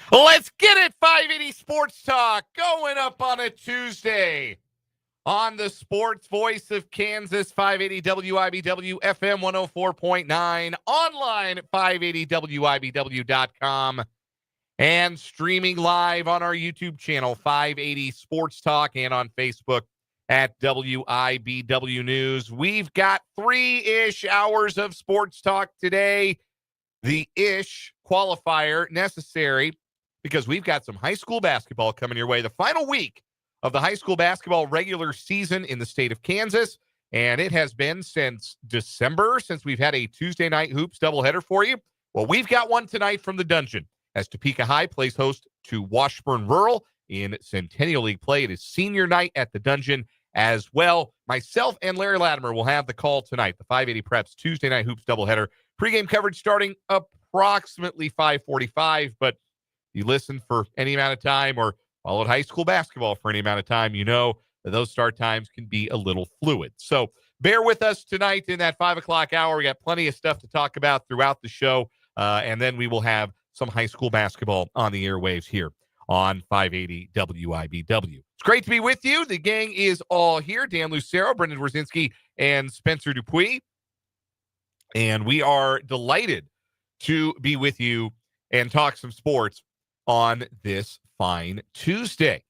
Let's get it, 580 Sports Talk, going up on a Tuesday on the sports voice of Kansas, 580 WIBW, FM 104.9, online at 580WIBW.com, and streaming live on our YouTube channel, 580 Sports Talk, and on Facebook at WIBW News. We've got 3-ish hours of sports talk today. The ish qualifier necessary because we've got some high school basketball coming your way. The final week of the high school basketball regular season in the state of Kansas, and it has been since December since we've had a Tuesday night hoops doubleheader for you. Well, we've got one tonight from the Dungeon as Topeka High plays host to Washburn Rural in Centennial League play. It is senior night at the Dungeon as well. Myself and Larry Latimer will have the call tonight, the 580 Preps Tuesday night hoops doubleheader. Pregame coverage starting approximately 5:45, but if you listen for any amount of time or followed high school basketball for any amount of time, you know that those start times can be a little fluid. So bear with us tonight in that 5 o'clock hour. We got plenty of stuff to talk about throughout the show, and then we will have some high school basketball on the airwaves here on 580 WIBW. It's great to be with you. The gang is all here. Dan Lucero, Brendan Wrzinski, and Spencer Dupuis. And we are delighted to be with you and talk some sports on this fine Tuesday.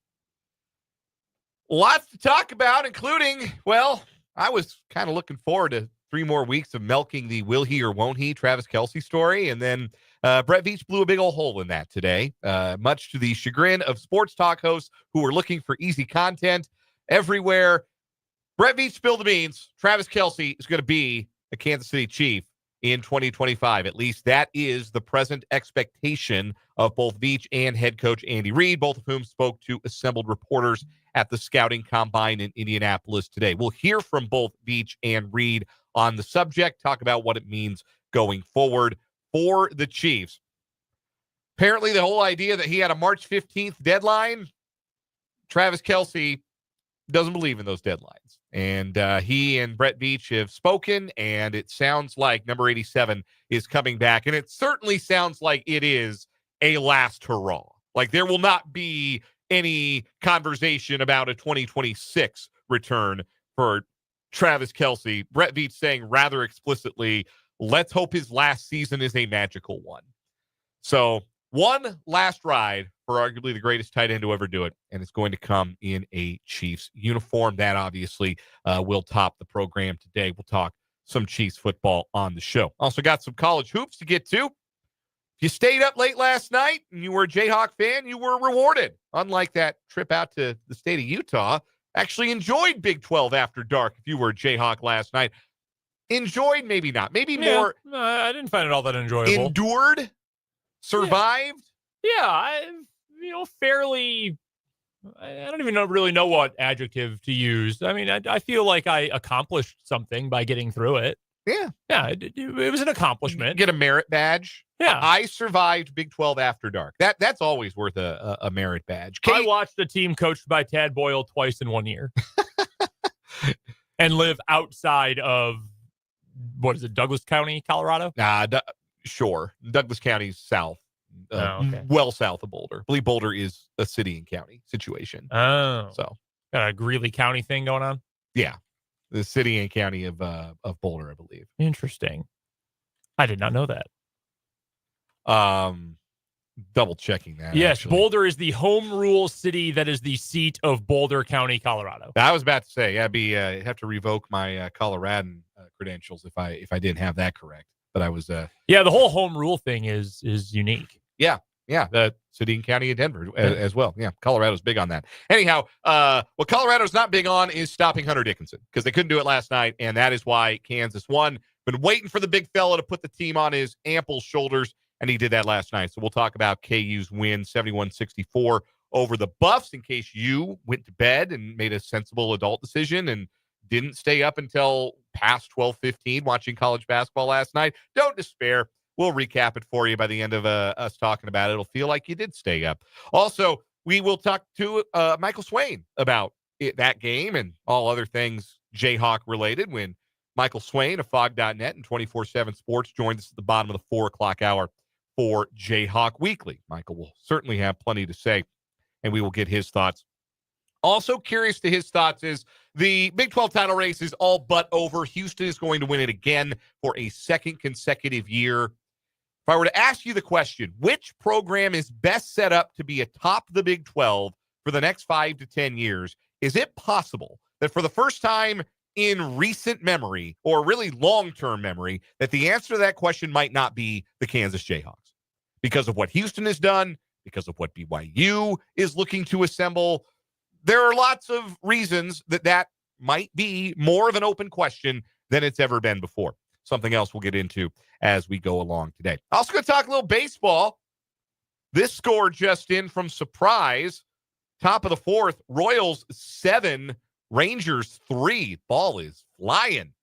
Lots to talk about, including, well, I was kind of looking forward to 3 more weeks of milking the will he or won't he Travis Kelce story. And then Brett Veach blew a big old hole in that today, much to the chagrin of sports talk hosts who were looking for easy content everywhere. Brett Veach spilled the beans. Travis Kelce is going to be a Kansas City Chief in 2025. At least that is the present expectation of both Veach and head coach Andy Reid, both of whom spoke to assembled reporters at the scouting combine in Indianapolis today. We'll hear from both Veach and Reid on the subject, talk about what it means going forward for the Chiefs. Apparently, the whole idea that he had a March 15th deadline, Travis Kelce doesn't believe in those deadlines. And he and Brett Veach have spoken, and it sounds like number 87 is coming back. And it certainly sounds like it is a last hurrah. Like there will not be any conversation about a 2026 return for Travis Kelce. Brett Veach saying rather explicitly, let's hope his last season is a magical one. So one last ride for arguably the greatest tight end to ever do it, and it's going to come in a Chiefs uniform. That obviously will top the program today. We'll talk some Chiefs football on the show. Also got some college hoops to get to. If you stayed up late last night and you were a Jayhawk fan, you were rewarded. Unlike that trip out to the state of Utah, actually enjoyed Big 12 after dark if you were a Jayhawk last night. Enjoyed, maybe not. Maybe more. No, I didn't find it all that enjoyable. Endured? Survived? Yeah, fairly. I don't even really know what adjective to use. I mean, I feel like I accomplished something by getting through it. Yeah. Yeah, it was an accomplishment. Get a merit badge. Yeah. I survived Big 12 after dark. That's always worth a merit badge. I watched a team coached by Tad Boyle twice in 1 year. And live outside of, what is it, Douglas County, Colorado? Sure. Douglas County's south. Okay. Well south of Boulder. I believe Boulder is a city and county situation. Oh. So. Got a Greeley County thing going on? Yeah. The city and county of Boulder, I believe. Interesting. I did not know that. Double checking that. Yes, actually. Boulder is the home rule city that is the seat of Boulder County, Colorado. I was about to say, I'd have to revoke my Coloradan credentials if I didn't have that correct. But I was the whole home rule thing is unique. Yeah, the city and county of Denver as well. Yeah, Colorado's big on that. Anyhow, what Colorado's not big on is stopping Hunter Dickinson because they couldn't do it last night, and that is why Kansas won. Been waiting for the big fella to put the team on his ample shoulders, and he did that last night. So we'll talk about KU's win, 71-64 over the Buffs, in case you went to bed and made a sensible adult decision and didn't stay up until past 12:15 watching college basketball last night. Don't despair. We'll recap it for you by the end of us talking about it. It'll feel like you did stay up. Also, we will talk to Michael Swain about that game and all other things Jayhawk related when Michael Swain of Fog.net and 24/7 Sports joined us at the bottom of the 4 o'clock hour for Jayhawk Weekly. Michael will certainly have plenty to say, and we will get his thoughts. Also curious to his thoughts is the Big 12 title race is all but over. Houston is going to win it again for a second consecutive year. If I were to ask you the question, which program is best set up to be atop the Big 12 for the next 5 to 10 years, is it possible that for the first time in recent memory, or really long-term memory, that the answer to that question might not be the Kansas Jayhawks? Because of what Houston has done, because of what BYU is looking to assemble, there are lots of reasons that might be more of an open question than it's ever been before. Something else we'll get into as we go along today. Also going to talk a little baseball. This score just in from Surprise. Top of the fourth, Royals 7, Rangers 3. Ball is flying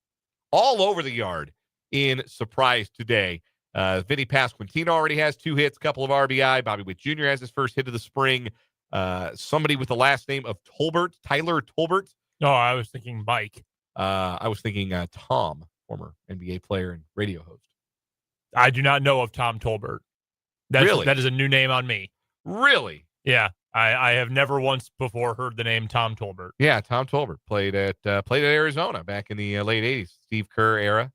all over the yard in Surprise today. Vinny Pasquantino already has 2 hits, couple of RBI. Bobby Witt Jr. has his first hit of the spring. Somebody with the last name of Tolbert, Tyler Tolbert. No, I was thinking Mike. I was thinking Tom, former NBA player and radio host. I do not know of Tom Tolbert. Really? That is a new name on me. Really? Yeah. I have never once before heard the name Tom Tolbert. Yeah, Tom Tolbert played at Arizona back in the late 80s, Steve Kerr era.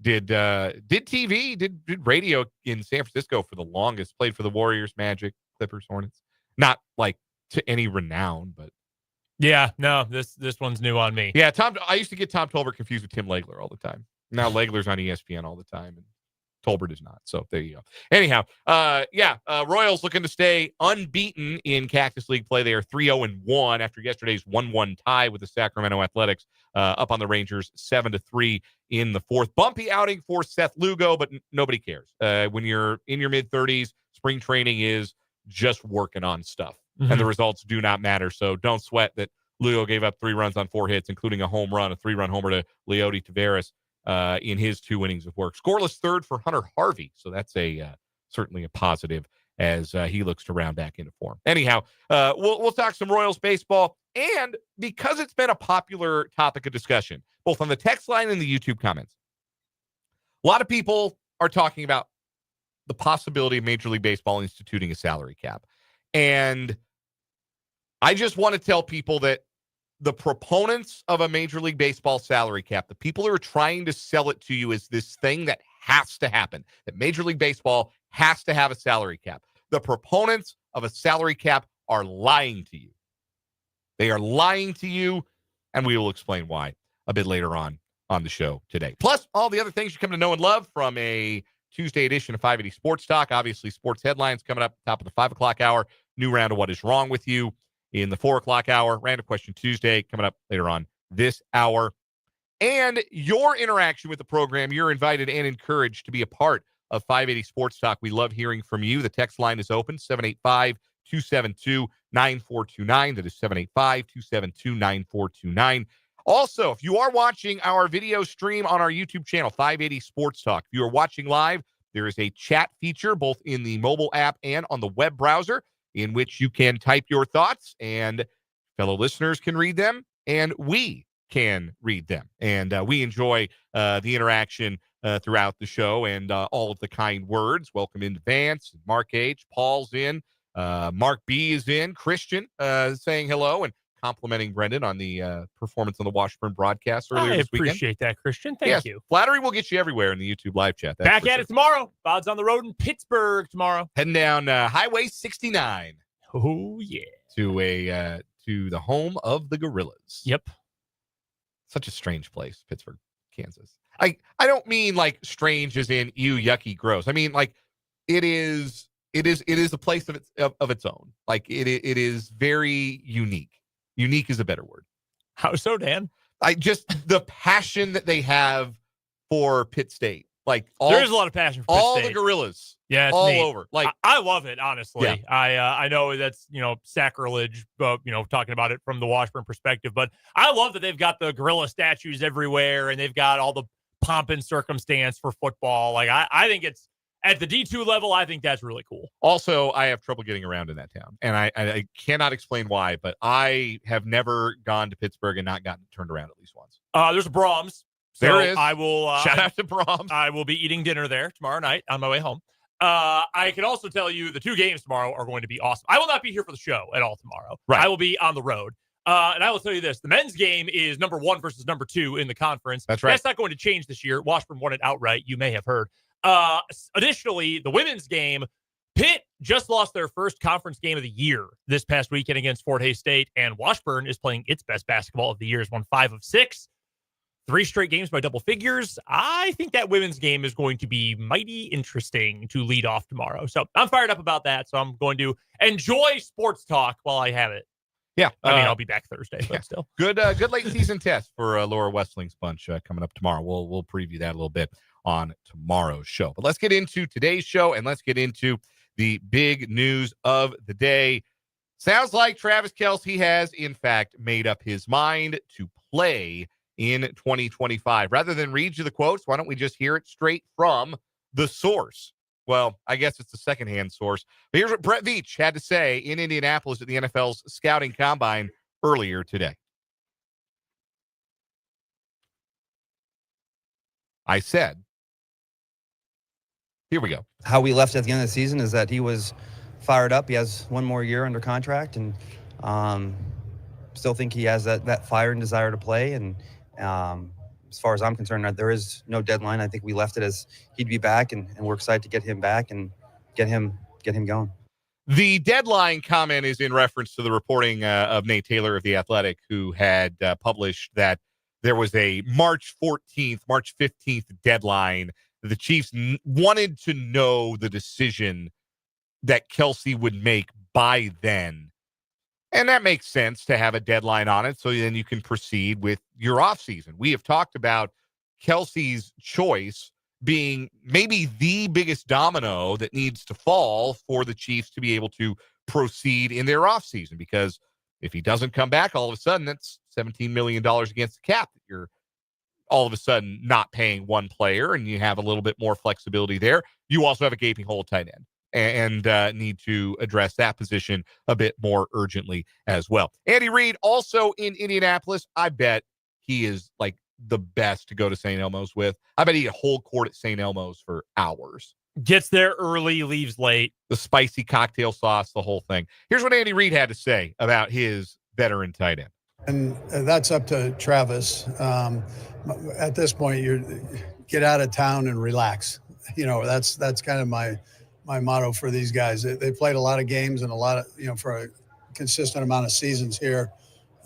Did TV, did radio in San Francisco for the longest, played for the Warriors, Magic, Clippers, Hornets. Not like to any renown, but yeah, no, this one's new on me. Yeah, I used to get Tom Tolbert confused with Tim Legler all the time. Now Legler's on ESPN all the time, and Tolbert is not. So there you go. Anyhow, Royals looking to stay unbeaten in Cactus League play. They are 3-0-1 after yesterday's 1-1 tie with the Sacramento Athletics, up on the Rangers 7-3 in the fourth. Bumpy outing for Seth Lugo, but nobody cares. When you're in your mid-30s, spring training is just working on stuff, and the results do not matter. So don't sweat that Lugo gave up 3 runs on 4 hits, including a home run, a 3-run homer to Leody Taveras in his 2 innings of work. Scoreless third for Hunter Harvey, so that's certainly a positive as he looks to round back into form. Anyhow, we'll talk some Royals baseball, and because it's been a popular topic of discussion, both on the text line and the YouTube comments, a lot of people are talking about the possibility of Major League Baseball instituting a salary cap. And I just want to tell people that the proponents of a Major League Baseball salary cap, the people who are trying to sell it to you as this thing that has to happen, that Major League Baseball has to have a salary cap. The proponents of a salary cap are lying to you. They are lying to you, and we will explain why a bit later on the show today. Plus, all the other things you come to know and love from a Tuesday edition of 580 Sports Talk. Obviously, sports headlines coming up top of the 5 o'clock hour. New round of What Is Wrong With You in the 4 o'clock hour. Random Question Tuesday coming up later on this hour. And your interaction with the program, you're invited and encouraged to be a part of 580 Sports Talk. We love hearing from you. The text line is open, 785-272-9429. That is 785-272-9429. Also, if you are watching our video stream on our YouTube channel, 580 Sports Talk, if you are watching live, there is a chat feature both in the mobile app and on the web browser in which you can type your thoughts, and fellow listeners can read them, and we can read them. And we enjoy the interaction throughout the show and all of the kind words. Welcome in Vance, Mark H., Paul's in, Mark B. is in, Christian saying hello and complimenting Brendan on the performance on the Washburn broadcast earlier this weekend. I appreciate that, Christian. Thank you. Flattery will get you everywhere in the YouTube live chat. Back at it tomorrow. Bod's on the road in Pittsburgh tomorrow. Heading down Highway 69. Oh, yeah. To the home of the Gorillas. Yep. Such a strange place, Pittsburgh, Kansas. I don't mean like strange as in yucky, gross. I mean like it is a place of its own. Like it is very unique. Unique is a better word. How so, Dan? The passion that they have for Pitt State. Like there's a lot of passion for Pitt all State. The Gorillas. Yeah, it's all neat. over. Like I love it, honestly. Yeah. I know that's sacrilege, but talking about it from the Washburn perspective. But I love that they've got the gorilla statues everywhere, and they've got all the pomp and circumstance for football. Like I think it's at the D2 level. I think that's really cool. Also, I have trouble getting around in that town, and I cannot explain why, but I have never gone to Pittsburgh and not gotten turned around at least once. There's a Brahms. So there is. I will shout out to Brahms. I will be eating dinner there tomorrow night on my way home. I can also tell you the 2 games tomorrow are going to be awesome. I will not be here for the show at all tomorrow. Right. I will be on the road. And I will tell you this. The men's game is number 1 versus number 2 in the conference. That's right. That's not going to change this year. Washburn won it outright. You may have heard. Additionally, the women's game, Pitt just lost their first conference game of the year this past weekend against Fort Hays State, and Washburn is playing its best basketball of the year. Has won 5 of 6. 3 straight games by double figures. I think that women's game is going to be mighty interesting to lead off tomorrow. So I'm fired up about that. So I'm going to enjoy sports talk while I have it. Yeah. I mean, I'll be back Thursday, but still. Good late season test for Laura Westling's bunch coming up tomorrow. We'll preview that a little bit on tomorrow's show. But let's get into today's show, and let's get into the big news of the day. Sounds like Travis Kelce has, in fact, made up his mind to play in 2025. Rather than read you the quotes, why don't we just hear it straight from the source? Well, I guess it's a secondhand source. But here's what Brett Veach had to say in Indianapolis at the NFL's scouting combine earlier today. I said, here we go. How we left at the end of the season is that he was fired up. He has 1 more year under contract, and still think he has that fire and desire to play. And as far as I'm concerned, there is no deadline. I think we left it as he'd be back, and we're excited to get him back and get him going. The deadline comment is in reference to the reporting of Nate Taylor of The Athletic, who had published that there was a March 14th, March 15th deadline. The Chiefs wanted to know the decision that Kelce would make by then. And that makes sense to have a deadline on it, so then you can proceed with your offseason. We have talked about Kelce's choice being maybe the biggest domino that needs to fall for the Chiefs to be able to proceed in their offseason, because if he doesn't come back, all of a sudden that's $17 million against the cap that you're all of a sudden not paying one player, and you have a little bit more flexibility there. You also have a gaping hole at tight end, and need to address that position a bit more urgently as well. Andy Reid also in Indianapolis. I bet he is like the best to go to St. Elmo's with. I bet he had whole court at St. Elmo's for hours. Gets there early, leaves late. The spicy cocktail sauce, the whole thing. Here's what Andy Reid had to say about his veteran tight end. And that's up to Travis. At this point, you get out of town and relax. You know, that's kind of my motto for these guys. They played a lot of games and a lot of, for a consistent amount of seasons here.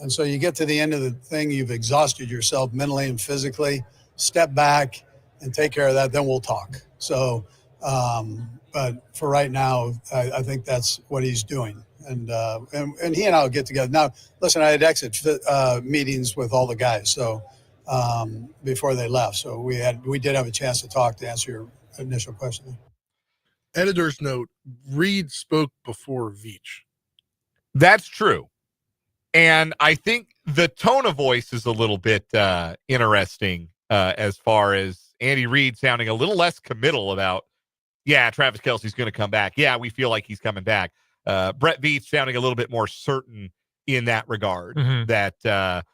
And so you get to the end of the thing, you've exhausted yourself mentally and physically. Step back and take care of that, then we'll talk. So, but for right now, I think that's what he's doing. And he and I will get together. Now, listen, I had exit meetings with all the guys, so before they left. So we did have a chance to talk, to answer your initial question. Editor's note: Reid spoke before Veach. That's true. And I think the tone of voice is a little bit interesting as far as Andy Reid sounding a little less committal about, Travis Kelce's going to come back. Yeah, we feel like he's coming back. Brett Veach sounding a little bit more certain in that regard. Mm-hmm. That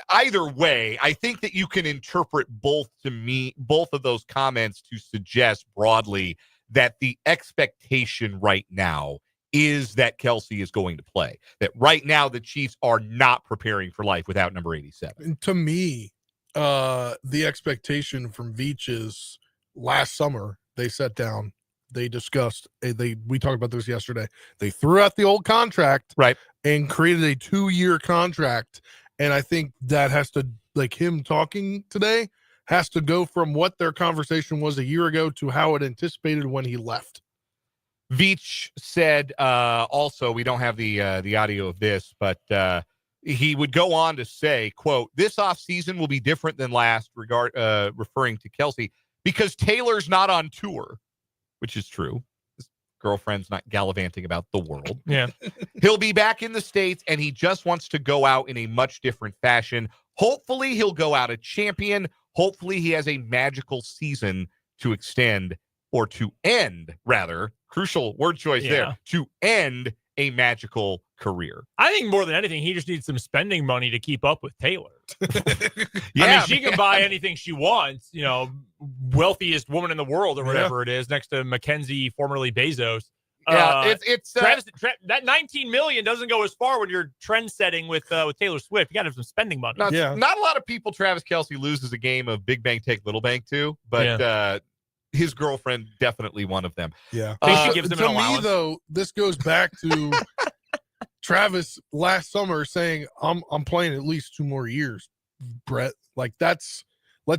either way, I think that you can interpret both of those comments to suggest broadly that the expectation right now is that Kelce is going to play. That right now the Chiefs are not preparing for life without number 87. And to me, the expectation from Veach is last summer they sat down, they discussed, we talked about this yesterday. They threw out the old contract, right, and created a 2-year contract. And I think that has to, like him talking today, has to go from what their conversation was a year ago to how it anticipated when he left. Veach said also, we don't have the audio of this, but he would go on to say, quote, "This offseason will be different than last," referring to Kelce, "because Taylor's not on tour," which is true. His girlfriend's not gallivanting about the world. Yeah. He'll be back in the States, and he just wants to go out in a much different fashion. Hopefully he'll go out a champion. Hopefully he has a magical season to extend, or to end, rather. Crucial word choice there. To end a magical career. I think more than anything, he just needs some spending money to keep up with Taylor. Yeah, I mean, she can buy anything she wants, wealthiest woman in the world or whatever it is, next to Mackenzie, formerly Bezos. Yeah, it's Travis, that $19 million doesn't go as far when you're trend setting with Taylor Swift. You got to have some spending money. not a lot of people Travis Kelce loses a game of Big Bang Take Little Bang to, but his girlfriend definitely one of them. Yeah. She gives him an allowance. To me, though, this goes back to Travis last summer saying, I'm playing at least 2 more years, Brett. Like, let's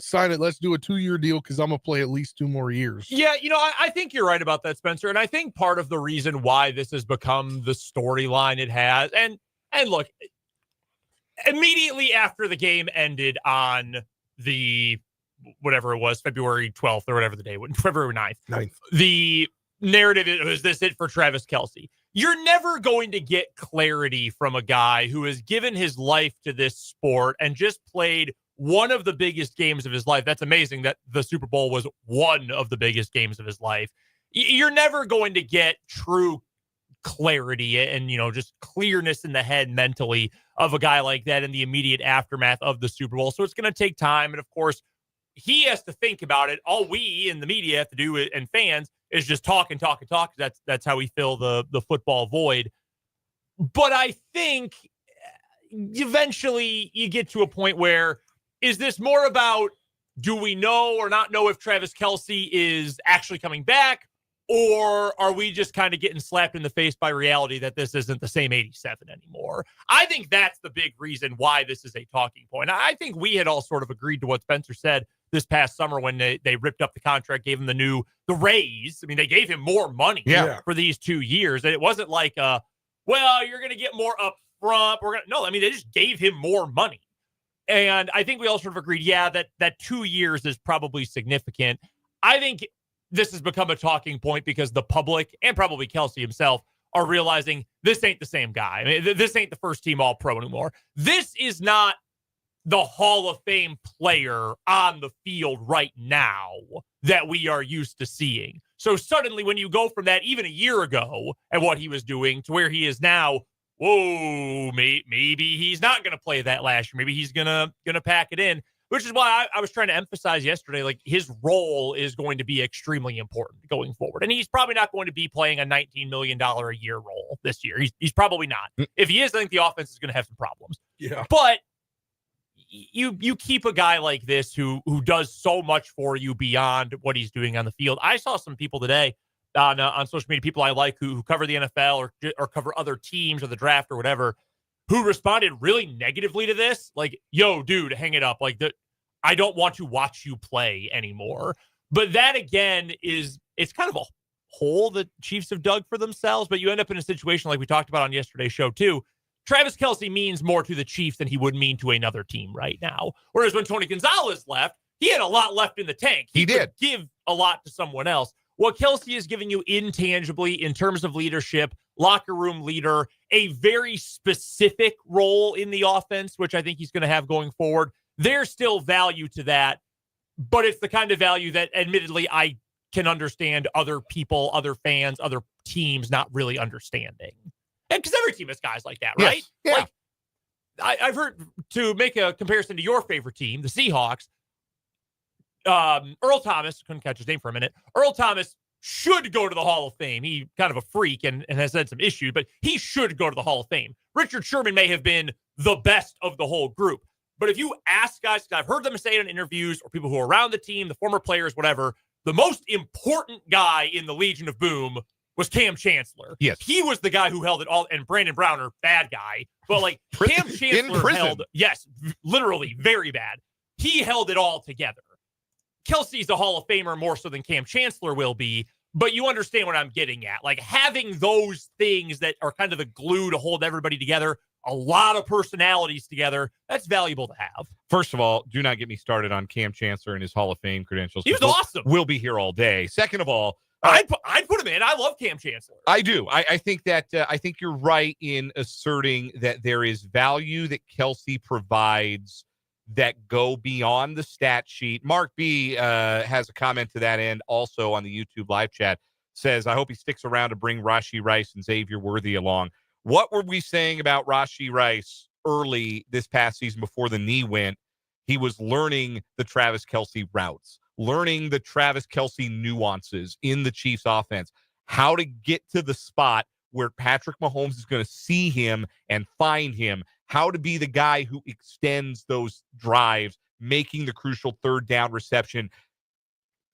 sign it. Let's do a 2-year deal because I'm going to play at least 2 more years. Yeah, I think you're right about that, Spencer. And I think part of the reason why this has become the storyline it has, and look, immediately after the game ended on the whatever it was, February 12th or whatever the day was, February 9th. The narrative was this it for Travis Kelce. You're never going to get clarity from a guy who has given his life to this sport and just played one of the biggest games of his life. That's amazing that the Super Bowl was one of the biggest games of his life. You're never going to get true clarity and, just clearness in the head mentally of a guy like that in the immediate aftermath of the Super Bowl. So it's going to take time. And of course, he has to think about it. All we in the media have to do, and fans, is just talk. That's how we fill the football void. But I think eventually you get to a point where, is this more about, do we know or not know if Travis Kelce is actually coming back? Or are we just kind of getting slapped in the face by reality that this isn't the same 87 anymore? I think that's the big reason why this is a talking point. I think we had all sort of agreed to what Spencer said this past summer when they ripped up the contract, gave him the raise. I mean, they gave him more money for these 2 years. And it wasn't like, you're going to get more up front. They just gave him more money. And I think we all sort of agreed, that 2 years is probably significant. I think this has become a talking point because the public and probably Kelce himself are realizing this ain't the same guy. I mean, this ain't the first team All-Pro anymore. This is not the Hall of Fame player on the field right now that we are used to seeing. So suddenly when you go from that even a year ago and what he was doing to where he is now, whoa, maybe he's not going to play that last year. Maybe he's gonna pack it in, which is why I was trying to emphasize yesterday, like, his role is going to be extremely important going forward. And he's probably not going to be playing a $19 million a year role this year. He's probably not. If he is, I think the offense is going to have some problems. Yeah. But you keep a guy like this who does so much for you beyond what he's doing on the field. I saw some people today on social media, people I like who cover the NFL or cover other teams or the draft or whatever, who responded really negatively to this. Like, yo, dude, hang it up. Like, I don't want to watch you play anymore. But that, again, it's kind of a hole that Chiefs have dug for themselves. But you end up in a situation like we talked about on yesterday's show, too. Travis Kelce means more to the Chiefs than he would mean to another team right now. Whereas when Tony Gonzalez left, he had a lot left in the tank. He did give a lot to someone else. What Kelce is giving you intangibly in terms of leadership, locker room leader, a very specific role in the offense, which I think he's going to have going forward. There's still value to that, but it's the kind of value that admittedly I can understand other people, other fans, other teams not really understanding. And because every team has guys like that, right? Yes. Yeah. Like, I've heard, to make a comparison to your favorite team, the Seahawks, Earl Thomas, couldn't catch his name for a minute. Earl Thomas should go to the Hall of Fame. He's kind of a freak and has had some issues, but he should go to the Hall of Fame. Richard Sherman may have been the best of the whole group. But if you ask guys, I've heard them say it in interviews or people who are around the team, the former players, whatever, the most important guy in the Legion of Boom was Cam Chancellor. Yes. He was the guy who held it all, and Brandon Browner, bad guy. But like Cam Chancellor held, yes, literally very bad. He held it all together. Kelce's a Hall of Famer more so than Cam Chancellor will be, but you understand what I'm getting at. Like, having those things that are kind of the glue to hold everybody together, a lot of personalities together, that's valuable to have. First of all, do not get me started on Cam Chancellor and his Hall of Fame credentials. He was awesome. We'll be here all day. Second of all, I'd put him in. I love Cam Chancellor. I do. I think that I think you're right in asserting that there is value that Kelce provides that go beyond the stat sheet. Mark B has a comment to that end also on the YouTube live chat. Says, I hope he sticks around to bring Rashee Rice and Xavier Worthy along. What were we saying about Rashee Rice early this past season before the knee went, he was learning the Travis Kelce routes, learning the Travis Kelce nuances in the Chiefs offense, how to get to the spot where Patrick Mahomes is going to see him and find him, how to be the guy who extends those drives, making the crucial third down reception,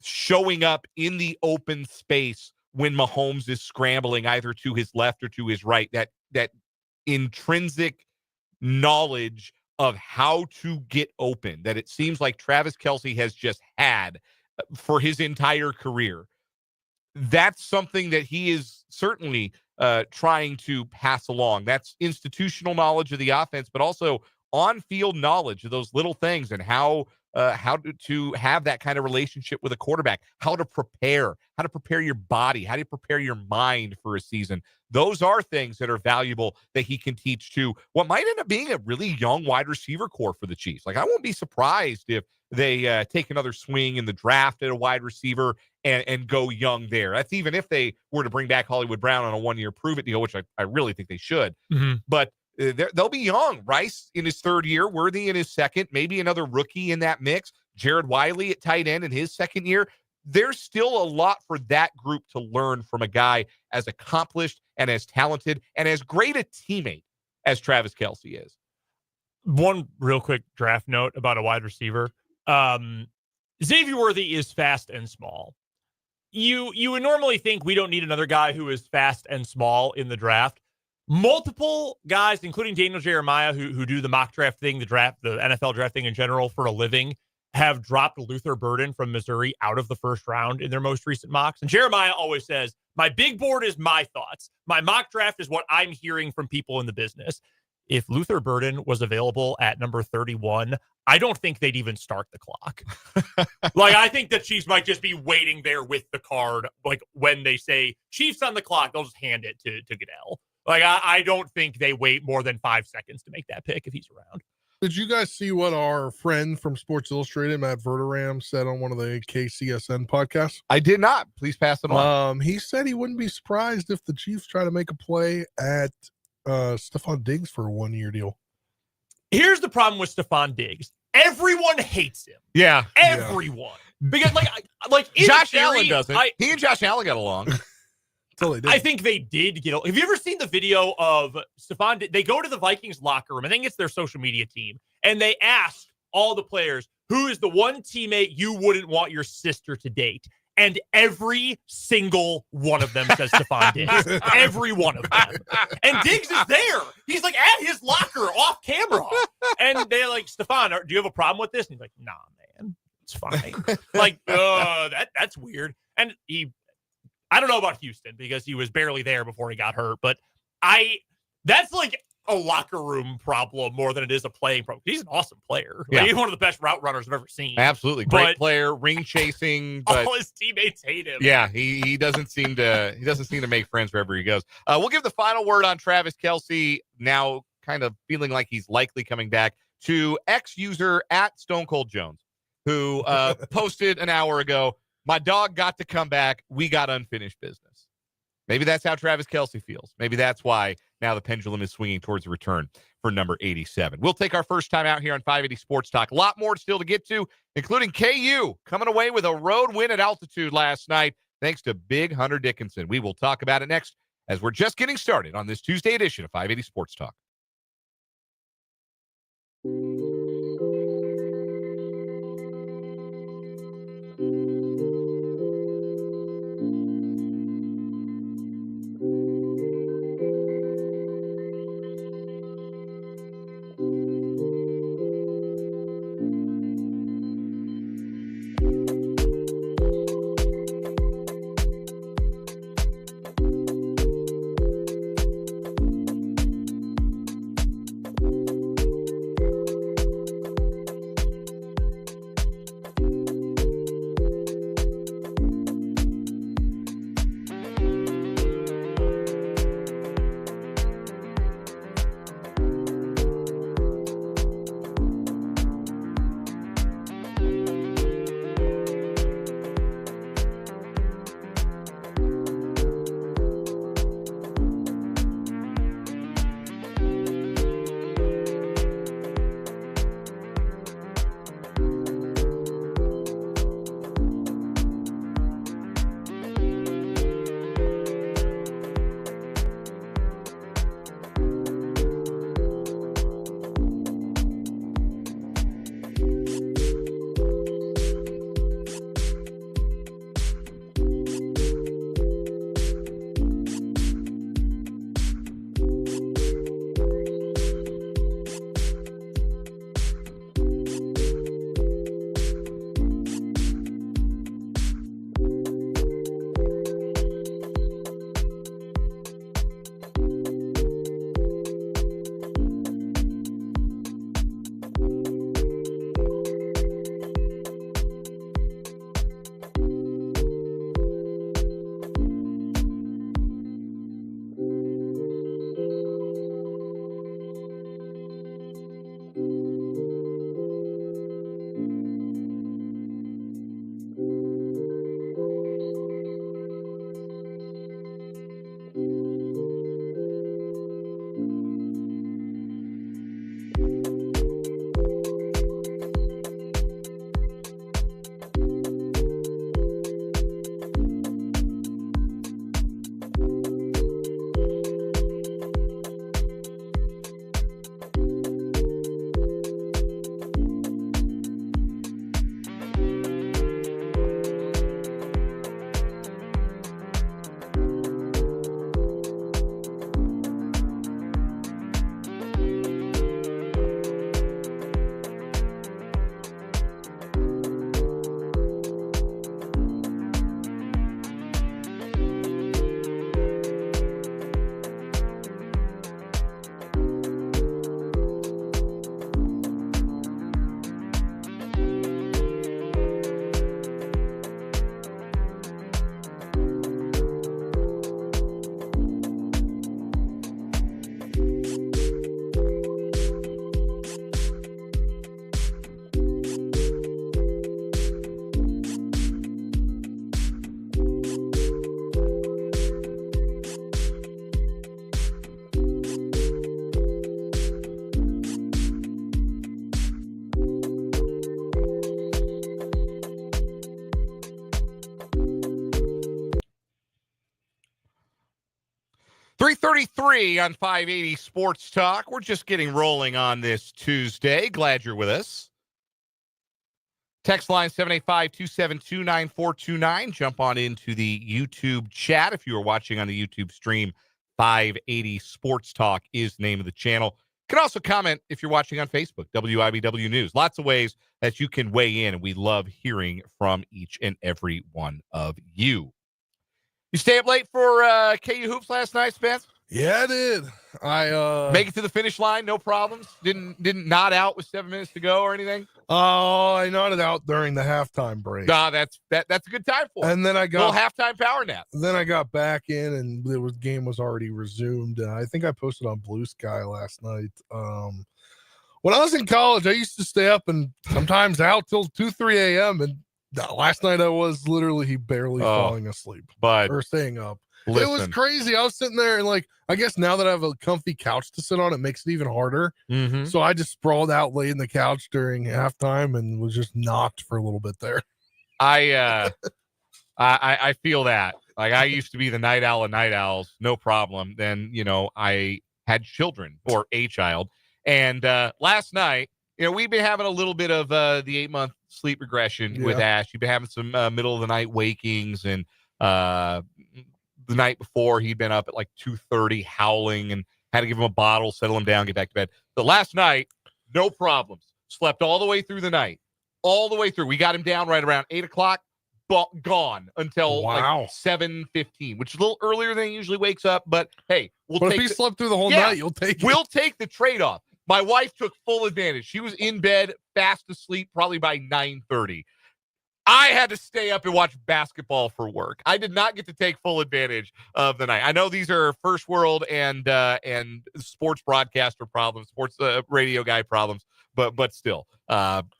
showing up in the open space when Mahomes is scrambling either to his left or to his right. That intrinsic knowledge of how to get open that it seems like Travis Kelce has just had for his entire career. That's something that he is certainly trying to pass along. That's institutional knowledge of the offense, but also on-field knowledge of those little things and how to have that kind of relationship with a quarterback, how to prepare your body, how to prepare your mind for a season. Those are things that are valuable that he can teach to what might end up being a really young wide receiver core for the Chiefs. Like, I won't be surprised if they take another swing in the draft at a wide receiver and go young there. That's even if they were to bring back Hollywood Brown on a one-year prove-it deal, which I really think they should. Mm-hmm. But they'll be young. Rice in his third year, Worthy in his second, maybe another rookie in that mix. Jared Wiley at tight end in his second year. There's still a lot for that group to learn from a guy as accomplished and as talented and as great a teammate as Travis Kelce is. One real quick draft note about a wide receiver. Xavier Worthy is fast and small. You would normally think we don't need another guy who is fast and small in the draft. Multiple guys, including Daniel Jeremiah, who do the mock draft thing, the NFL draft thing in general for a living, have dropped Luther Burden from Missouri out of the first round in their most recent mocks. And Jeremiah always says, my big board is my thoughts. My mock draft is what I'm hearing from people in the business. If Luther Burden was available at number 31, I don't think they'd even start the clock. Like, I think the Chiefs might just be waiting there with the card. Like, when they say Chiefs on the clock, they'll just hand it to Goodell. Like, I don't think they wait more than 5 seconds to make that pick if he's around. Did you guys see what our friend from Sports Illustrated, Matt Verderam, said on one of the KCSN podcasts? I did not. Please pass it on. He said he wouldn't be surprised if the Chiefs try to make a play at Stephon Diggs for a 1-year deal. Here's the problem with Stephon Diggs. Everyone hates him. Yeah. Everyone. Yeah. Because, like Josh Allen doesn't. He and Josh Allen got along. I think they did get. Have you ever seen the video of Stephon? They go to the Vikings locker room. I think it's their social media team, and they ask all the players, "Who is the one teammate you wouldn't want your sister to date?" And every single one of them says Stephon Diggs. Every one of them. And Diggs is there. He's like at his locker off camera, and they're like, "Stephon, do you have a problem with this?" And he's like, "Nah, man, it's fine." Like, that's weird. And I don't know about Houston because he was barely there before he got hurt, but that's like a locker room problem more than it is a playing problem. He's an awesome player. Like, he's one of the best route runners I've ever seen. Absolutely. Great player, ring chasing, but all his teammates hate him. Yeah, he doesn't seem to make friends wherever he goes. We'll give the final word on Travis Kelce, now kind of feeling like he's likely coming back, to ex-user at Stone Cold Jones, who posted an hour ago, "My dog got to come back. We got unfinished business." Maybe that's how Travis Kelce feels. Maybe that's why now the pendulum is swinging towards a return for number 87. We'll take our first time out here on 580 Sports Talk. A lot more still to get to, including KU coming away with a road win at altitude last night, thanks to Big Hunter Dickinson. We will talk about it next as we're just getting started on this Tuesday edition of 580 Sports Talk. 3:33 on 580 Sports Talk. We're just getting rolling on this Tuesday. Glad you're with us. Text line 785-272-9429. Jump on into the YouTube chat. If you are watching on the YouTube stream, 580 Sports Talk is the name of the channel. You can also comment if you're watching on Facebook, WIBW News. Lots of ways that you can weigh in, and we love hearing from each and every one of you. You stay up late for KU Hoops last night, Spence? Yeah, I did. I make it to the finish line, no problems. Didn't nod out with 7 minutes to go or anything. I nodded out during the halftime break. Nah, that's a good time for it. And then I got a little halftime power nap. Then I got back in, and the game was already resumed. I think I posted on Blue Sky last night. When I was in college, I used to stay up and sometimes out till 2-3 a.m. And last night I was literally barely falling asleep, or staying up. Listen. It was crazy. I was sitting there and I guess now that I have a comfy couch to sit on, it makes it even harder. Mm-hmm. So I just sprawled out, lay in the couch during halftime, and was just knocked for a little bit there. I feel that. I used to be the night owl of night owls, no problem. Then, I had children or a child. And last night, we've been having a little bit of the 8-month sleep regression with Ash. You've been having some middle of the night wakings, and the night before he'd been up at 2:30 howling, and had to give him a bottle, settle him down, get back to bed. But last night, no problems. Slept all the way through the night. All the way through. We got him down right around 8 o'clock, gone until 7:15, which is a little earlier than he usually wakes up. But hey, if he slept through the whole night, you'll take it. We'll take the trade-off. My wife took full advantage. She was in bed, fast asleep, probably by 9:30. I had to stay up and watch basketball for work. I did not get to take full advantage of the night. I know these are first world and sports broadcaster problems, sports radio guy problems, but still,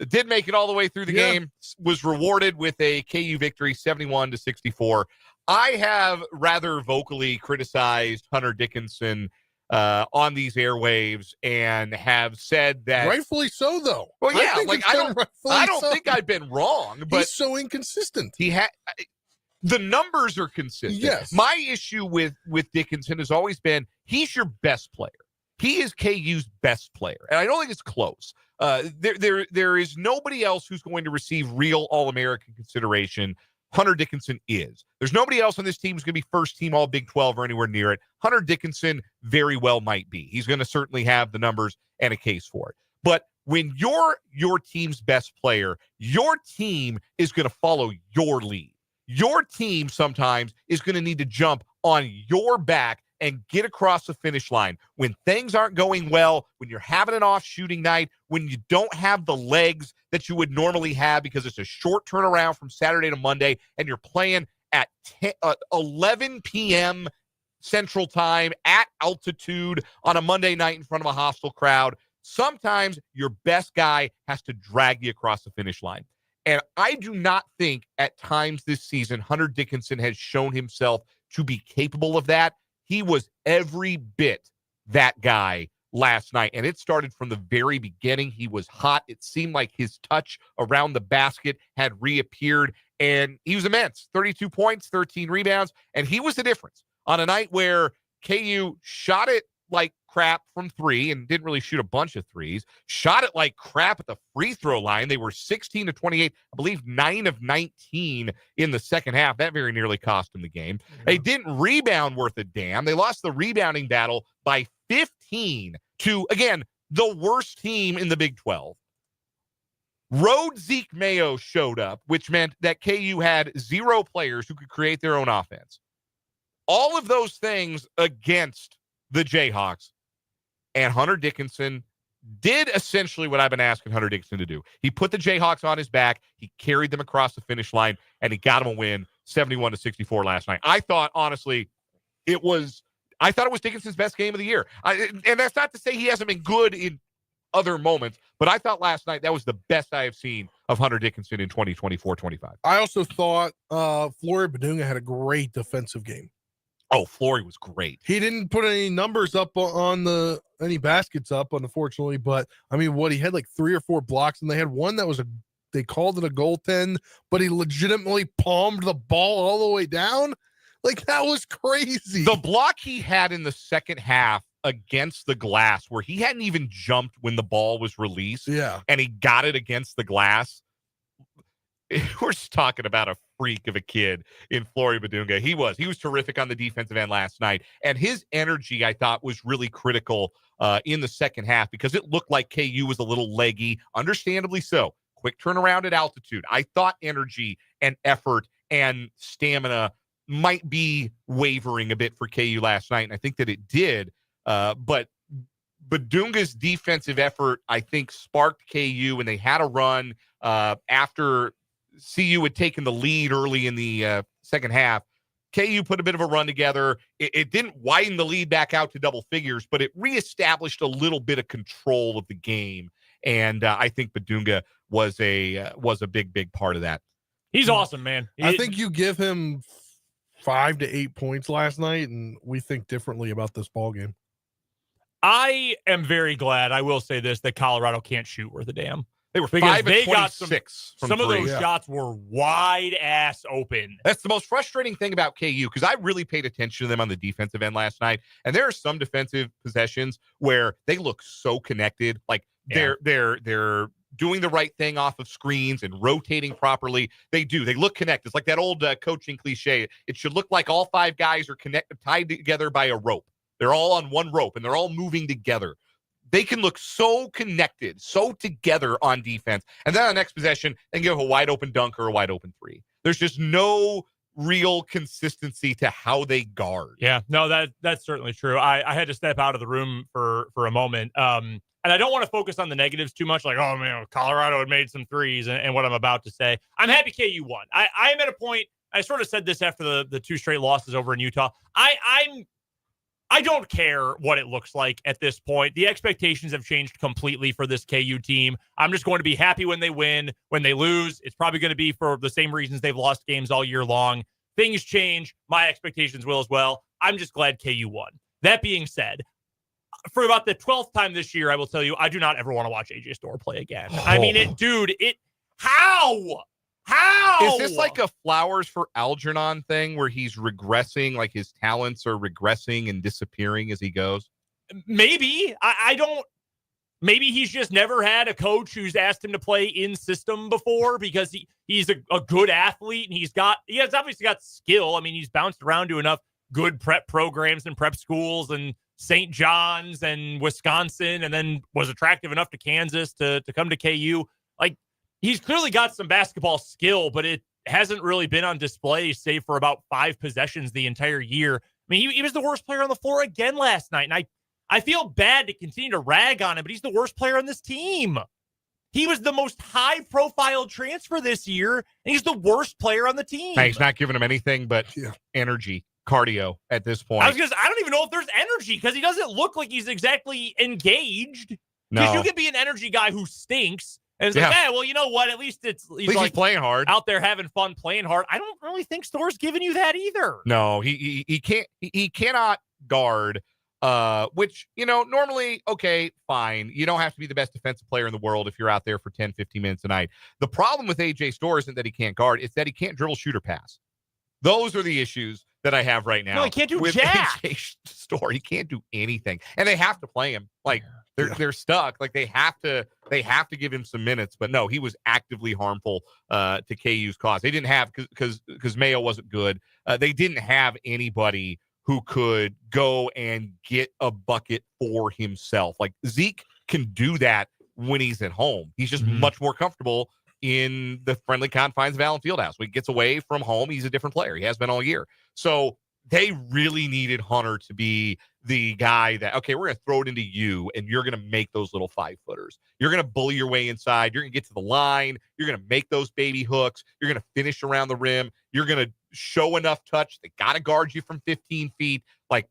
did make it all the way through the game. Was rewarded with a KU victory, 71-64. I have rather vocally criticized Hunter Dickinson on these airwaves, and have said that rightfully so, though. Well, yeah, I don't think I've been wrong, but he's so inconsistent. The numbers are consistent. Yes. My issue with Dickinson has always been he's your best player. He is KU's best player, and I don't think it's close. There is nobody else who's going to receive real All-American consideration. Hunter Dickinson is. There's nobody else on this team who's going to be first team all Big 12 or anywhere near it. Hunter Dickinson very well might be. He's going to certainly have the numbers and a case for it. But when you're your team's best player, your team is going to follow your lead. Your team sometimes is going to need to jump on your back and get across the finish line. When things aren't going well, when you're having an off shooting night, when you don't have the legs that you would normally have because it's a short turnaround from Saturday to Monday, and you're playing at 11 p.m. Central Time at altitude on a Monday night in front of a hostile crowd, sometimes your best guy has to drag you across the finish line. And I do not think at times this season Hunter Dickinson has shown himself to be capable of that. He was every bit that guy last night, and it started from the very beginning. He was hot. It seemed like his touch around the basket had reappeared, and he was immense. 32 points, 13 rebounds, and he was the difference on a night where KU shot it like crap from three and didn't really shoot a bunch of threes, shot it like crap at the free throw line. They were 16 to 28, I believe 9 of 19 in the second half. That very nearly cost them the game. Yeah. They didn't rebound worth a damn. They lost the rebounding battle by 15 to, again, the worst team in the Big 12. Road Zeke Mayo showed up, which meant that KU had 0 players who could create their own offense. All of those things against the Jayhawks, and Hunter Dickinson did essentially what I've been asking Hunter Dickinson to do. He put the Jayhawks on his back, he carried them across the finish line, and he got them a win 71-64 last night. I thought, honestly, it was Dickinson's best game of the year. And that's not to say he hasn't been good in other moments, but I thought last night that was the best I have seen of Hunter Dickinson in 2024-25. I also thought Flory Badunga had a great defensive game. Oh, Flory was great. He didn't put any numbers up on any baskets up, unfortunately, but I mean, he had like 3 or 4 blocks, and they had one that was they called it a goaltend, but he legitimately palmed the ball all the way down. Like, that was crazy. The block he had in the second half against the glass, where he hadn't even jumped when the ball was released, and he got it against the glass. We're just talking about a freak of a kid in Flory Badunga. He was terrific on the defensive end last night, and his energy, I thought, was really critical in the second half, because it looked like KU was a little leggy, understandably so. Quick turnaround at altitude. I thought energy and effort and stamina might be wavering a bit for KU last night, and I think that it did. But Badunga's defensive effort, I think, sparked KU, and they had a run after CU had taken the lead early in the second half. KU put a bit of a run together. It didn't widen the lead back out to double figures, but it reestablished a little bit of control of the game. And I think Badunga was a big part of that. He's awesome, man. I think you give him 5 to 8 points last night, and we think differently about this ball game. I am very glad, I will say this, that Colorado can't shoot worth a damn. They were 5 of 26 got from some of three. those shots were wide ass open. That's the most frustrating thing about KU, because I really paid attention to them on the defensive end last night. And there are some defensive possessions where they look so connected. Like they're doing the right thing off of screens and rotating properly. They do. They look connected. It's like that old coaching cliche. It should look like all 5 guys are tied together by a rope. They're all on one rope and they're all moving together. They can look so connected, so together on defense. And then on the next possession, they can give a wide open dunk or a wide open three. There's just no real consistency to how they guard. Yeah, no, that's certainly true. I had to step out of the room for a moment. And I don't want to focus on the negatives too much, like, oh, man, Colorado had made some threes and what I'm about to say. I'm happy KU won. I am at a point, I sort of said this after the 2 straight losses over in Utah. I don't care what it looks like at this point. The expectations have changed completely for this KU team. I'm just going to be happy when they win. When they lose, it's probably going to be for the same reasons they've lost games all year long. Things change. My expectations will as well. I'm just glad KU won. That being said, for about the 12th time this year, I will tell you, I do not ever want to watch AJ Storr play again. Oh. I mean, how? Is this like a Flowers for Algernon thing where he's regressing, like his talents are regressing and disappearing as he goes? Maybe. I don't. Maybe he's just never had a coach who's asked him to play in system before, because he's a good athlete and he has obviously got skill. I mean, he's bounced around to enough good prep programs and prep schools and St. John's and Wisconsin, and then was attractive enough to Kansas to come to KU. Like, he's clearly got some basketball skill, but it hasn't really been on display, save for about 5 possessions the entire year. I mean, he was the worst player on the floor again last night, and I feel bad to continue to rag on him, but he's the worst player on this team. He was the most high-profile transfer this year, and he's the worst player on the team. He's not giving him anything but energy, cardio at this point. I don't even know if there's energy, because he doesn't look like he's exactly engaged. No. Because you could be an energy guy who stinks, and it's like, hey, well, you know what? At least he's playing hard, out there having fun, playing hard. I don't really think Storr's giving you that either. No, he can't. He cannot guard. Which, normally, okay, fine. You don't have to be the best defensive player in the world if you're out there for 10, 15 minutes a night. The problem with AJ Storr isn't that he can't guard; it's that he can't dribble, shoot, or pass. Those are the issues that I have right now. No, he can't do with jack. AJ Storr. He can't do anything, and they have to play him. Like they're stuck. Like they have to give him some minutes. But no, he was actively harmful to KU's cause. They didn't have, because Mayo wasn't good. They didn't have anybody who could go and get a bucket for himself. Like Zeke can do that when he's at home. He's just much more comfortable in the friendly confines of Allen Fieldhouse. When he gets away from home, he's a different player. He has been all year. So they really needed Hunter to be the guy that, okay, we're going to throw it into you, and you're going to make those little 5-footers. You're going to bully your way inside. You're going to get to the line. You're going to make those baby hooks. You're going to finish around the rim. You're going to show enough touch. They got to guard you from 15 feet. Like,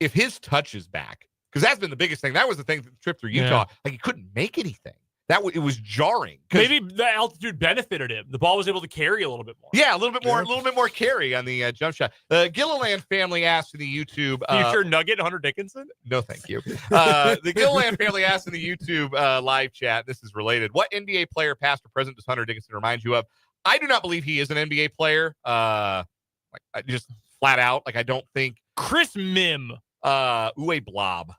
if his touch is back, because that's been the biggest thing. That was the thing that trip through Utah. Like, he couldn't make anything. It was jarring. Maybe the altitude benefited him. The ball was able to carry a little bit more. Yeah, a little bit more carry on the jump shot. The Gilliland family asked in the YouTube. Future Nugget Hunter Dickinson? No, thank you. The Gilliland family asked in the YouTube live chat. This is related. What NBA player, past or present, does Hunter Dickinson remind you of? I do not believe he is an NBA player. Just flat out. Like, I don't think Chris Mim. Uwe Blob.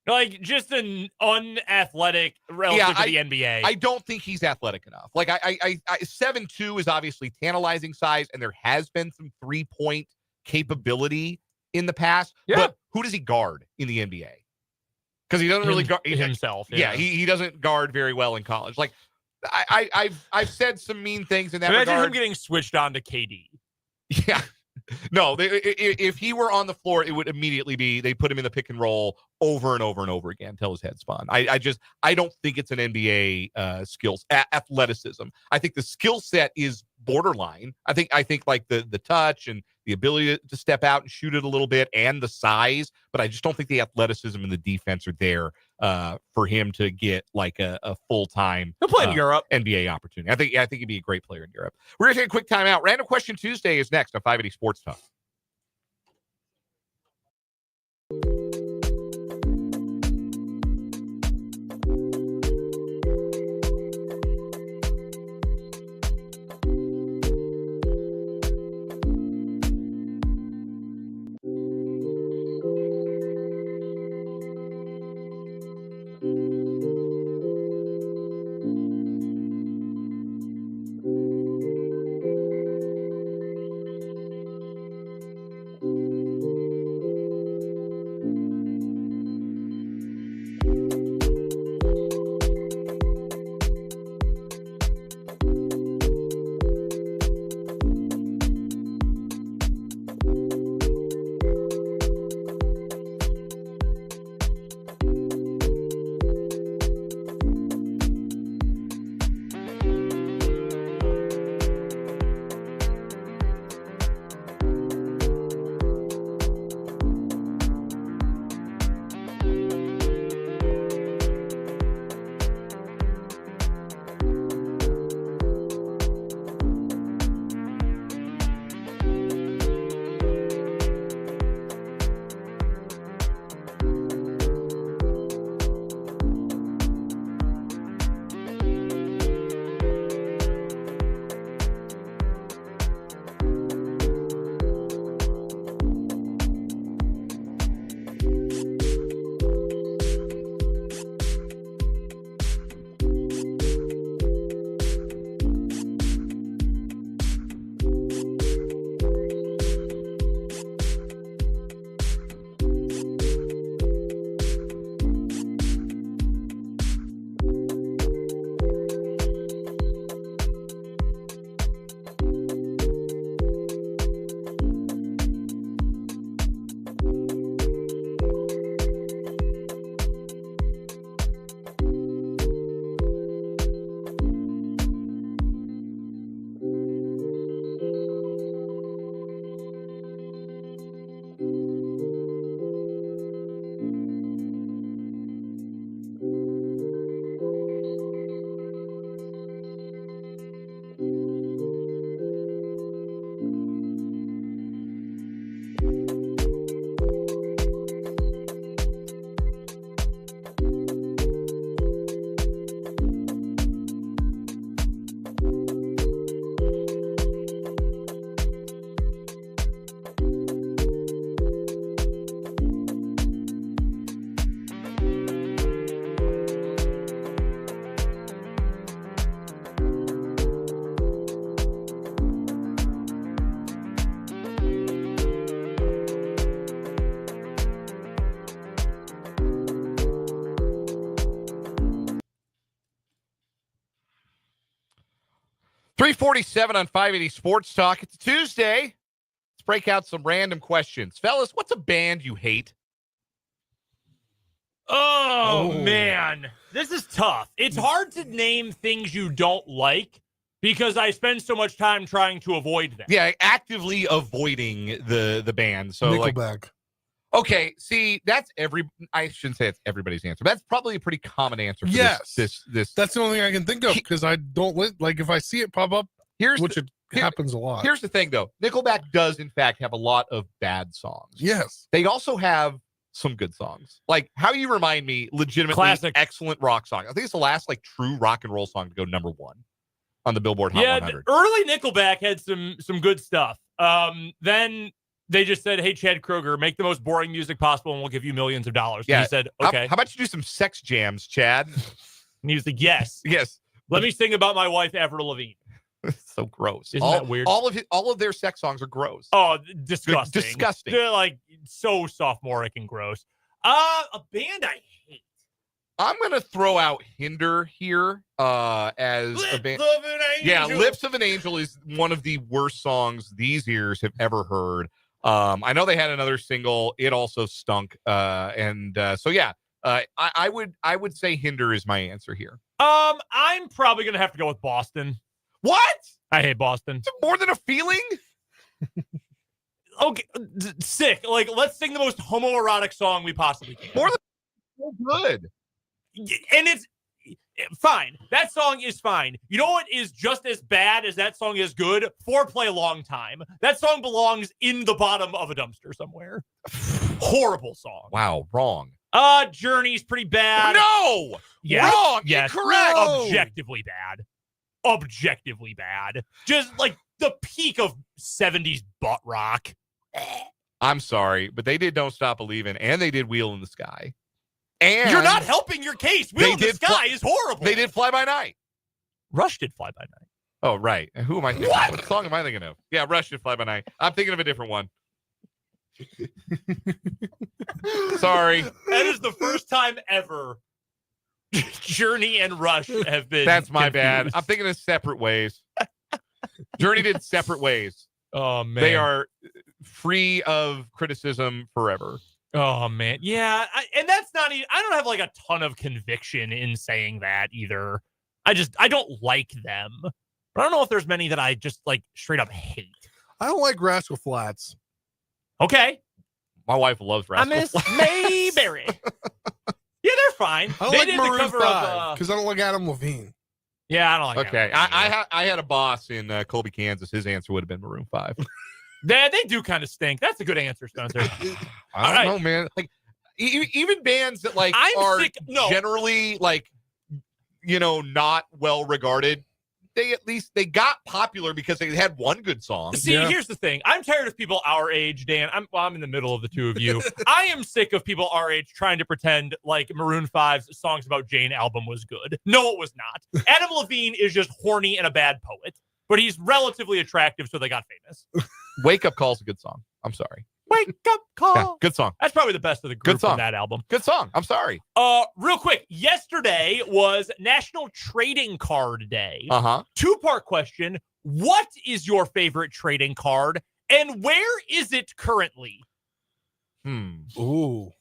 Like, just an unathletic relative to the NBA. I don't think he's athletic enough. Like, I 7'2" is obviously tantalizing size, and there has been some 3-point capability in the past. Yeah. But who does he guard in the NBA? Because he doesn't really guard himself. Yeah, he doesn't guard very well in college. Like, I've said some mean things in that Imagine regard. him getting switched on to KD. Yeah. No, if he were on the floor, it would immediately be they put him in the pick and roll over and over and over again until his head spun. I don't think it's an NBA skills athleticism. I think the skill set is borderline. I think like the touch and the ability to step out and shoot it a little bit and the size, but I just don't think the athleticism and the defense are there for him to get like a full-time He'll play in Europe. NBA opportunity. I think he'd be a great player in Europe. We're going to take a quick timeout. Random Question Tuesday is next on 580 Sports Talk. .347 on 580 Sports Talk. It's a Tuesday. Let's break out some random questions. Fellas, what's a band you hate? Oh, man. This is tough. It's hard to name things you don't like because I spend so much time trying to avoid them. Yeah, actively avoiding the band. So Nickelback. Okay, see, I shouldn't say it's everybody's answer. That's probably a pretty common answer for this. That's the only thing I can think of because I don't like if I see it pop up, happens a lot. Here's the thing, though. Nickelback does, in fact, have a lot of bad songs. Yes. They also have some good songs. Like How You Remind Me, legitimately Classic. Excellent rock song. I think it's the last like true rock and roll song to go #1 on the Billboard Hot 100. Early Nickelback had some good stuff. Then They just said, hey, Chad Kroger, make the most boring music possible and we'll give you millions of dollars. Yeah. And he said, okay. How about you do some sex jams, Chad? And he was like, yes. Yes. Let me sing about my wife, Avril Lavigne. So gross. Isn't that weird? All of their sex songs are gross. Oh, disgusting. Disgusting. They're like so sophomoric and gross. A band I hate. I'm gonna throw out Hinder here as a band. Lips of an Angel. Yeah, Lips of an Angel is one of the worst songs these ears have ever heard. I know they had another single. It also stunk. So yeah, I would say Hinder is my answer here. I'm probably gonna have to go with Boston. What? I hate Boston. More Than a Feeling? Okay, sick. Like, let's sing the most homoerotic song we possibly can. More Than so good. And it's fine. That song is fine. You know what is just as bad as that song is good? Foreplay Long Time. That song belongs in the bottom of a dumpster somewhere. Horrible song. Wow, wrong. Journey's pretty bad. No! Yeah. Wrong! Yes. Incorrect! No. Objectively bad. Just like the peak of 70s butt rock. I'm sorry, but they did Don't Stop Believin', and they did Wheel in the Sky. And you're not helping your case. Wheel in the Sky is horrible. They did Fly By Night. Rush did Fly By Night. Oh, right. Who am I thinking? What song am I thinking of? Yeah, Rush did Fly By Night. I'm thinking of a different one. Sorry. That is the first time ever Journey and Rush have been. That's my confused. bad. I'm thinking of Separate Ways. Journey did Separate Ways. Oh, man. They are free of criticism forever. Oh, man. Yeah. And that's not even, I don't have like a ton of conviction in saying that either. I don't like them. But I don't know if there's many that I just like straight up hate. I don't like Rascal Flats. Okay. My wife loves I Rascal miss Flatts. Mayberry. Yeah, they're fine. I don't They like did the Maroon cover 5 of. because I don't like Adam Levine. Yeah, I don't like Okay. that. I had a boss in Colby, Kansas. His answer would have been Maroon 5. They do kind of stink. That's a good answer, Spencer. I don't know, man. Like even bands that like I'm are sick- no. generally like not well regarded, they got popular because they had one good song. See, here's the thing. I'm tired of people our age, Dan. I'm in the middle of the two of you. I am sick of people our age trying to pretend like Maroon 5's Songs About Jane album was good. No, it was not. Adam Levine is just horny and a bad poet, but he's relatively attractive, so they got famous. Wake Up Call's a good song. I'm sorry. Wake Up Call. Yeah, good song. That's probably the best of the Good group song. on that album. Good song. I'm sorry. Real quick. Yesterday was National Trading Card Day. Uh-huh. Two-part question. What is your favorite trading card, and where is it currently? Ooh.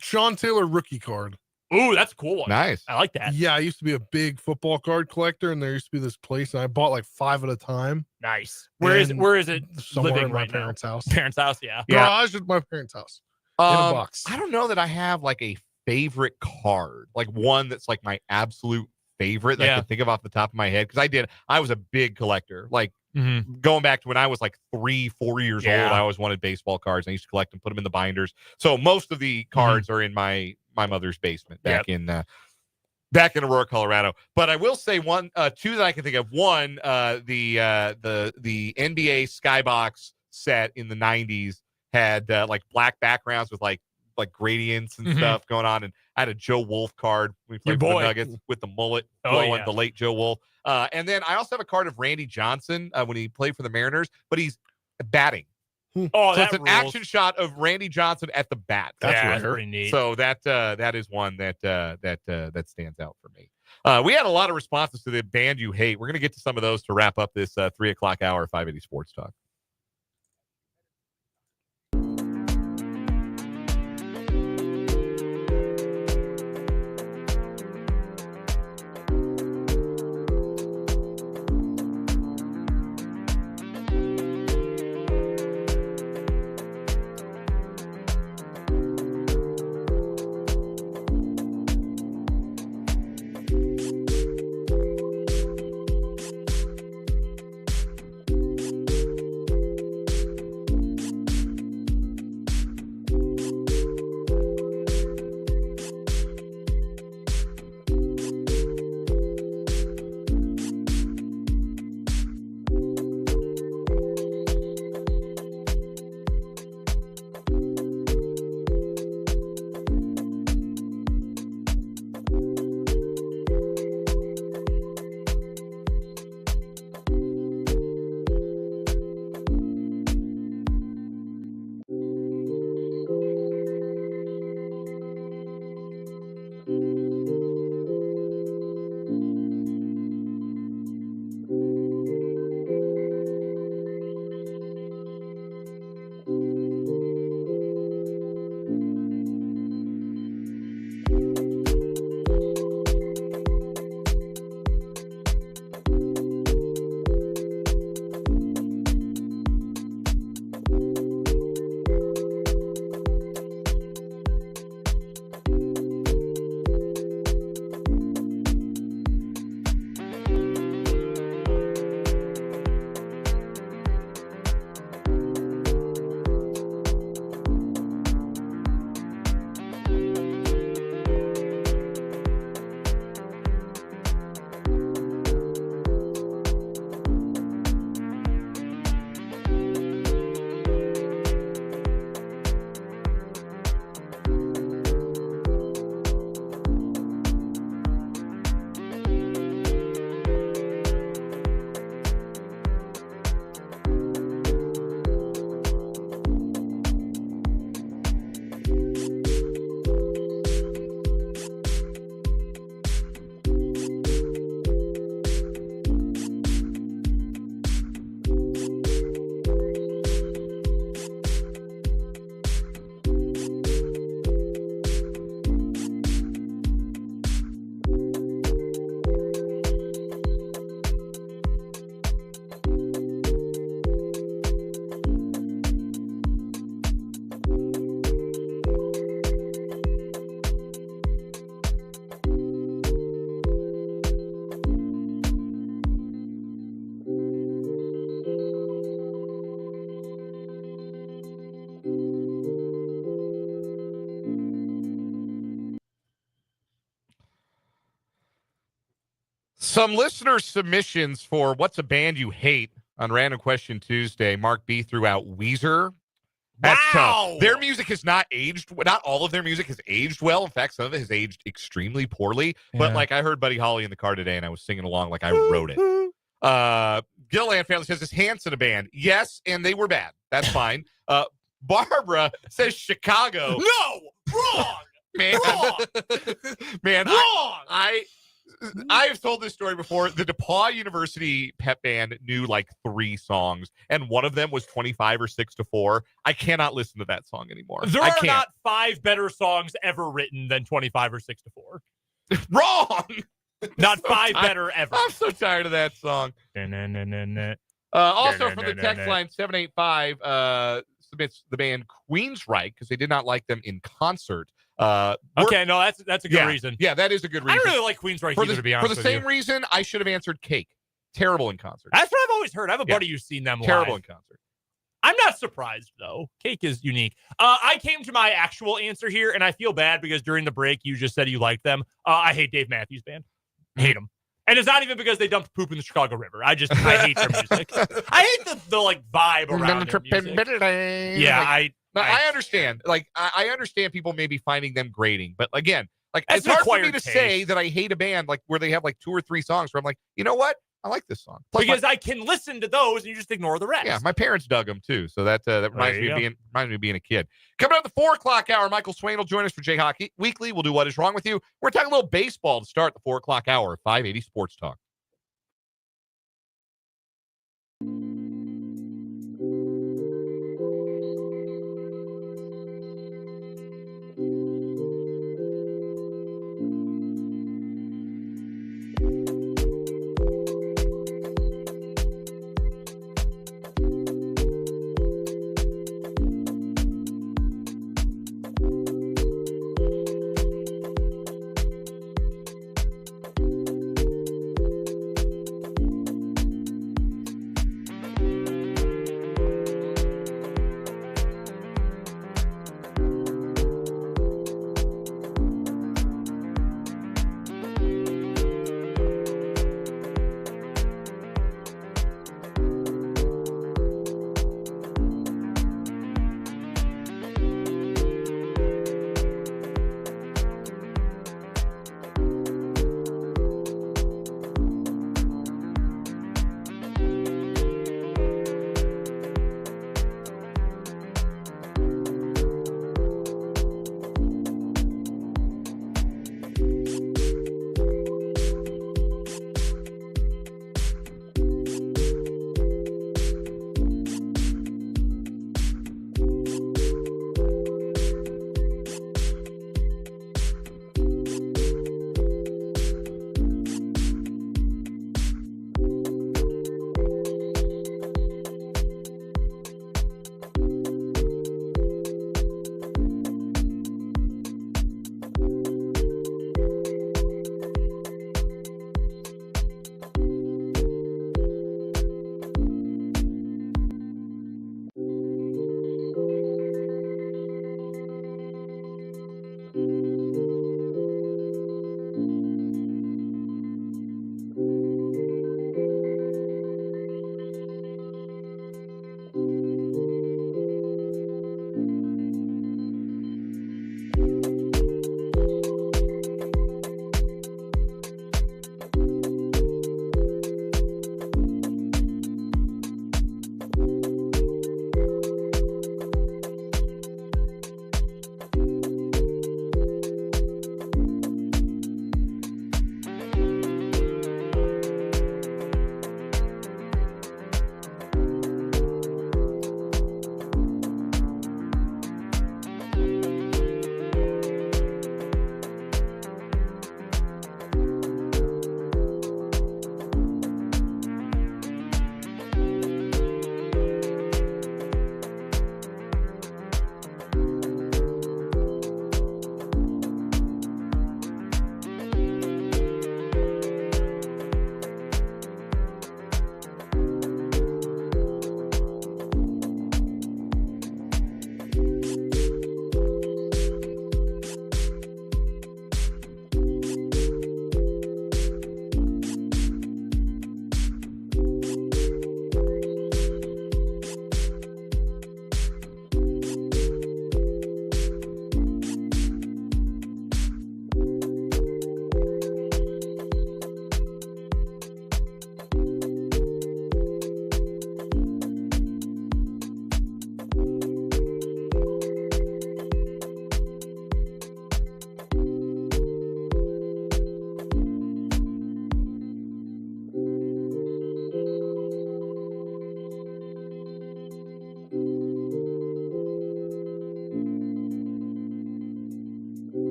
Sean Taylor rookie card. Ooh, that's a cool one. Nice. I like that. Yeah, I used to be a big football card collector, and there used to be this place, and I bought like 5 at a time. Nice. Where is it Somewhere living in my right now? parents' house. Parents' house, yeah. Garage at my parents' house. In a box. I don't know that I have like a favorite card, like one that's like my absolute favorite that I can think of off the top of my head. Because I was a big collector. Like going back to when I was like 3-4 years old, I always wanted baseball cards. I used to collect them, put them in the binders. So most of the cards are in my mother's basement back in Aurora, Colorado. But I will say two that I can think of. One, the NBA Skybox set in the 90s had like black backgrounds with like gradients and stuff going on. And I had a Joe Wolf card. We played for the Nuggets with the mullet, the late Joe Wolf. And then I also have a card of Randy Johnson when he played for the Mariners, but he's batting. Oh, so it's an action shot of Randy Johnson at the bat. That's pretty neat. So that is one that stands out for me. We had a lot of responses to the band you hate. We're going to get to some of those to wrap up this 3 o'clock hour 580 Sports Talk. Some listener submissions for what's a band you hate on Random Question Tuesday. Mark B threw out Weezer. That's Wow. tough. Their music has not aged. Not all of their music has aged well. In fact, some of it has aged extremely poorly. But Yeah. like I heard Buddy Holly in the car today, and I was singing along like I wrote it. Gilland family says, is Hanson a band? Yes, and they were bad. That's fine. Barbara says Chicago. No, wrong. Man, Wrong. man, Wrong. I've told this story before. The DePauw University pep band knew like 3 songs, and one of them was 25 or 6 to 4. I cannot listen to that song anymore. There I are can't. not 5 better songs ever written than 25 or 6 to 4. Wrong. Not So 5 tired. better ever. I'm so tired of that song. Also from the text line 785 submits the band Queensryche because they did not like them in concert. Okay, no, that's a good reason. Yeah, that is a good I reason. don't really like Queensryche either, to be honest for the with same you. reason, I should have answered Cake. Terrible in concert. That's what I've always heard. I have a buddy who's seen them live. Terrible in concert. I'm not surprised, though. Cake is unique. I came to my actual answer here, and I feel bad because during the break, you just said you liked them. I hate Dave Matthews Band. Hate them. And it's not even because they dumped poop in the Chicago River. I hate their music. I hate the like vibe around their music. Yeah, I understand. Like, I understand people maybe finding them grating, but again, like That's it's hard for me acquired to say taste. that I hate a band like where they have like 2 or 3 songs where I'm like, you know what? I like this song. Plus because I can listen to those and you just ignore the rest. yeah, my parents dug them too, so that reminds you me go. of being a kid. Coming up at the 4:00 hour, Michael Swain will join us for Jayhawk Weekly. We'll do What Is Wrong with You. We're talking a little baseball to start the 4:00 hour. 580 Sports Talk.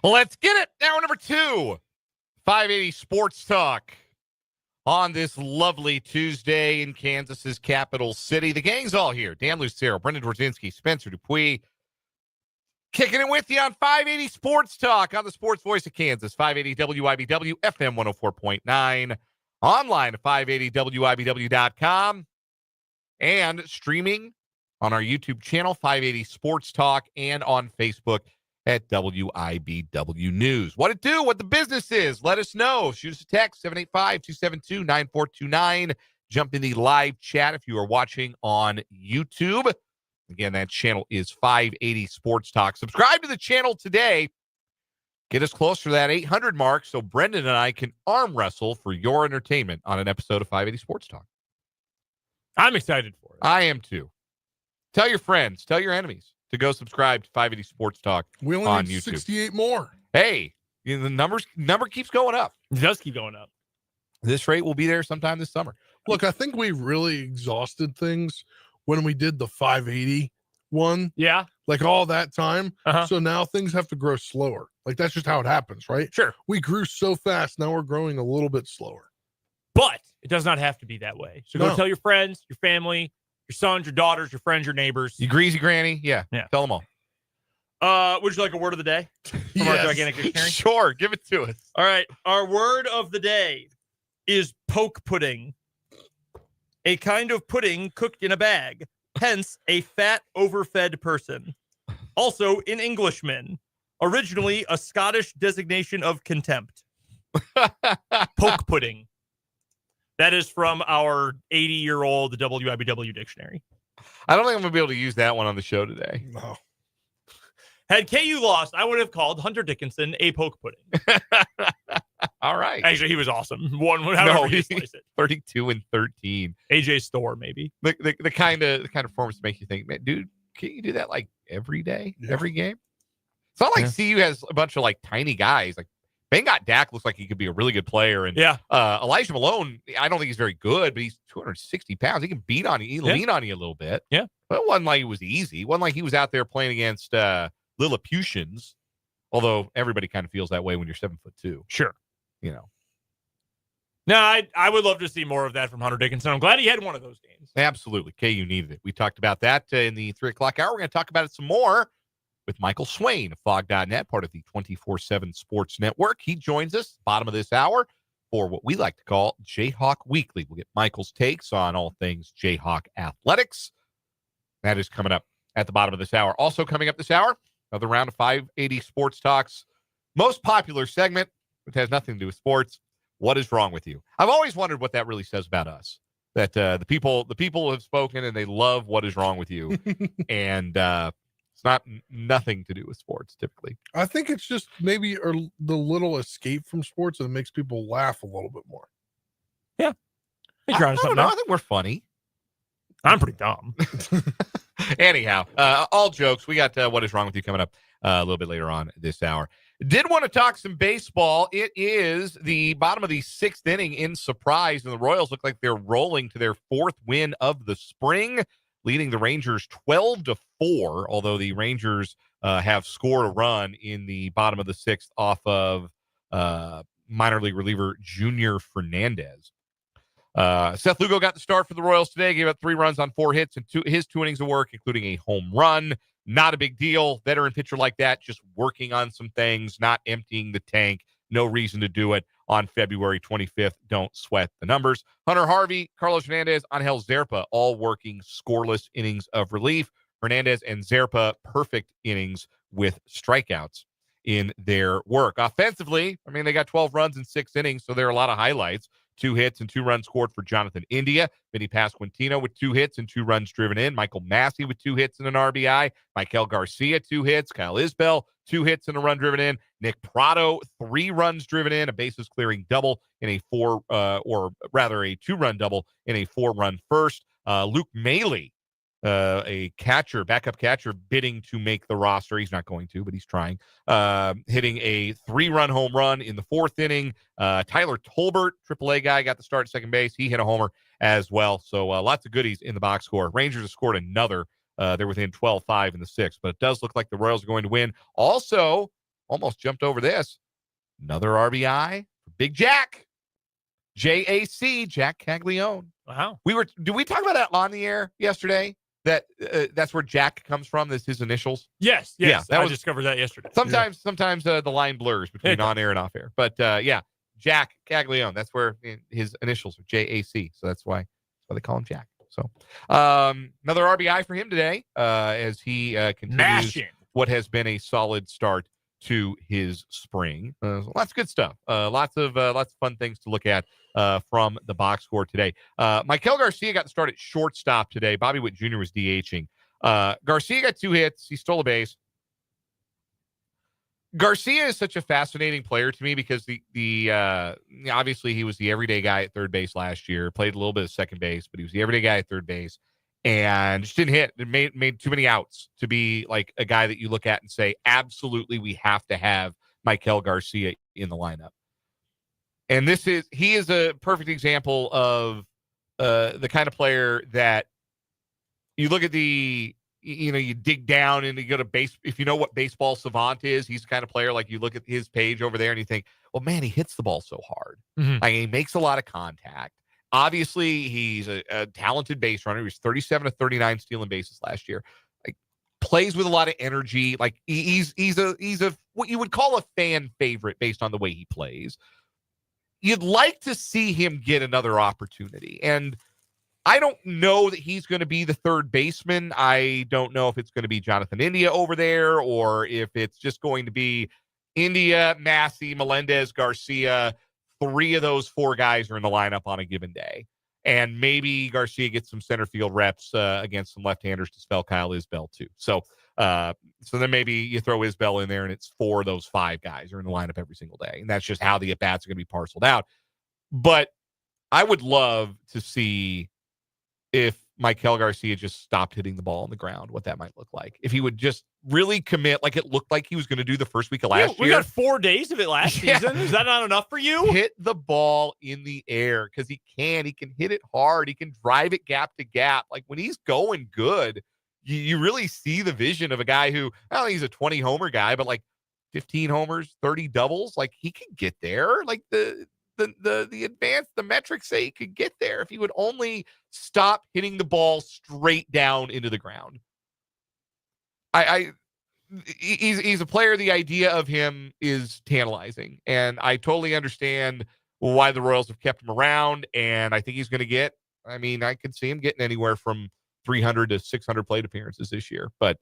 Let's get it. Hour number 2, 580 Sports Talk on this lovely Tuesday in Kansas's capital city. The gang's all here. Dan Lucero, Brendan Dworzinski, Spencer Dupuis. Kicking it with you on 580 Sports Talk on the Sports Voice of Kansas, 580 WIBW, FM 104.9, online at 580WIBW.com, and streaming on our YouTube channel, 580 Sports Talk, and on Facebook at WIBW News. What it do, what the business is, let us know. Shoot us a text, 785-272-9429. Jump in the live chat if you are watching on YouTube. Again, that channel is 580 Sports Talk. Subscribe to the channel today. Get us closer to that 800 mark so Brendan and I can arm wrestle for your entertainment on an episode of 580 Sports Talk. I'm excited for it. I am too. Tell your friends, tell your enemies to go subscribe to 580 Sports Talk We only on need YouTube. 68 more. Hey, the number keeps going up. It does keep going up. This rate will be there sometime this summer. Look, I think we really exhausted things when we did the 580 one, Yeah. like all that time. Uh-huh. So now things have to grow slower. Like that's just how it happens, right? Sure. We grew so fast. Now we're growing a little bit slower. But it does not have to be that way. So go No. tell your friends, your family, your sons, your daughters, your friends, your neighbors. You greasy granny? Yeah. Yeah. Tell them all. Would you like a word of the day? From our Yes. gigantic dictionary? Sure. Give it to us. All right. Our word of the day is poke pudding. A kind of pudding cooked in a bag. Hence, a fat, overfed person. Also, an Englishman. Originally, a Scottish designation of contempt. Poke pudding. That is from our 80-year-old WIBW dictionary. I don't think I'm going to be able to use that one on the show today. No. Had KU lost, I would have called Hunter Dickinson a poke pudding. All right. Actually, he was awesome. However you slice it. 32-13. AJ Store, maybe. The kind of performance to make you think, man, dude, can't you do that like every day, Yeah. every game? It's not like CU has a bunch of like tiny guys. Like Bangot Dak looks like he could be a really good player, and Yeah. Elijah Malone, I don't think he's very good, but he's 260 pounds. He can beat on you, he lean on you a little bit. Yeah. But it wasn't like it was easy. It wasn't like he was out there playing against Lilliputians, although everybody kind of feels that way when you're 7'2". Sure. You know. No, I would love to see more of that from Hunter Dickinson. I'm glad he had one of those games. Absolutely. KU needed it. We talked about that in the 3 o'clock hour. We're going to talk about it some more with Michael Swain of Fog.net, part of the 24/7 Sports Network. He joins us bottom of this hour for what we like to call Jayhawk Weekly. We'll get Michael's takes on all things Jayhawk athletics. That is coming up at the bottom of this hour. Also coming up this hour, another round of 580 Sports Talk's most popular segment, which has nothing to do with sports. What is wrong with you? I've always wondered what that really says about us. That the people have spoken and they love what is wrong with you, and it's not nothing to do with sports typically. I think it's just maybe the little escape from sports and it makes people laugh a little bit more. I think I you're onto don't something know. there. I think we're funny. I'm pretty dumb. Anyhow, all jokes. We got what is wrong with you coming up a little bit later on this hour. Did want to talk some baseball. It is the bottom of the 6th inning in surprise, and the Royals look like they're rolling to their 4th win of the spring, leading the Rangers 12-4, although the Rangers have scored a run in the bottom of the 6th off of minor league reliever Junior Fernandez. Seth Lugo got the start for the Royals today, gave up 3 runs on 4 hits and 2 innings of work, including a home run. Not a big deal. Veteran pitcher like that, just working on some things, not emptying the tank. No reason to do it on February 25th. Don't sweat the numbers. Hunter Harvey, Carlos Hernandez, Angel Zerpa, all working scoreless innings of relief. Hernandez and Zerpa, perfect innings with strikeouts in their work. Offensively, I mean, they got 12 runs in 6 innings, so there are a lot of highlights. 2 hits and 2 runs scored for Jonathan India. Vinny Pasquantino with 2 hits and 2 runs driven in. Michael Massey with 2 hits and an RBI. Michael Garcia, 2 hits. Kyle Isbell, 2 hits and a run driven in. Nick Prado, 3 runs driven in, a bases clearing double in a 2-run double in a 4-run first. Luke Maley, a catcher, backup catcher, bidding to make the roster. He's not going to, but he's trying. Hitting a 3-run home run in the 4th inning. Tyler Tolbert, AAA guy, got the start at second base. He hit a homer as well. So lots of goodies in the box score. Rangers have scored another. They're within 12-5 in the 6th, but it does look like the Royals are going to win. Also, almost jumped over this. Another RBI for Big Jack. JAC, Jack Caglione. Wow. Did we talk about that on the air yesterday? That's where Jack comes from. That's his initials. Yes. Yeah, I discovered that yesterday. Sometimes the line blurs between on air and off air. But yeah, Jack Caglione. That's where his initials are JAC. So that's why they call him Jack. So another RBI for him today as he continues what has been a solid start to his spring. Lots of good stuff. Lots of fun things to look at from the box score today. Maikel Garcia got the start at shortstop today. Bobby Witt Jr. was DHing. Garcia got 2 hits. He stole a base. Garcia is such a fascinating player to me because the obviously he was the everyday guy at third base last year. Played a little bit of second base, but he was the everyday guy at third base. And just didn't hit. It made too many outs to be like a guy that you look at and say, absolutely, we have to have Maikel Garcia in the lineup. And he is a perfect example of the kind of player that you look at you dig down and you go to base. If you know what baseball savant is, he's the kind of player like you look at his page over there and you think, well, man, he hits the ball so hard. Mm-hmm. Like, he makes a lot of contact. Obviously, he's a talented base runner. He was 37 of 39 stealing bases last year. Like, plays with a lot of energy. Like, he's a what you would call a fan favorite based on the way he plays. You'd like to see him get another opportunity. And I don't know that he's going to be the third baseman. I don't know if it's going to be Jonathan India over there or if it's just going to be India, Massey, Melendez, Garcia. 3 of those 4 guys are in the lineup on a given day. And maybe Garcia gets some center field reps against some left-handers to spell Kyle Isbell too. So then maybe you throw Isbell in there and it's 4 of those 5 guys are in the lineup every single day. And that's just how the at-bats are going to be parceled out. But I would love to see if Maikel Garcia just stopped hitting the ball on the ground, what that might look like. If he would just really commit like it looked like he was going to do the first week of last year. We got 4 days of it last season. Is that not enough for you? Hit the ball in the air because he can hit it hard. He can drive it gap to gap. Like, when he's going good, you really see the vision of a guy who, I don't think he's a 20 homer guy, but like 15 homers, 30 doubles. Like, he can get there. Like, the metrics say he could get there if he would only stop hitting the ball straight down into the ground. He's a player. The idea of him is tantalizing, and I totally understand why the Royals have kept him around. And I think he's going to get. I mean, I could see him getting anywhere from 300 to 600 plate appearances this year, but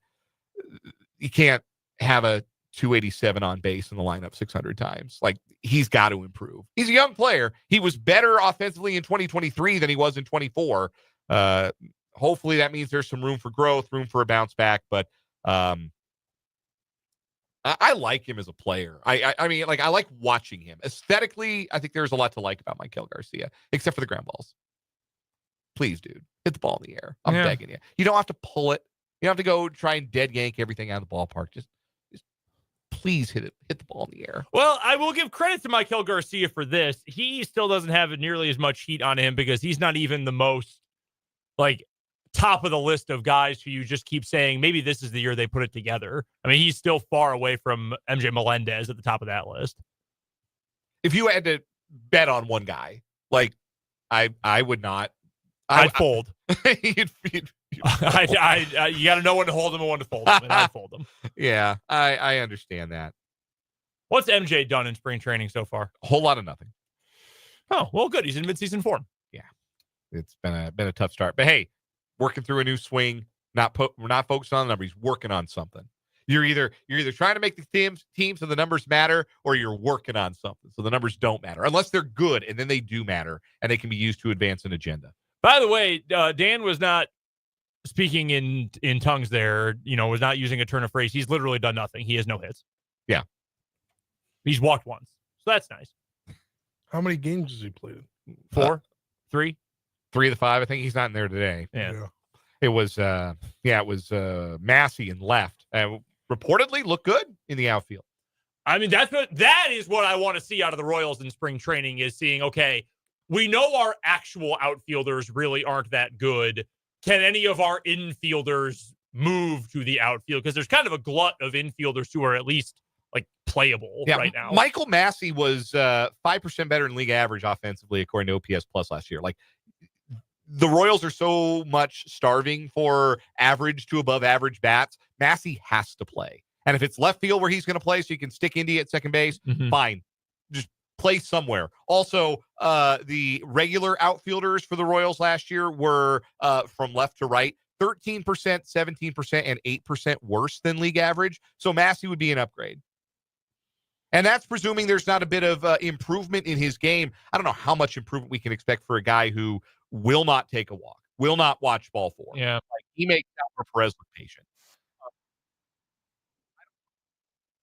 you can't have a 287 on base in the lineup 600 times. Like, he's got to improve. He's a young player. He was better offensively in 2023 than he was in 24. Hopefully that means there's some room for growth, room for a bounce back. But I like him as a player. I mean, like, I like watching him. Aesthetically, I think there's a lot to like about Maikel Garcia, except for the ground balls. Please, dude, hit the ball in the air. I'm begging you. You don't have to pull it. You don't have to go try and dead yank everything out of the ballpark. Just please hit the ball in the air. Well, I will give credit to Maikel Garcia for this. He still doesn't have nearly as much heat on him because he's not even the most, like, top of the list of guys who you just keep saying, maybe this is the year they put it together. I mean, he's still far away from MJ Melendez at the top of that list. If you had to bet on one guy, like, I would not. I'd fold. You'd you got to know when to hold him and when to fold him, and I'd fold him. Yeah, I understand that. What's MJ done in spring training so far? A whole lot of nothing. Oh, well, good. He's in midseason form. Yeah, it's been a tough start, but hey, working through a new swing. We're not focused on the numbers. He's working on something. You're either trying to make the team so the numbers matter, or you're working on something so the numbers don't matter, unless they're good, and then they do matter, and they can be used to advance an agenda. By the way, Dan was not speaking in tongues there, was not using a turn of phrase. He's literally done nothing. He has no hits. Yeah. He's walked once. So that's nice. How many games has he played in? 4? 3? 3 of the 5. I think he's not in there today. Yeah. It was Massey and left. Reportedly looked good in the outfield. I mean, that is what I want to see out of the Royals in spring training, is seeing, okay, we know our actual outfielders really aren't that good. Can any of our infielders move to the outfield? Because there's kind of a glut of infielders who are at least like playable right now. Michael Massey was 5% better than league average offensively according to OPS Plus last year. Like, the Royals are so much starving for average to above average bats. Massey has to play. And if it's left field where he's going to play so you can stick Indy at second base, fine. Just play somewhere. Also, the regular outfielders for the Royals last year were from left to right, 13%, 17%, and 8% worse than league average. So Massey would be an upgrade. And that's presuming there's not a bit of improvement in his game. I don't know how much improvement we can expect for a guy who will not take a walk, will not watch ball four. Yeah. Like, he makes Salvador Perez look patient.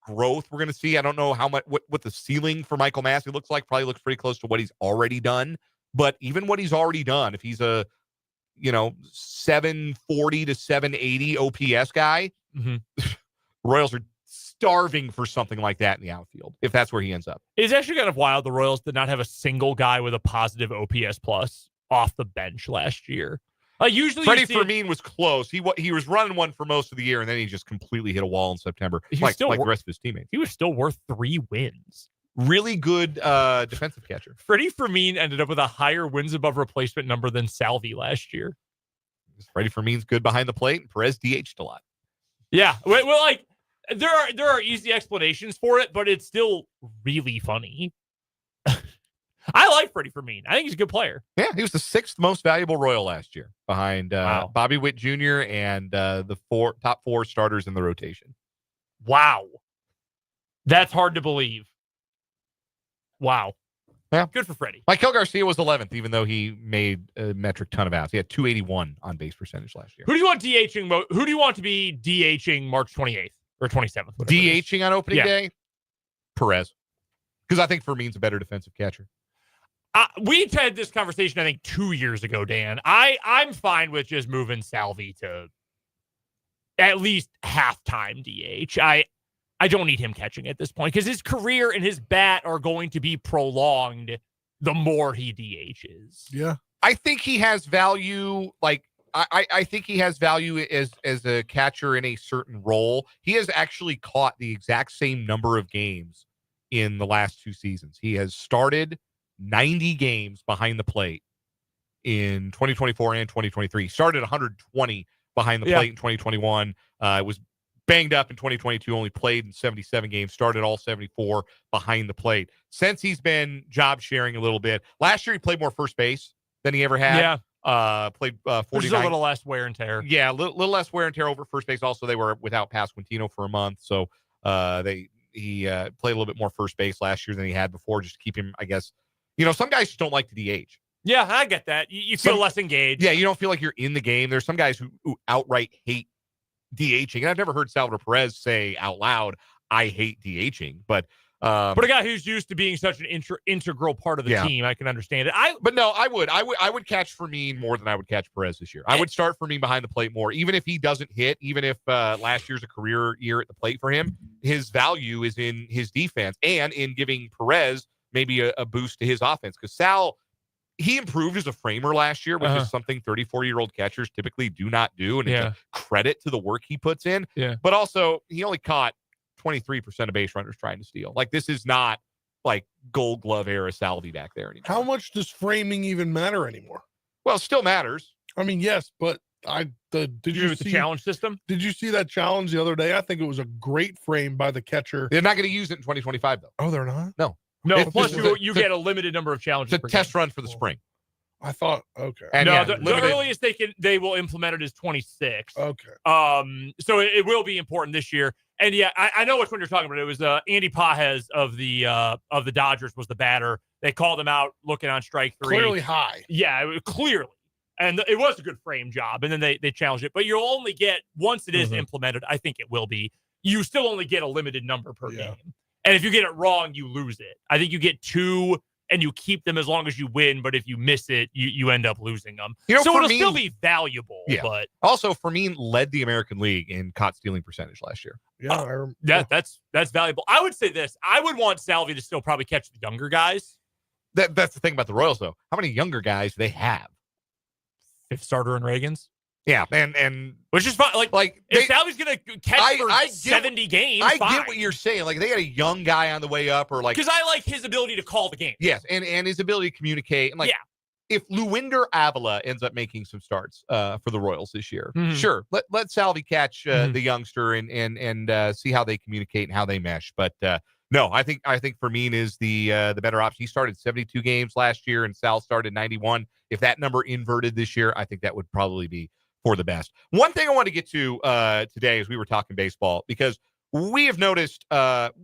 Growth we're going to see. I don't know how much, what the ceiling for Michael Massey looks like. Probably looks pretty close to what he's already done. But even what he's already done, if he's a, 740 to 780 OPS guy, Royals are starving for something like that in the outfield, if that's where he ends up. It's actually kind of wild. The Royals did not have a single guy with a positive OPS plus off the bench last year. Usually Freddie Fermin was close. He was running one for most of the year, and then he just completely hit a wall in September, like the rest of his teammates. He was still worth 3 wins. Really good defensive catcher. Freddie Fermin ended up with a higher wins above replacement number than Salvi last year. Freddie Fermin's good behind the plate, and Perez DH'd a lot. Yeah, well, like there are easy explanations for it, but it's still really funny. I like Freddie Fermin. I think he's a good player. Yeah, he was the 6th most valuable Royal last year, behind Bobby Witt Jr. and the top 4 starters in the rotation. Wow, that's hard to believe. Wow. Yeah, good for Freddie. Michael Garcia was 11th, even though he made a metric ton of outs. He had 281 on base percentage last year. Who do you want DHing? Who do you want to be DHing March 28th or 27th? DHing on opening day? Perez. Because I think Fermin's a better defensive catcher. We had this conversation, I think, 2 years ago, Dan. I'm fine with just moving Salvi to at least halftime DH. I don't need him catching at this point because his career and his bat are going to be prolonged the more he DHs. Yeah. I think he has value. Like, I think he has value as a catcher in a certain role. He has actually caught the exact same number of games in the last 2 seasons. He has started 90 games behind the plate in 2024 and 2023. He started 120 behind the plate in 2021. Was banged up in 2022, only played in 77 games, started all 74 behind the plate. Since he's been job sharing a little bit, last year he played more first base than he ever had. Yeah. Played 49. Just a little less wear and tear. Yeah, a little less wear and tear over first base. Also, they were without Pasquantino for a month, so he played a little bit more first base last year than he had before, just to keep him, I guess. Some guys just don't like to DH. Yeah, I get that. You feel less engaged. Yeah, you don't feel like you're in the game. There's some guys who outright hate DHing. And I've never heard Salvador Perez say out loud, I hate DHing. But a guy who's used to being such an integral part of the team, I can understand it. But no, I would catch Fermin more than I would catch Perez this year. I would start Fermin behind the plate more, even if he doesn't hit, even if last year's a career year at the plate for him. His value is in his defense and in giving Perez maybe a boost to his offense, because Sal, he improved as a framer last year, which is something 34-year-old catchers typically do not do, and it's a credit to the work he puts in. Yeah. But also, he only caught 23% of base runners trying to steal. Like, this is not like Gold Glove era Salvi back there anymore. How much does framing even matter anymore? Well, it still matters. I mean, yes, but did you see the challenge system? Did you see that challenge the other day? I think it was a great frame by the catcher. They're not going to use it in 2025, though. Oh, they're not? No, plus you get a limited number of challenges. It's a test run for the spring. I thought, okay. And no, the earliest they will implement it is 26. Okay. So it will be important this year. And yeah, I know which one you're talking about. It was Andy Pajes of the Dodgers was the batter. They called him out looking on strike 3. Clearly high. Yeah, clearly. And it was a good frame job. And then they challenged it. But you'll only get, once it is implemented, I think it will be, you still only get a limited number per game. And if you get it wrong, you lose it. I think you get 2 and you keep them as long as you win. But if you miss it, you end up losing them. So it'll still be valuable. Yeah. But also, Fermin led the American League in caught stealing percentage last year. Yeah, that's valuable. I would say this. I would want Salvi to still probably catch the younger guys. That's the thing about the Royals, though. How many younger guys do they have? 5th starter in Reagan's. Yeah, and which is fine. Like if they, Salvy's going to catch for 70 games, I fine. get what you're saying. Like, they got a young guy on the way up, or like, because I like his ability to call the game. Yes, and his ability to communicate. And like, if Luwinder Avila ends up making some starts for the Royals this year, sure, let Salvi catch the youngster and see how they communicate and how they mesh. But no, I think Fermin is the better option. He started 72 games last year, and Sal started 91. If that number inverted this year, I think that would probably be for the best. One thing I want to get to today as we were talking baseball, because we have noticed,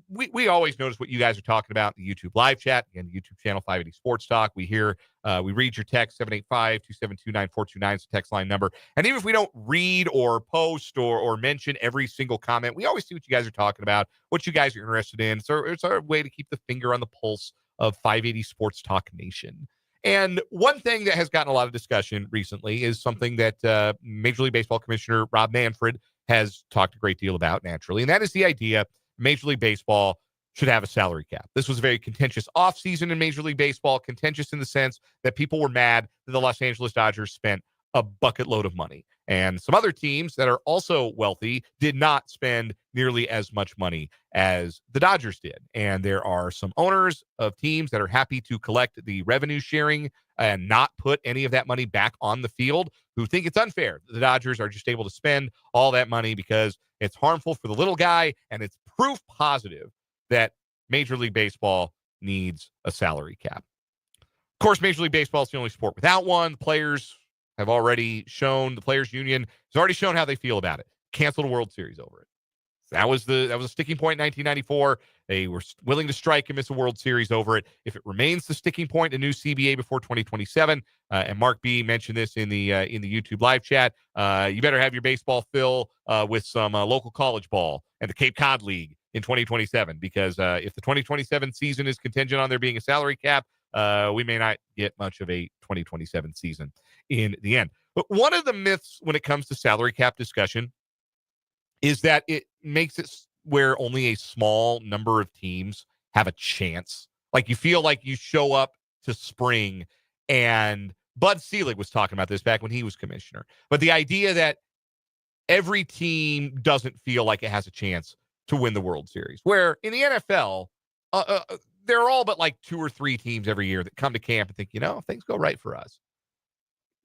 we always notice what you guys are talking about in the YouTube live chat, again, the YouTube channel 580 Sports Talk. We hear, we read your text, 785-272-9429 is the text line number. And even if we don't read or post or mention every single comment, we always see what you guys are talking about, what you guys are interested in. So it's our way to keep the finger on the pulse of 580 Sports Talk Nation. And one thing that has gotten a lot of discussion recently is something that Major League Baseball Commissioner Rob Manfred has talked a great deal about, naturally, and that is the idea Major League Baseball should have a salary cap. This was a very contentious offseason in Major League Baseball, contentious in the sense that people were mad that the Los Angeles Dodgers spent a bucket load of money. And some other teams that are also wealthy did not spend nearly as much money as the Dodgers did. And there are some owners of teams that are happy to collect the revenue sharing and not put any of that money back on the field, who think it's unfair. The Dodgers are just able to spend all that money because it's harmful for the little guy, and it's proof positive that Major League Baseball needs a salary cap. Of course, Major League Baseball is the only sport without one. The players have already shown, the Players Union has already shown how they feel about it. Canceled a World Series over it. That was a sticking point in 1994. They were willing to strike and miss a World Series over it. If it remains the sticking point, a new CBA before 2027, and Mark B mentioned this in the YouTube live chat, you better have your baseball fill with some local college ball and the Cape Cod League in 2027, because if the 2027 season is contingent on there being a salary cap, we may not get much of a 2027 season in the end. But one of the myths when it comes to salary cap discussion is that it makes it where only a small number of teams have a chance. Like, you feel like you show up to spring, and Bud Selig was talking about this back when he was commissioner. But the idea that every team doesn't feel like it has a chance to win the World Series, where in the NFL, there are all but like 2 or 3 teams every year that come to camp and think, if things go right for us,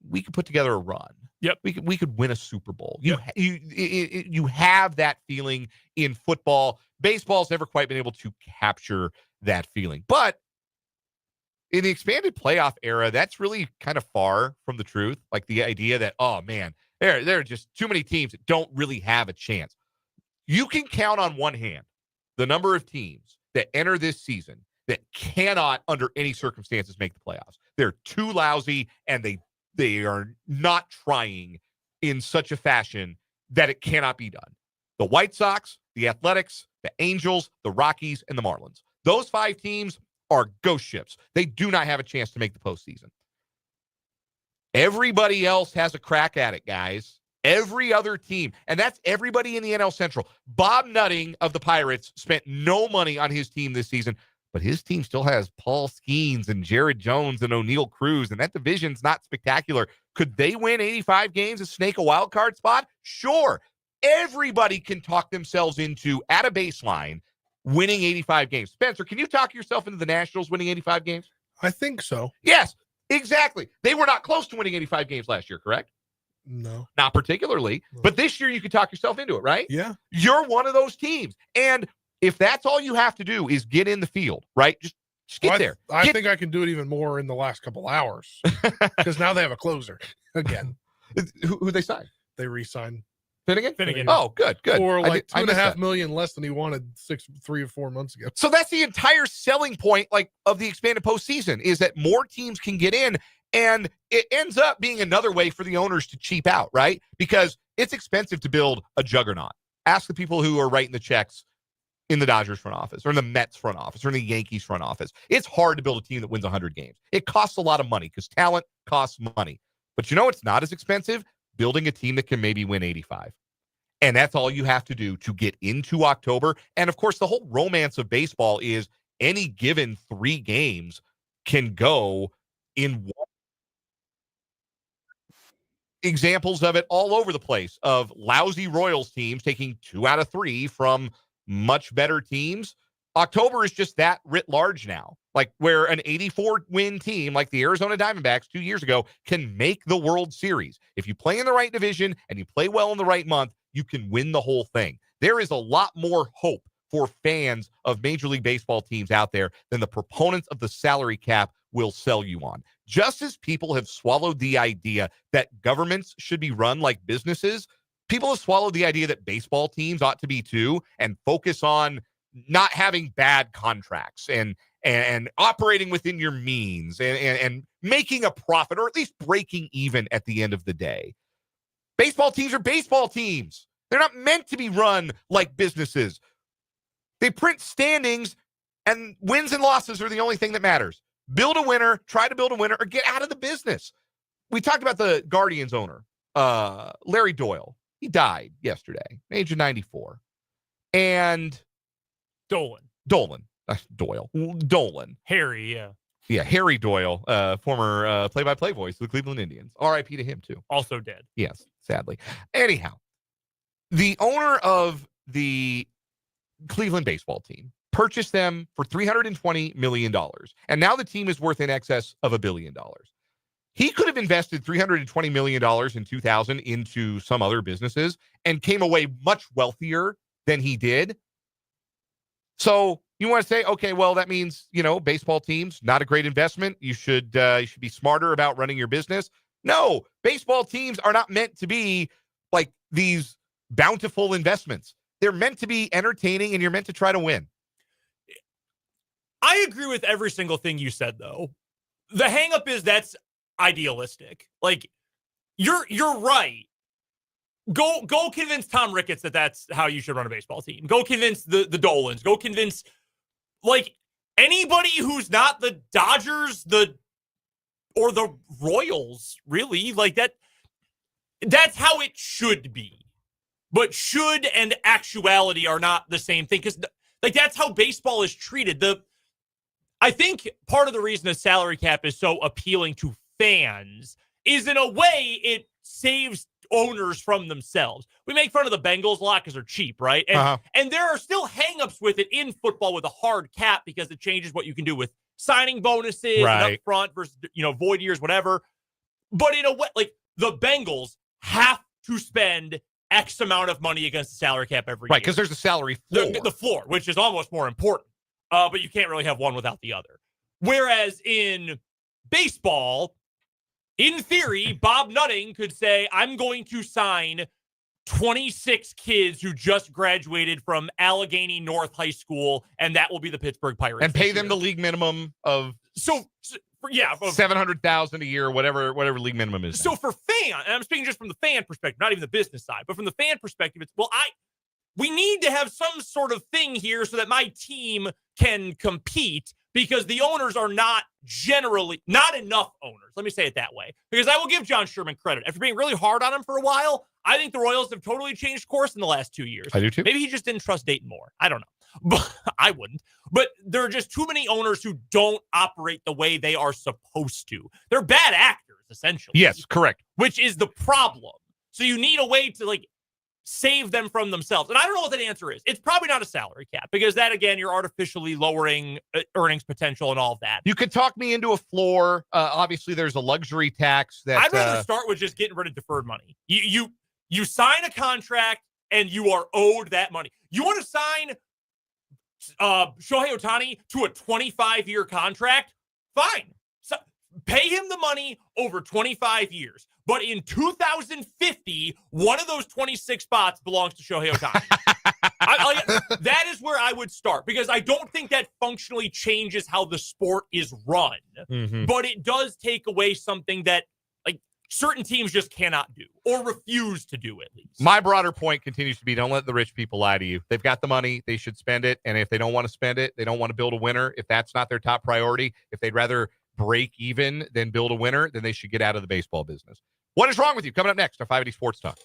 we could put together a run. Yep. We could win a Super Bowl. You have that feeling in football. Baseball's never quite been able to capture that feeling. But in the expanded playoff era, that's really kind of far from the truth. Like, the idea that, oh man, there are just too many teams that don't really have a chance. You can count on one hand the number of teams that enter this season that cannot, under any circumstances, make the playoffs. They're too lousy, and they are not trying in such a fashion that it cannot be done. The White Sox, the Athletics, the Angels, the Rockies, and the Marlins. Those 5 teams are ghost ships. They do not have a chance to make the postseason. Everybody else has a crack at it, guys. Every other team, and that's everybody in the NL Central. Bob Nutting of the Pirates spent no money on his team this season, but his team still has Paul Skeens and Jared Jones and O'Neill Cruz, and that division's not spectacular. Could they win 85 games and snake a wild card spot? Sure. Everybody can talk themselves into, at a baseline, winning 85 games. Spencer, can you talk yourself into the Nationals winning 85 games? I think so. Yes, exactly. They were not close to winning 85 games last year, correct? No. Not particularly. No. But this year you could talk yourself into it, right? Yeah. You're one of those teams. And if that's all you have to do is get in the field, right? Just get there. I think I can do it even more in the last couple hours, because now they have a closer again. Who they signed? They re-signed Finnegan. Oh, good. for like $2.5 million less than he wanted 3 or 4 months ago. So that's the entire selling point, like, of the expanded postseason, is that more teams can get in, and it ends up being another way for the owners to cheap out, right? Because it's expensive to build a juggernaut. Ask the people who are writing the checks in the Dodgers front office, or in the Mets front office, or in the Yankees front office. It's hard to build a team that wins 100 games. It costs a lot of money, because talent costs money. But it's not as expensive? Building a team that can maybe win 85. And that's all you have to do to get into October. And of course, the whole romance of baseball is any given 3 games can go in one. examples of it all over the place of lousy Royals teams taking 2 out of 3 from much better teams. October is just that writ large now, like where an 84-win team like the Arizona Diamondbacks 2 years ago can make the World Series. If you play in the right division and you play well in the right month, you can win the whole thing. There is a lot more hope for fans of Major League Baseball teams out there than the proponents of the salary cap will sell you on. Just as people have swallowed the idea that governments should be run like businesses, people have swallowed the idea that baseball teams ought to be too and focus on not having bad contracts and operating within your means and making a profit, or at least breaking even at the end of the day. Baseball teams are baseball teams. They're not meant to be run like businesses. They print standings, and wins and losses are the only thing that matters. Build a winner, try to build a winner, or get out of the business. We talked about the Guardians owner, Larry Doyle. He died yesterday, age of 94. And Dolan. Harry, yeah. Yeah, Harry Doyle, former play-by-play voice of the Cleveland Indians. R.I.P. to him, too. Also dead. Yes, sadly. Anyhow, the owner of the Cleveland baseball team purchased them for $320 million. And now the team is worth in excess of $1 billion. He could have invested $320 million in 2000 into some other businesses and came away much wealthier than he did. So you want to say, okay, well, that means, baseball teams, not a great investment. You should be smarter about running your business. No, baseball teams are not meant to be like these bountiful investments. They're meant to be entertaining, and you're meant to try to win. I agree with every single thing you said, though. The hang-up is that's idealistic. Like, you're right. Go convince Tom Ricketts that that's how you should run a baseball team. Go convince the Dolans. Go convince, like, anybody who's not the Dodgers, or the Royals, really. Like, that's how it should be. But should and actuality are not the same thing, because, like, that's how baseball is treated. I think part of the reason the salary cap is so appealing to fans is, in a way, it saves owners from themselves. We make fun of the Bengals a lot because they're cheap, right? And there are still hangups with it in football with a hard cap, because it changes what you can do with signing bonuses and upfront versus, void years, whatever. But in a way, like, the Bengals have to spend X amount of money against the salary cap every year. Right, because there's a salary floor. The floor, which is almost more important. But you can't really have one without the other. Whereas in baseball, in theory, Bob Nutting could say, I'm going to sign 26 kids who just graduated from Allegheny North High School, and that will be the Pittsburgh Pirates. And pay them the league minimum of $700,000 a year, whatever league minimum is. So for fan, and I'm speaking just from the fan perspective, not even the business side, but from the fan perspective, it's, we need to have some sort of thing here so that my team can compete, because the owners are not enough owners. Let me say it that way. Because I will give John Sherman credit. After being really hard on him for a while, I think the Royals have totally changed course in the last 2 years. I do too. Maybe he just didn't trust Dayton more. I don't know. But I wouldn't. But there are just too many owners who don't operate the way they are supposed to. They're bad actors, essentially. Yes, correct. Which is the problem. So you need a way to, like, save them from themselves. And I don't know what that answer is. It's probably not a salary cap, because that, again, you're artificially lowering earnings potential and all of that. You could talk me into a floor. Obviously, there's a luxury tax that I'd rather start with just getting rid of deferred money. You sign a contract and you are owed that money. You want to sign Shohei Ohtani to a 25-year contract? Fine. So pay him the money over 25 years. But in 2050, one of those 26 spots belongs to Shohei Ohtani. That is where I would start, because I don't think that functionally changes how the sport is run. Mm-hmm. But it does take away something that, like, certain teams just cannot do, or refuse to do, at least. My broader point continues to be, don't let the rich people lie to you. They've got the money. They should spend it. And if they don't want to spend it, they don't want to build a winner. If that's not their top priority, if they'd rather break even than build a winner, then they should get out of the baseball business. What is wrong with you? Coming up next, our 580 Sports Talk.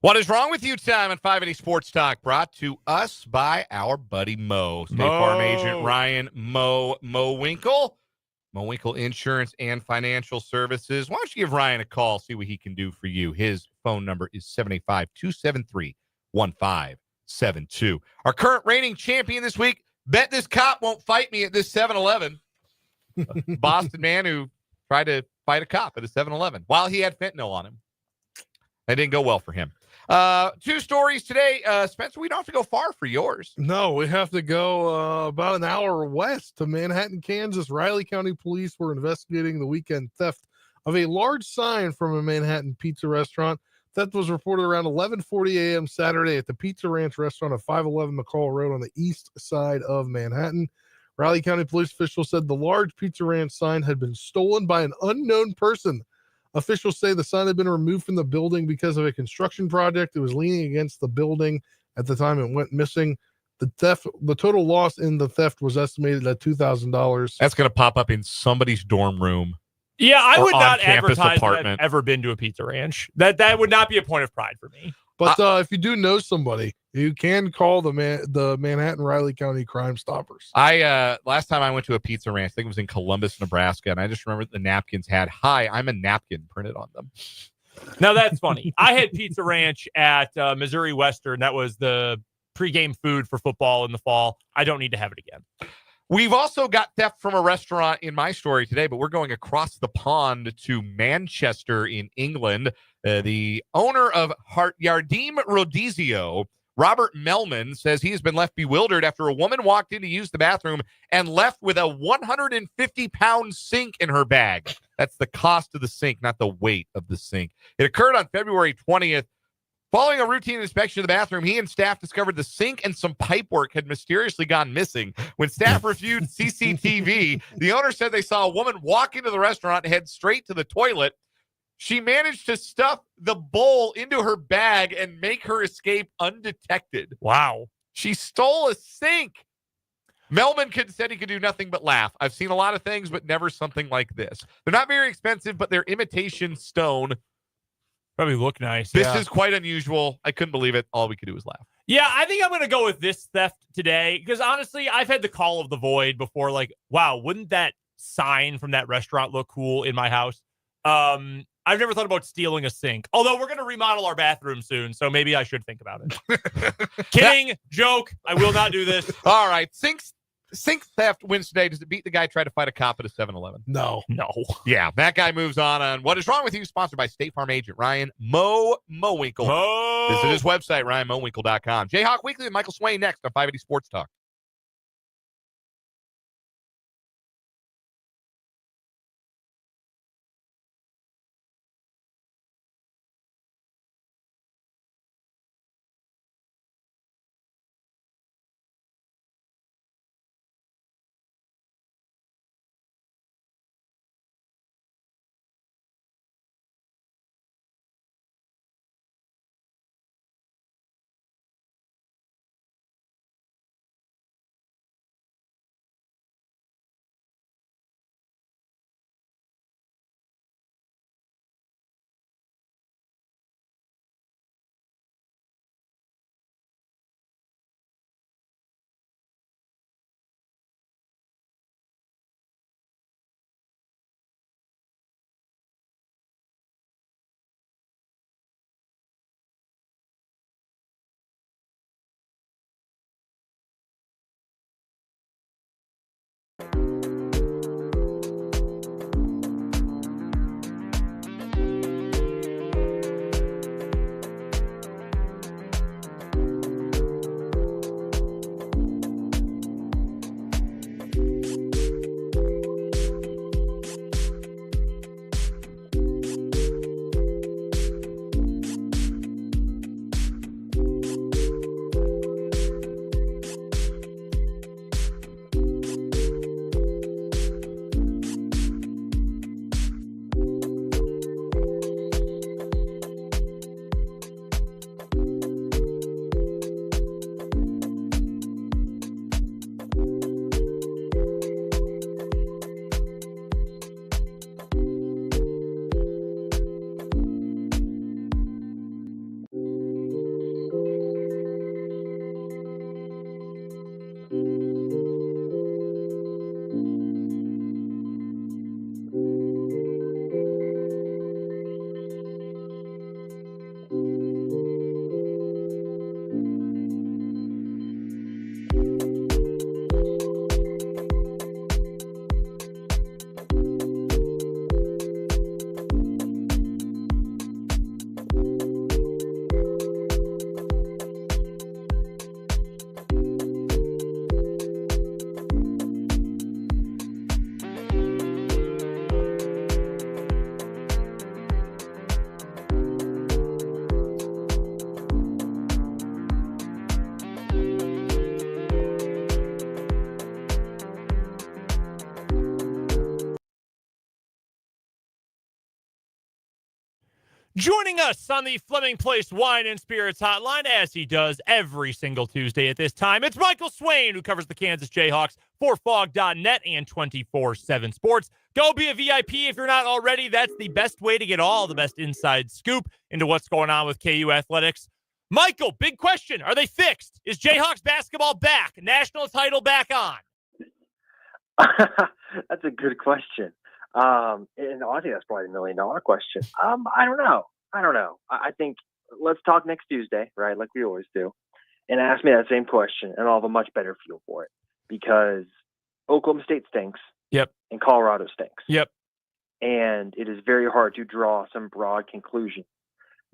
What is wrong with you time on 580 Sports Talk, brought to us by our buddy Mo. State Farm agent Ryan Mo Winkle. Mo Winkle Insurance and Financial Services. Why don't you give Ryan a call, see what he can do for you. His phone number is 785-273-1572. Our current reigning champion this week, bet this cop won't fight me at this 7-Eleven. Boston man who tried to fight a cop at a 7-Eleven while he had fentanyl on him. That didn't go well for him. 2 stories today. Spencer, we don't have to go far for yours. No, we have to go about an hour west to Manhattan, Kansas. Riley County Police were investigating the weekend theft of a large sign from a Manhattan pizza restaurant. Theft was reported around 11:40 a.m. Saturday at the Pizza Ranch restaurant at 511 McCall Road on the east side of Manhattan. Riley County police officials said the large Pizza Ranch sign had been stolen by an unknown person. Officials say the sign had been removed from the building because of a construction project. It was leaning against the building at the time it went missing. The total loss in the theft was estimated at $2,000. That's going to pop up in somebody's dorm room. Yeah, I would not campus advertise that I've apartment. ever been to a Pizza Ranch. That would not be a point of pride for me. But if you do know somebody, you can call the Manhattan Riley County Crime Stoppers. Last time I went to a Pizza Ranch, I think it was in Columbus, Nebraska, and I just remember the napkins had "Hi, I'm a napkin" printed on them. Now that's funny. I had Pizza Ranch at Missouri Western. That was the pregame food for football in the fall. I don't need to have it again. We've also got theft from a restaurant in my story today, but we're going across the pond to Manchester in England. The owner of Yardim Rodizio, Robert Melman, says he has been left bewildered after a woman walked in to use the bathroom and left with a 150-pound sink in her bag. That's the cost of the sink, not the weight of the sink. It occurred on February 20th. Following a routine inspection of the bathroom, he and staff discovered the sink and some pipework had mysteriously gone missing. When staff reviewed CCTV, the owner said they saw a woman walk into the restaurant and head straight to the toilet. She managed to stuff the bowl into her bag and make her escape undetected. Wow. She stole a sink. Melman said he could do nothing but laugh. I've seen a lot of things, but never something like this. They're not very expensive, but they're imitation stone. Probably look nice. This is quite unusual. I couldn't believe it. All we could do was laugh. Yeah, I think I'm going to go with this theft today because honestly, I've had the call of the void before. Like, wow, wouldn't that sign from that restaurant look cool in my house? I've never thought about stealing a sink. Although we're going to remodel our bathroom soon, so maybe I should think about it. Kidding, joke. I will not do this. All right, sink theft wins today. Does it beat the guy trying to fight a cop at a 7-Eleven? No. Yeah, that guy moves on. What is wrong with you? Sponsored by State Farm agent Ryan Mo Winkle. Visit his website, RyanMoWinkle.com. Jayhawk Weekly with Michael Swain next on 580 Sports Talk. Joining us on the Fleming Place Wine and Spirits Hotline, as he does every single Tuesday at this time, it's Michael Swain, who covers the Kansas Jayhawks for Fog.net and 24/7 Sports. Go be a VIP if you're not already. That's the best way to get all the best inside scoop into what's going on with KU athletics. Michael, big question. Are they fixed? Is Jayhawks basketball back? National title back on? That's a good question. And I think that's probably $1 million question. I don't know. I think let's talk next Tuesday, right? Like we always do, and ask me that same question, and I'll have a much better feel for it because Oklahoma State stinks. Yep. And Colorado stinks. Yep. And it is very hard to draw some broad conclusion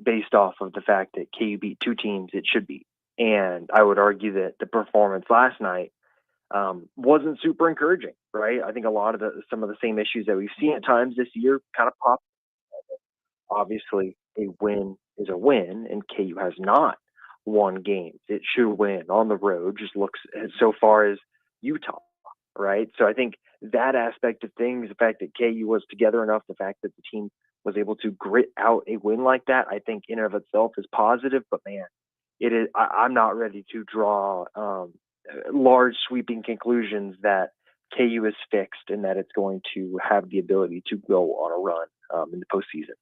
based off of the fact that KU beat two teams it should beat. And I would argue that the performance last night wasn't super encouraging, right? I think a lot of some of the same issues that we've seen at times this year kind of pop. Obviously, a win is a win, and KU has not won games it should win on the road. Just looks so far as Utah, right? So I think that aspect of things, the fact that KU was together enough, the fact that the team was able to grit out a win like that, I think in and of itself is positive. But man, it is. I'm not ready to draw large sweeping conclusions that KU is fixed and that it's going to have the ability to go on a run in the postseason.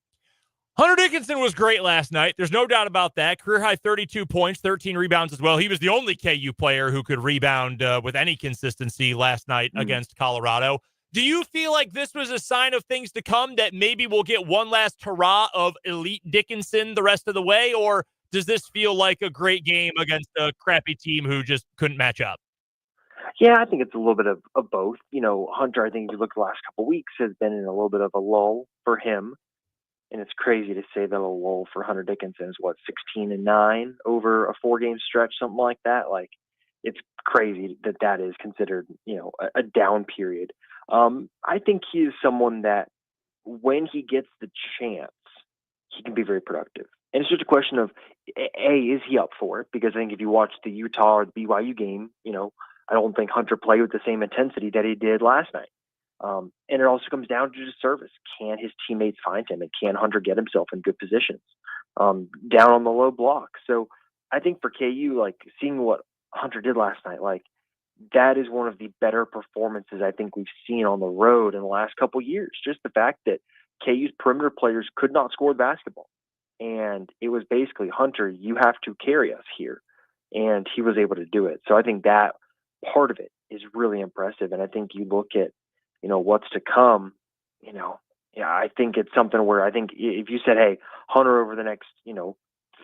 Hunter Dickinson was great last night. There's no doubt about that. Career high 32 points, 13 rebounds as well. He was the only KU player who could rebound with any consistency last night against Colorado. Do you feel like this was a sign of things to come, that maybe we'll get one last hurrah of elite Dickinson the rest of the way? Or does this feel like a great game against a crappy team who just couldn't match up? Yeah, I think it's a little bit of both. You know, Hunter, I think if you look the last couple of weeks, has been in a little bit of a lull for him. And it's crazy to say that a lull for Hunter Dickinson is 16-9 over a 4-game stretch, something like that. Like, it's crazy that is considered, a down period. I think he is someone that when he gets the chance, he can be very productive. And it's just a question of, A, is he up for it? Because I think if you watch the Utah or the BYU game, I don't think Hunter played with the same intensity that he did last night. And it also comes down to just service. Can his teammates find him, and can Hunter get himself in good positions down on the low block? So I think for KU, like, seeing what Hunter did last night, like, that is one of the better performances I think we've seen on the road in the last couple of years. Just the fact that KU's perimeter players could not score the basketball. And it was basically, Hunter, you have to carry us here. And he was able to do it. So I think that part of it is really impressive. And I think you look at, what's to come, I think it's something where I think if you said, hey, Hunter over the next,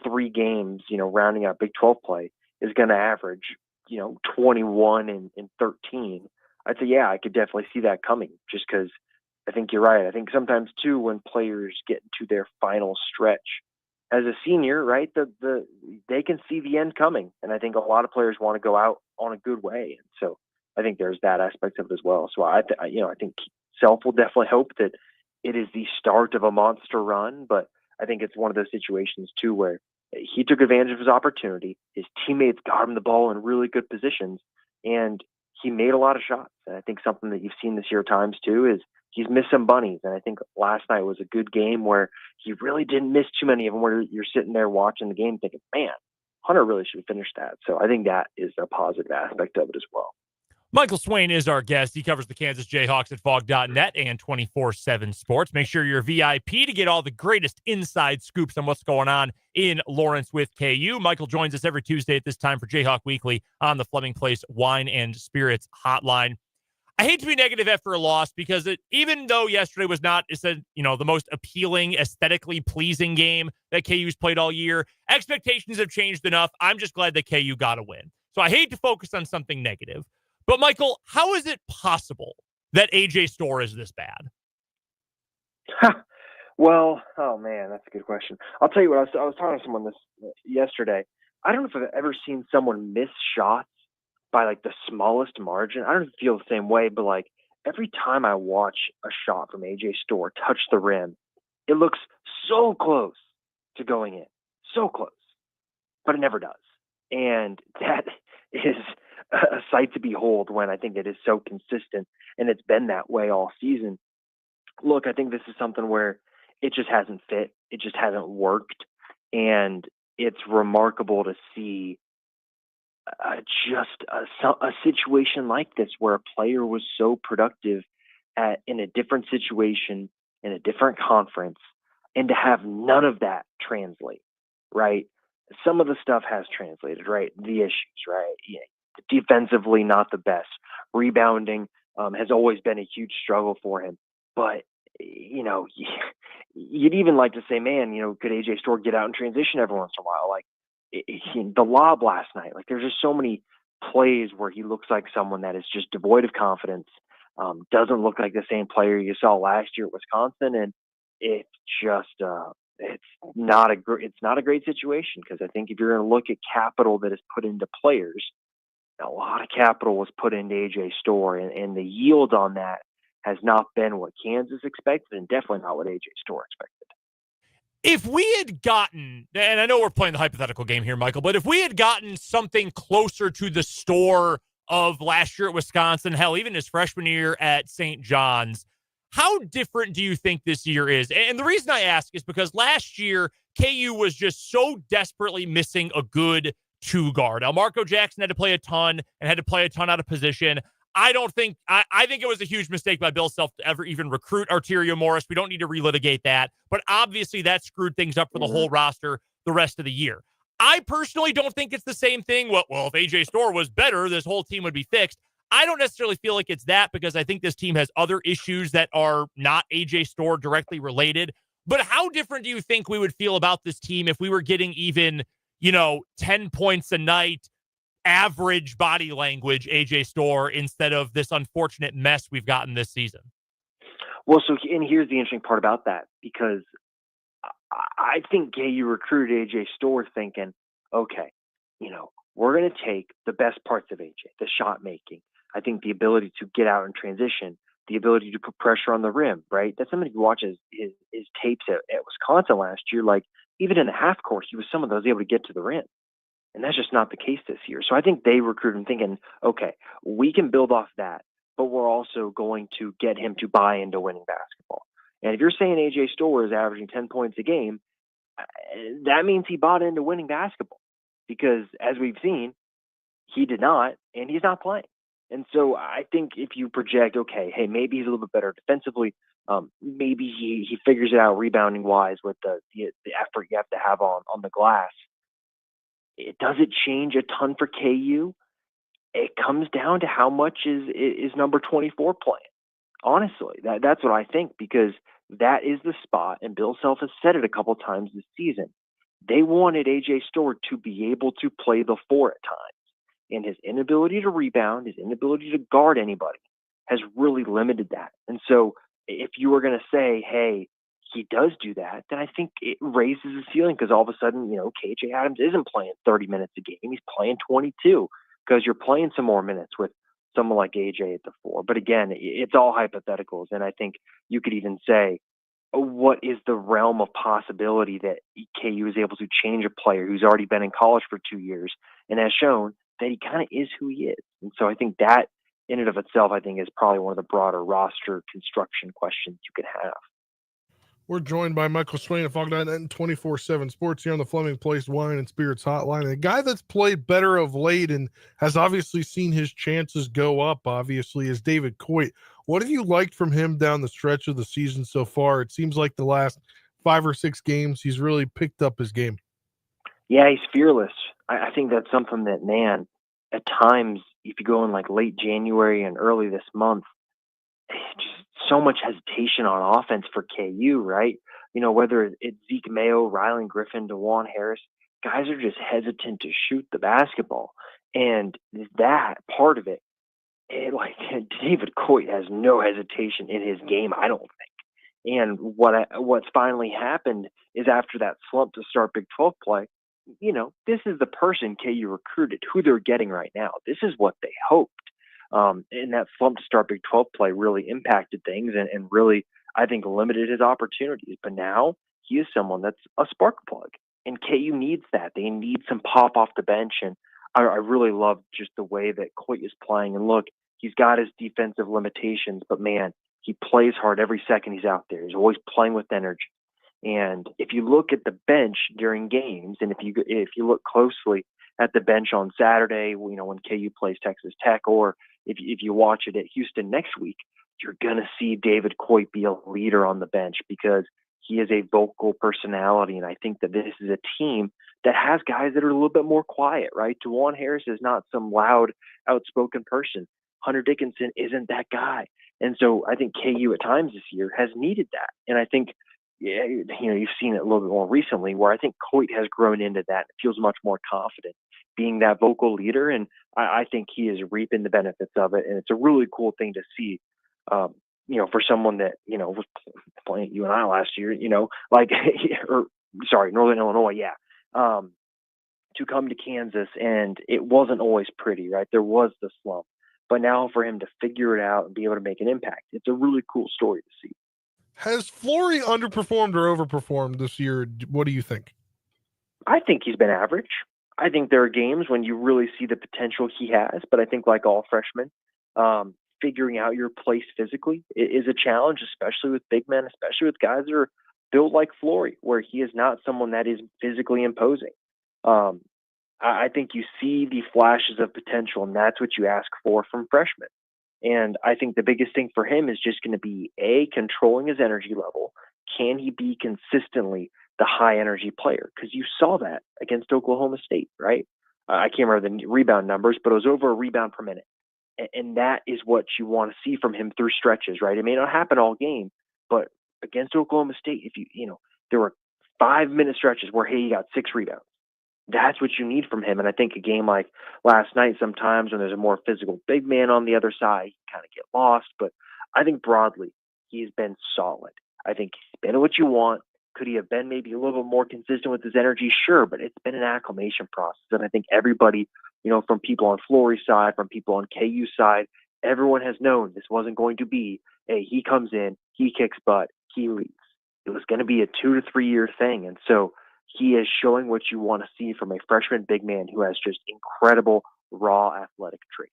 3 games, rounding out Big 12 play is going to average, 21 and 13, I'd say, yeah, I could definitely see that coming, just because I think you're right. I think sometimes too, when players get into their final stretch as a senior, right, they can see the end coming. And I think a lot of players want to go out on a good way. And so I think there's that aspect of it as well. So I think Self will definitely hope that it is the start of a monster run, but I think it's one of those situations too where he took advantage of his opportunity. His teammates got him the ball in really good positions, and he made a lot of shots. And I think something that you've seen this year times too is he's missed some bunnies. And I think last night was a good game where he really didn't miss too many of them, where you're sitting there watching the game thinking, man, Hunter really should have finished that. So I think that is a positive aspect of it as well. Michael Swain is our guest. He covers the Kansas Jayhawks at Fog.net and 24/7 Sports. Make sure you're VIP to get all the greatest inside scoops on what's going on in Lawrence with KU. Michael joins us every Tuesday at this time for Jayhawk Weekly on the Fleming Place Wine and Spirits Hotline. I hate to be negative after a loss, because even though yesterday was not, the most appealing, aesthetically pleasing game that KU's played all year, expectations have changed enough. I'm just glad that KU got a win. So I hate to focus on something negative. But, Michael, how is it possible that A.J. Storr is this bad? Well, oh, man, that's a good question. I'll tell you what, I was talking to someone this yesterday. I don't know if I've ever seen someone miss shots by, like, the smallest margin. I don't feel the same way, but, like, every time I watch a shot from A.J. Storr touch the rim, it looks so close to going in. So close. But it never does. And that is a sight to behold when I think it is so consistent, and it's been that way all season. Look, I think this is something where it just hasn't fit. It just hasn't worked. And it's remarkable to see a situation like this where a player was so productive in a different situation, in a different conference, and to have none of that translate, right? Some of the stuff has translated, right? The issues, right? Yeah. Defensively, not the best. Rebounding has always been a huge struggle for him. But, you'd even like to say, man, could AJ Storr get out and transition every once in a while? Like the lob last night, like there's just so many plays where he looks like someone that is just devoid of confidence, doesn't look like the same player you saw last year at Wisconsin. And it's just, it's not a great situation, because I think if you're going to look at capital that is put into players, a lot of capital was put into AJ Storr, and the yield on that has not been what Kansas expected, and definitely not what AJ Storr expected. If we had gotten, and I know we're playing the hypothetical game here, Michael, but if we had gotten something closer to the Storr of last year at Wisconsin, hell, even his freshman year at St. John's, how different do you think this year is? And the reason I ask is because last year, KU was just so desperately missing a good two guard. Now, Marco Jackson had to play a ton and had to play a ton out of position. I think it was a huge mistake by Bill Self to ever even recruit Arterio Morris. We don't need to relitigate that, but obviously that screwed things up for the whole roster the rest of the year. I personally don't think it's the same thing. Well, if AJ Storr was better, this whole team would be fixed. I don't necessarily feel like it's that, because I think this team has other issues that are not AJ Storr directly related. But how different do you think we would feel about this team if we were getting even, 10 points a night, average body language AJ Storr, instead of this unfortunate mess we've gotten this season? Well, and here's the interesting part about that, because I think KU recruited AJ Storr thinking, okay, we're going to take the best parts of AJ, the shot making. I think the ability to get out and transition, the ability to put pressure on the rim, right? That's somebody who watches his tapes at Wisconsin last year. Like, even in the half court, he was someone that was able to get to the rim. And that's just not the case this year. So I think they recruit him thinking, okay, we can build off that, but we're also going to get him to buy into winning basketball. And if you're saying AJ Storr is averaging 10 points a game, that means he bought into winning basketball, because as we've seen, he did not, and he's not playing. And so I think if you project, okay, hey, maybe he's a little bit better defensively, maybe he figures it out rebounding wise with the effort you have to have on the glass. Does it change a ton for KU? It comes down to how much is number 24 playing. Honestly, that's what I think, because that is the spot, and Bill Self has said it a couple times this season. They wanted AJ Storr to be able to play the four at times, and his inability to rebound, his inability to guard anybody has really limited that. And so if you were going to say, hey, he does do that, then I think it raises the ceiling, because all of a sudden, KJ Adams isn't playing 30 minutes a game. He's playing 22, because you're playing some more minutes with someone like AJ at the four. But again, it's all hypotheticals. And I think you could even say, what is the realm of possibility that KU is able to change a player who's already been in college for 2 years and has shown that he kind of is who he is? And so I think that in and of itself, I think, is probably one of the broader roster construction questions you could have. We're joined by Michael Swain of Fog.net and 24/7 Sports here on the Fleming Place Wine and Spirits Hotline. And a guy that's played better of late and has obviously seen his chances go up, obviously, is David Coit. What have you liked from him down the stretch of the season so far? It seems like the last 5 or 6 games, he's really picked up his game. Yeah, he's fearless. I think that's something that, man, at times, if you go in like late January and early this month, just so much hesitation on offense for KU, right? Whether it's Zeke Mayo, Rylan Griffin, DeJuan Harris, guys are just hesitant to shoot the basketball. And that part of it, David Coit has no hesitation in his game, I don't think. And what's finally happened is, after that slump to start Big 12 play, this is the person KU recruited, who they're getting right now. This is what they hoped. And that slump to start Big 12 play really impacted things and really, I think, limited his opportunities. But now he is someone that's a spark plug, and KU needs that. They need some pop off the bench, and I really love just the way that Coit is playing. And look, he's got his defensive limitations, but man, he plays hard every second he's out there. He's always playing with energy. And if you look at the bench during games, and if you look closely at the bench on Saturday, you know, when KU plays Texas Tech, or if you watch it at Houston next week, you're gonna see David Coit be a leader on the bench because he is a vocal personality. And I think that this is a team that has guys that are a little bit more quiet, right? Juwan Harris is not some loud, outspoken person. Hunter Dickinson isn't that guy. And so I think KU at times this year has needed that. And I think, yeah, you know, you've seen it a little bit more recently where I think Coit has grown into that. It feels much more confident being that vocal leader. And I think he is reaping the benefits of it. And it's a really cool thing to see, you know, for someone that, you know, was playing you and I last year, you know, like, or sorry, Northern Illinois. Yeah. To come to Kansas, and it wasn't always pretty, right? There was the slump. But now for him to figure it out and be able to make an impact, it's a really cool story to see. Has Flory underperformed or overperformed this year? What do you think? I think he's been average. I think there are games when you really see the potential he has, but I think like all freshmen, figuring out your place physically is a challenge, especially with big men, especially with guys that are built like Flory, where he is not someone that is physically imposing. I think you see the flashes of potential, and that's what you ask for from freshmen. And I think the biggest thing for him is just going to be controlling his energy level. Can he be consistently the high energy player? Because you saw that against Oklahoma State, right? I can't remember the rebound numbers, but it was over a rebound per minute. And that is what you want to see from him through stretches, right? It may not happen all game, but against Oklahoma State, if you know, there were 5-minute stretches where, hey, he got 6 rebounds. That's what you need from him. And I think a game like last night, sometimes when there's a more physical big man on the other side, he kind of get lost. But I think broadly, he's been solid. I think he's been what you want. Could he have been maybe a little bit more consistent with his energy? Sure, but it's been an acclimation process. And I think everybody, you know, from people on Flory's side, from people on KU's side, everyone has known this wasn't going to be a he comes in, he kicks butt, he leaves. It was going to be a 2 to 3 year thing. And so he is showing what you want to see from a freshman big man who has just incredible raw athletic traits.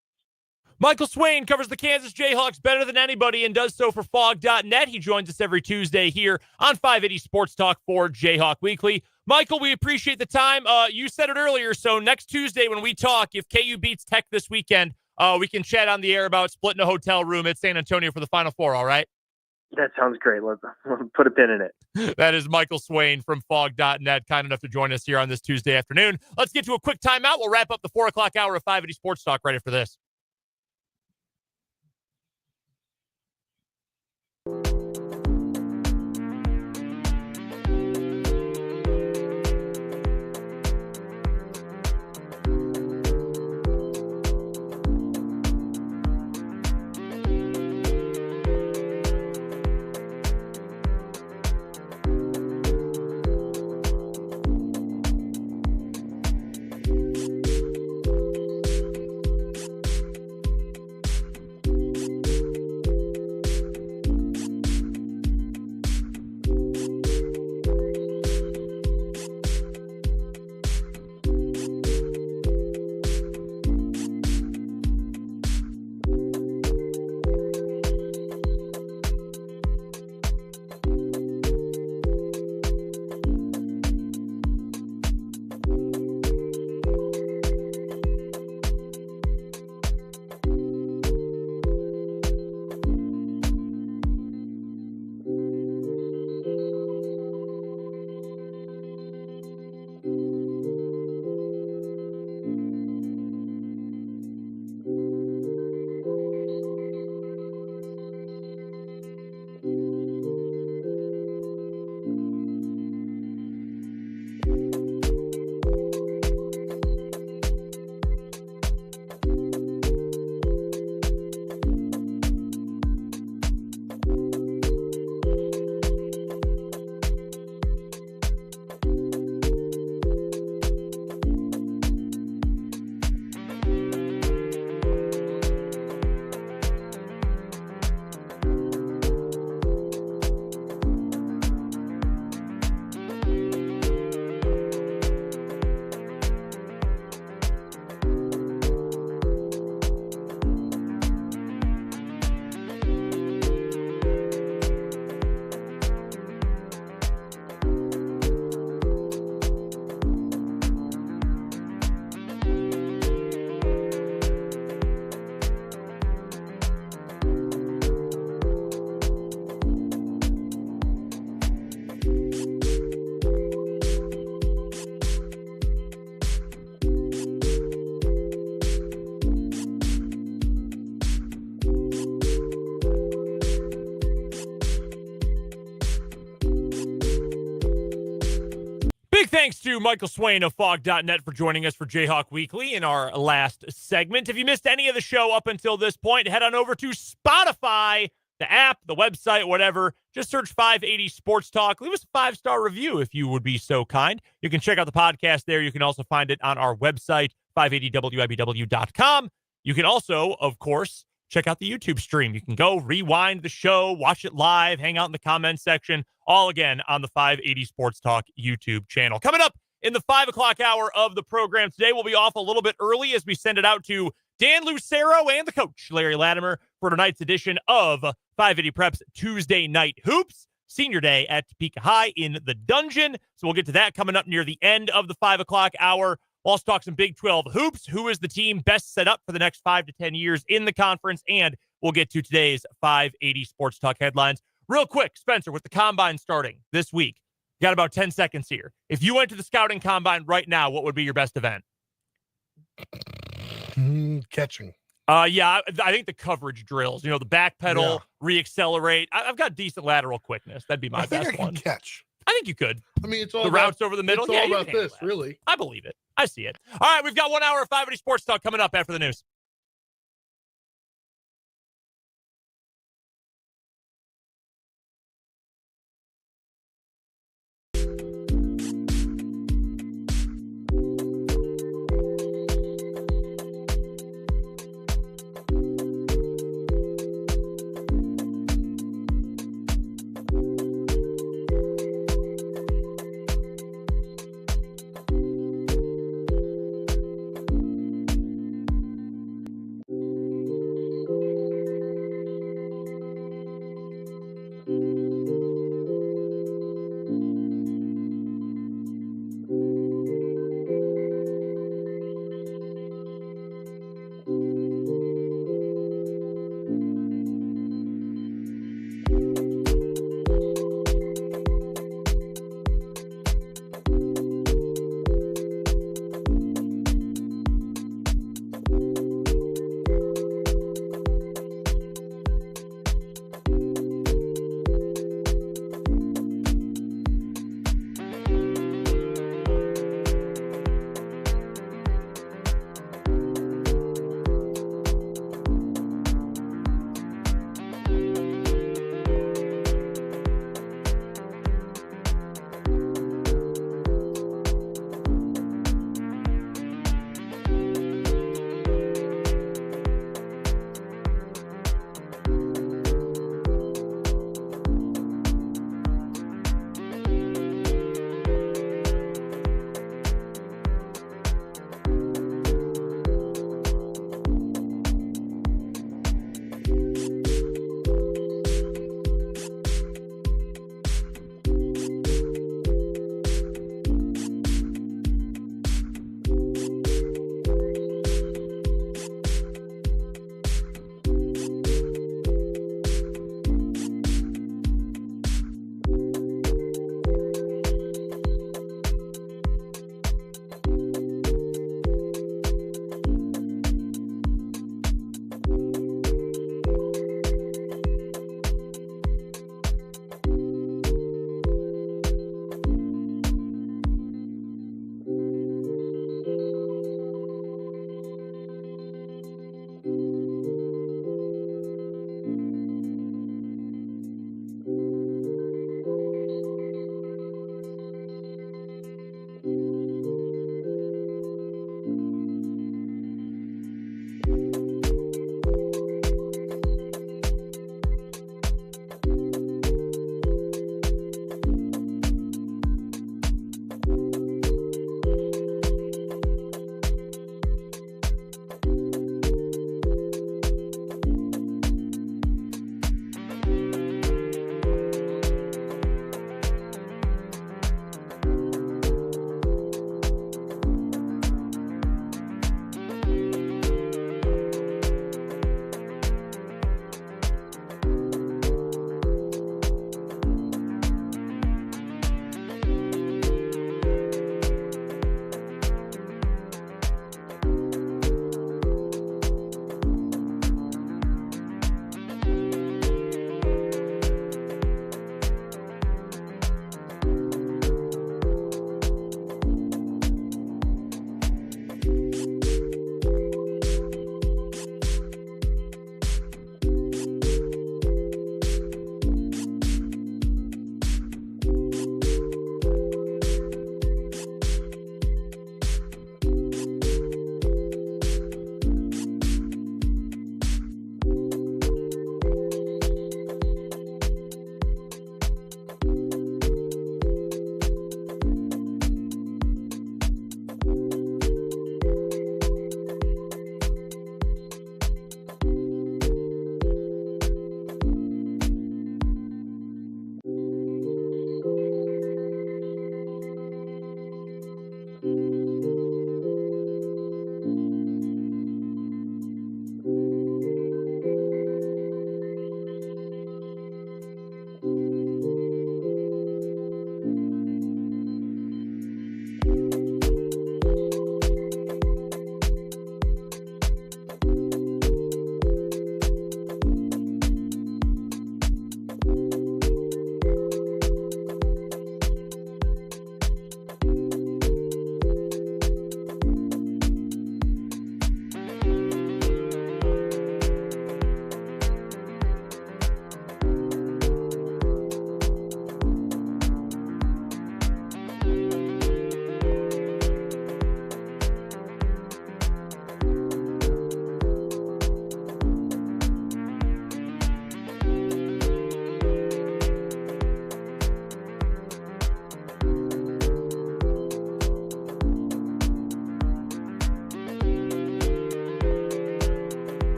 Michael Swain covers the Kansas Jayhawks better than anybody and does so for Fog.net. He joins us every Tuesday here on 580 Sports Talk for Jayhawk Weekly. Michael, we appreciate the time. You said it earlier, so next Tuesday when we talk, if KU beats Tech this weekend, we can chat on the air about splitting a hotel room at San Antonio for the Final Four, all right? That sounds great. Let's put a pin in it. That is Michael Swain from Fog.net, kind enough to join us here on this Tuesday afternoon. Let's get to a quick timeout. We'll wrap up the 4 o'clock hour of 580 Sports Talk right after this. Big thanks to Michael Swain of Fog.net for joining us for Jayhawk Weekly in our last segment. If you missed any of the show up until this point, head on over to Spotify, the app, the website, whatever. Just search 580 Sports Talk. Leave us a 5-star review if you would be so kind. You can check out the podcast there. You can also find it on our website, 580wibw.com. You can also, of course, check out the YouTube stream. You can go rewind the show, watch it live, hang out in the comments section, all again on the 580 Sports Talk YouTube channel. Coming up in the 5 o'clock hour of the program today, we'll be off a little bit early as we send it out to Dan Lucero and the coach, Larry Latimer, for tonight's edition of 580 Preps Tuesday Night Hoops. Senior day at Topeka High in the Dungeon. So we'll get to that coming up near the end of the 5 o'clock hour. We'll also talk some Big 12 hoops. Who is the team best set up for the next 5 to 10 years in the conference? And we'll get to today's 580 Sports Talk headlines. Real quick, Spencer, with the Combine starting this week, you got about 10 seconds here. If you went to the Scouting Combine right now, what would be your best event? Catching. Yeah, I think the coverage drills, the back pedal, re-accelerate. I've got decent lateral quickness. That'd be my best one. Catch. I think you could. I mean, it's all the about, routes over the middle. It's all about this, really. I believe it. I see it. All right, we've got 1 hour of 580 Sports Talk coming up after the news.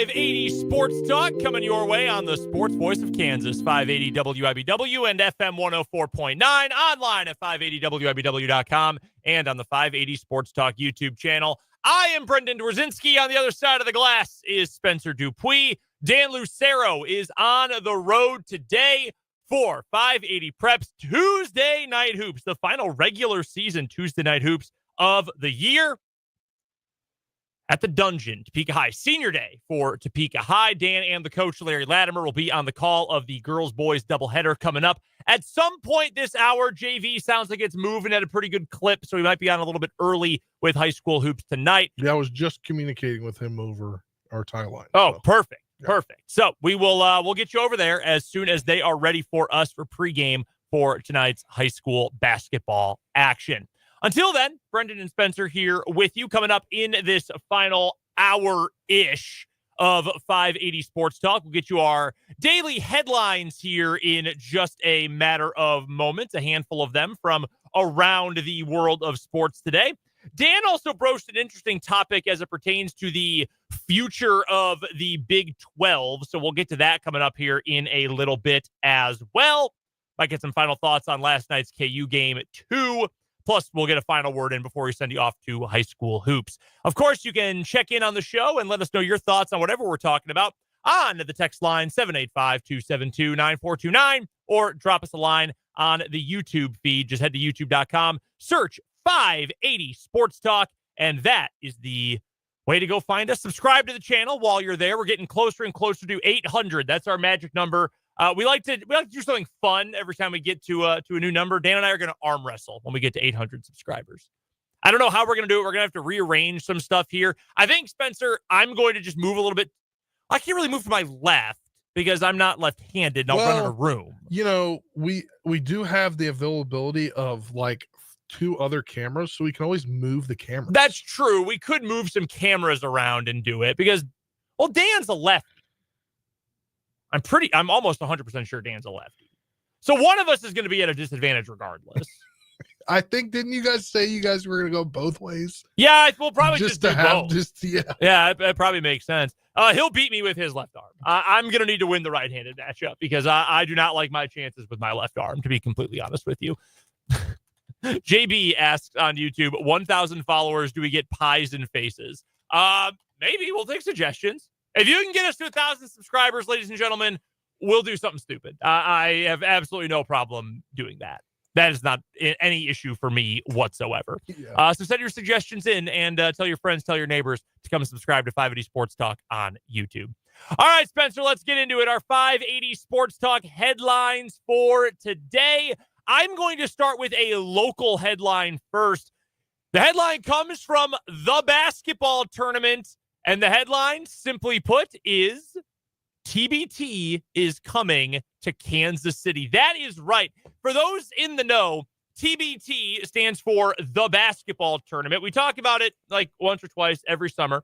580 Sports Talk coming your way on the sports voice of Kansas, 580 WIBW and FM 104.9, online at 580WIBW.com and on the 580 Sports Talk YouTube channel. I am Brendan Dworzinski. On the other side of the glass is Spencer Dupuis. Dan Lucero is on the road today for 580 Preps Tuesday Night Hoops, the final regular season Tuesday Night Hoops of the year at the Dungeon, Topeka High. Senior day for Topeka High. Dan and the coach, Larry Latimer, will be on the call of the girls-boys doubleheader coming up. At some point this hour, JV sounds like it's moving at a pretty good clip, so we might be on a little bit early with high school hoops tonight. Yeah, I was just communicating with him over our tie line. Oh, so. perfect. Yeah. Perfect. So we will we'll get you over there as soon as they are ready for us for pregame for tonight's high school basketball action. Until then, Brendan and Spencer here with you, coming up in this final hour-ish of 580 Sports Talk. We'll get you our daily headlines here in just a matter of moments, a handful of them from around the world of sports today. Dan also broached an interesting topic as it pertains to the future of the Big 12, so we'll get to that coming up here in a little bit as well. Might get some final thoughts on last night's KU game, too. Plus, we'll get a final word in before we send you off to high school hoops. Of course, you can check in on the show and let us know your thoughts on whatever we're talking about on the text line 785-272-9429, or drop us a line on the YouTube feed. Just head to youtube.com, search 580 Sports Talk, and that is the way to go find us. Subscribe to the channel while you're there. We're getting closer and closer to 800. That's our magic number. We like to do something fun every time we get to a new number. Dan and I are going to arm wrestle when we get to 800 subscribers. I don't know how we're going to do it. We're going to have to rearrange some stuff here. I think, Spencer, I'm going to just move a little bit. I can't really move to my left because I'm not left-handed and I'll run in a room. You know, we do have the availability of like 2 other cameras, so we can always move the cameras. That's true. We could move some cameras around and do it because, well, Dan's a lefty. I'm almost 100% sure Dan's a lefty. So one of us is going to be at a disadvantage regardless. I think, didn't you guys say you guys were going to go both ways? Yeah, we'll probably just do both. Yeah, it probably makes sense. He'll beat me with his left arm. I'm going to need to win the right-handed matchup because I do not like my chances with my left arm, to be completely honest with you. JB asks on YouTube, 1,000 followers, do we get pies and faces? Maybe. We'll take suggestions. If you can get us to 1,000 subscribers, ladies and gentlemen, we'll do something stupid. I have absolutely no problem doing that. That is not any issue for me whatsoever. Yeah. So send your suggestions in and tell your friends, tell your neighbors to come and subscribe to 580 Sports Talk on YouTube. All right, Spencer, let's get into it. Our 580 Sports Talk headlines for today. I'm going to start with a local headline first. The headline comes from the basketball tournament. And the headline, simply put, is TBT is coming to Kansas City. That is right. For those in the know, TBT stands for the basketball tournament. We talk about it like once or twice every summer.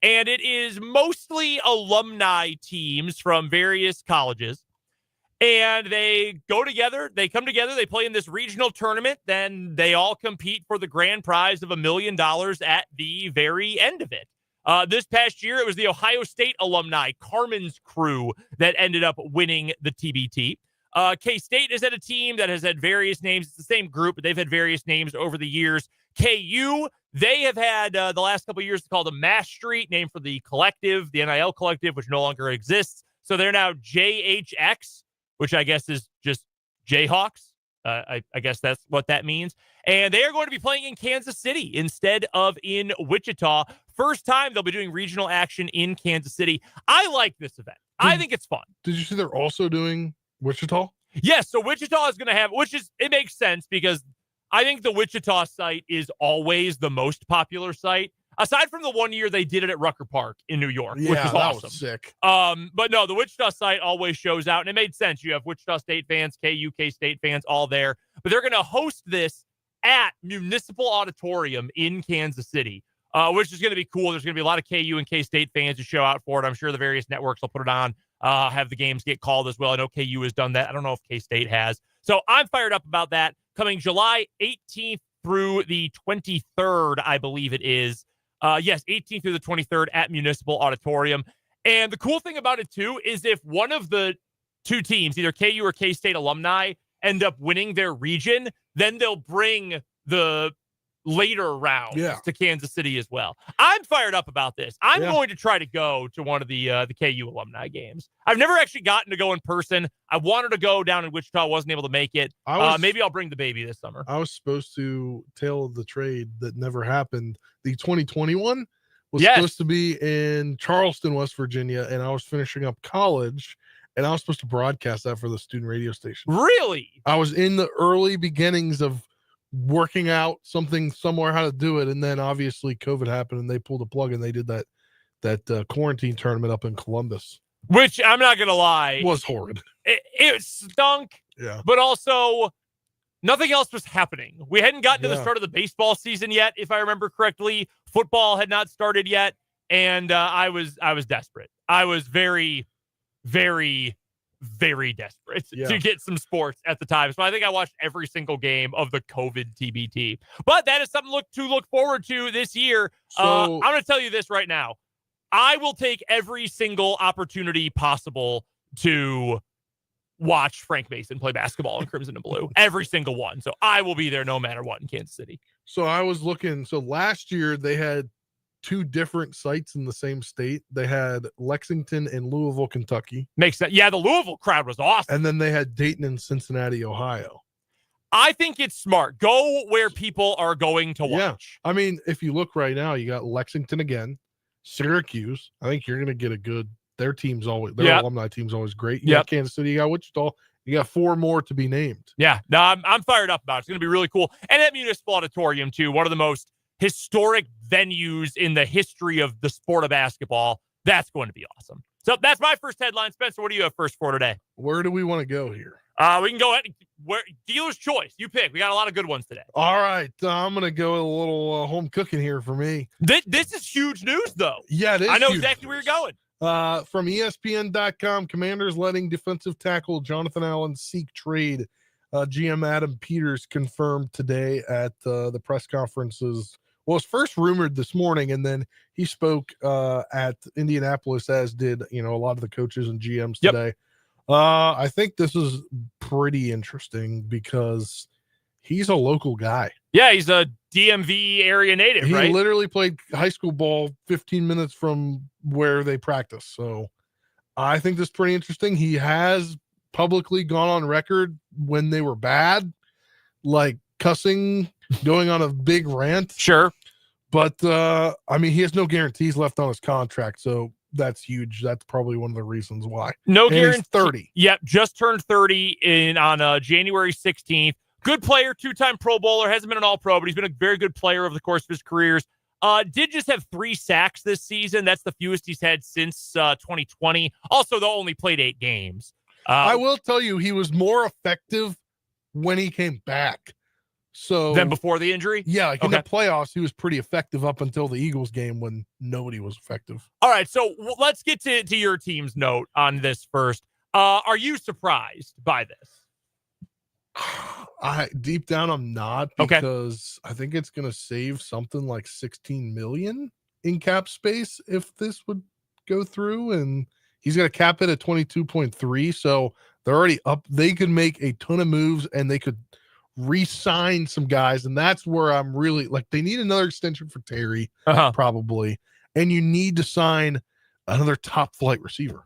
And it is mostly alumni teams from various colleges. And they go together, they come together, they play in this regional tournament. Then they all compete for the grand prize of $1 million at the very end of it. This past year, it was the Ohio State alumni, Carmen's crew, that ended up winning the TBT. K-State has had a team that has had various names. It's the same group, but they've had various names over the years. KU, they have had the last couple of years called a Mass Street, named for the collective, the NIL collective, which no longer exists. So they're now JHX, which I guess is just Jayhawks. I guess that's what that means. And they are going to be playing in Kansas City instead of in Wichita. First time they'll be doing regional action in Kansas City. I like this event. I think it's fun. Did you see they're also doing Wichita? Yes. So Wichita is going to have, it makes sense because I think the Wichita site is always the most popular site. Aside from the 1 year they did it at Rucker Park in New York, which was awesome. That was sick. But no, the Wichita site always shows out, and it made sense. You have Wichita State fans, KU, K-State fans, all there. But they're going to host this at Municipal Auditorium in Kansas City, which is going to be cool. There's going to be a lot of KU and K-State fans who show out for it. I'm sure the various networks will put it on, have the games get called as well. I know KU has done that. I don't know if K-State has. So I'm fired up about that. Coming July 18th through the 23rd, I believe it is. Yes, 18th through the 23rd at Municipal Auditorium. And the cool thing about it, too, is if one of the two teams, either KU or K-State alumni, end up winning their region, then they'll bring the later rounds to Kansas City as well. I'm fired up about this. I'm going to try to go to one of the KU alumni games. I've never actually gotten to go in person. I wanted to go down in Wichita, wasn't able to make it. Maybe I'll bring the baby this summer. I was supposed to tail of the trade that never happened. The 2021 was supposed to be in Charleston, West Virginia, and I was finishing up college, and I was supposed to broadcast that for the student radio station. Really? I was in the early beginnings of working out somewhere how to do it, and then obviously COVID happened, and they pulled the plug, and they did that quarantine tournament up in Columbus, which I'm not gonna lie was horrid. It stunk. Yeah, but also nothing else was happening. We hadn't gotten to the start of the baseball season yet, if I remember correctly. Football had not started yet, and I was desperate. I was very, very, very desperate to get some sports at the time. So I think I watched every single game of the COVID TBT. But that is something to look forward to this year. I'm going to tell you this right now. I will take every single opportunity possible to watch Frank Mason play basketball in Crimson and Blue. Every single one. So I will be there no matter what in Kansas City. So I was looking. So last year they had two different sites in the same state. They had Lexington and Louisville, Kentucky. Makes sense. Yeah, the Louisville crowd was awesome. And then they had Dayton and Cincinnati, Ohio. I think it's smart. Go where people are going to watch. I mean, if you look right now, you got Lexington again, Syracuse. I think you're going to get their team's always, their alumni team's always great. You got Kansas City, you got Wichita. You got 4 more to be named. Yeah, no, I'm fired up about it. It's going to be really cool. And at Municipal Auditorium, too, one of the most historic venues in the history of the sport of basketball. That's going to be awesome. So that's my first headline. Spencer, what do you have first for today? Where do we want to go here? We can go ahead. Dealer's choice. You pick. We got a lot of good ones today. All right. I'm going to go a little home cooking here for me. This is huge news, though. Yeah, it is. I know exactly where you're going. From ESPN.com, Commanders letting defensive tackle Jonathan Allen seek trade. GM Adam Peters confirmed today at the press conferences. Well, it's first rumored this morning, and then he spoke at Indianapolis, as did a lot of the coaches and GMs today. I think this is pretty interesting because he's a local guy. Yeah, he's a DMV area native, right? He literally played high school ball 15 minutes from where they practice. So I think this is pretty interesting. He has publicly gone on record when they were bad, like cussing, going on a big rant. Sure. But, I mean, he has no guarantees left on his contract, so that's huge. That's probably one of the reasons why. No guarantee. He's 30. Yep, just turned 30 on January 16th. Good player, 2-time Pro Bowler, hasn't been an All-Pro, but he's been a very good player over the course of his careers. Did just have 3 sacks this season. That's the fewest he's had since 2020. Also, though, only played 8 games. I will tell you, he was more effective when he came back. So than before the injury? Yeah, like in the playoffs, he was pretty effective up until the Eagles game when nobody was effective. All right, so let's get to your team's note on this first. Are you surprised by this? Deep down, I'm not, because I think it's going to save something like $16 million in cap space if this would go through, and he's going to cap it at 22.3. So they're already up. They could make a ton of moves, and they could re-sign some guys, and that's where I'm really like, they need another extension for Terry, probably, and you need to sign another top flight receiver.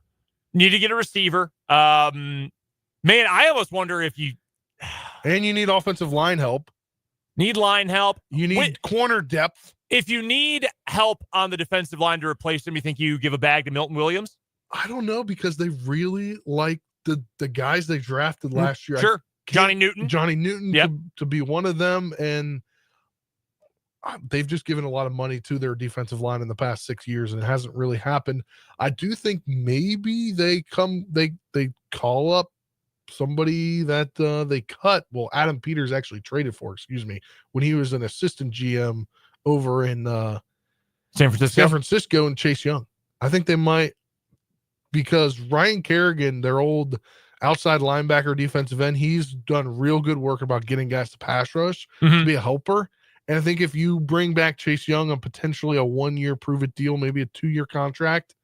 Need to get a receiver. Man, I almost wonder if you and you need offensive line help. Need line help. You need corner depth. If you need help on the defensive line to replace him, you think you give a bag to Milton Williams? I don't know, because they really like the guys they drafted last year. Sure. Johnny Newton to be one of them, and they've just given a lot of money to their defensive line in the past 6 years, and it hasn't really happened. I do think maybe they call up somebody that they cut. Well, Adam Peters actually traded for, when he was an assistant GM over in San Francisco, and Chase Young. I think they might, because Ryan Kerrigan, their old outside linebacker, defensive end, he's done real good work about getting guys to pass rush to be a helper. And I think if you bring back Chase Young on potentially a 1-year prove-it deal, maybe a 2-year contract,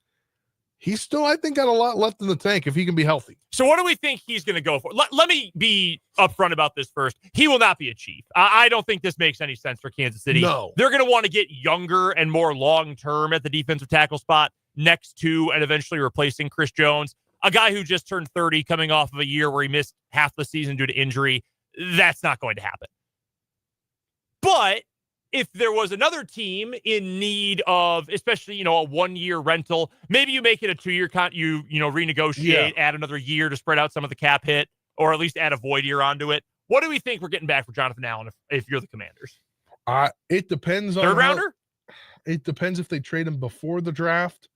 He's still, I think, got a lot left in the tank if he can be healthy. So what do we think he's going to go for? Let me be upfront about this first. He will not be a Chief. I don't think this makes any sense for Kansas City. No. They're going to want to get younger and more long-term at the defensive tackle spot next to and eventually replacing Chris Jones, a guy who just turned 30 coming off of a year where he missed half the season due to injury. That's not going to happen. But if there was another team in need of, especially, a 1-year rental, maybe you make it a 2-year renegotiate, add another year to spread out some of the cap hit, or at least add a void year onto it. What do we think we're getting back for Jonathan Allen if you're the Commanders? It depends on third rounder. It depends if they trade him before the draft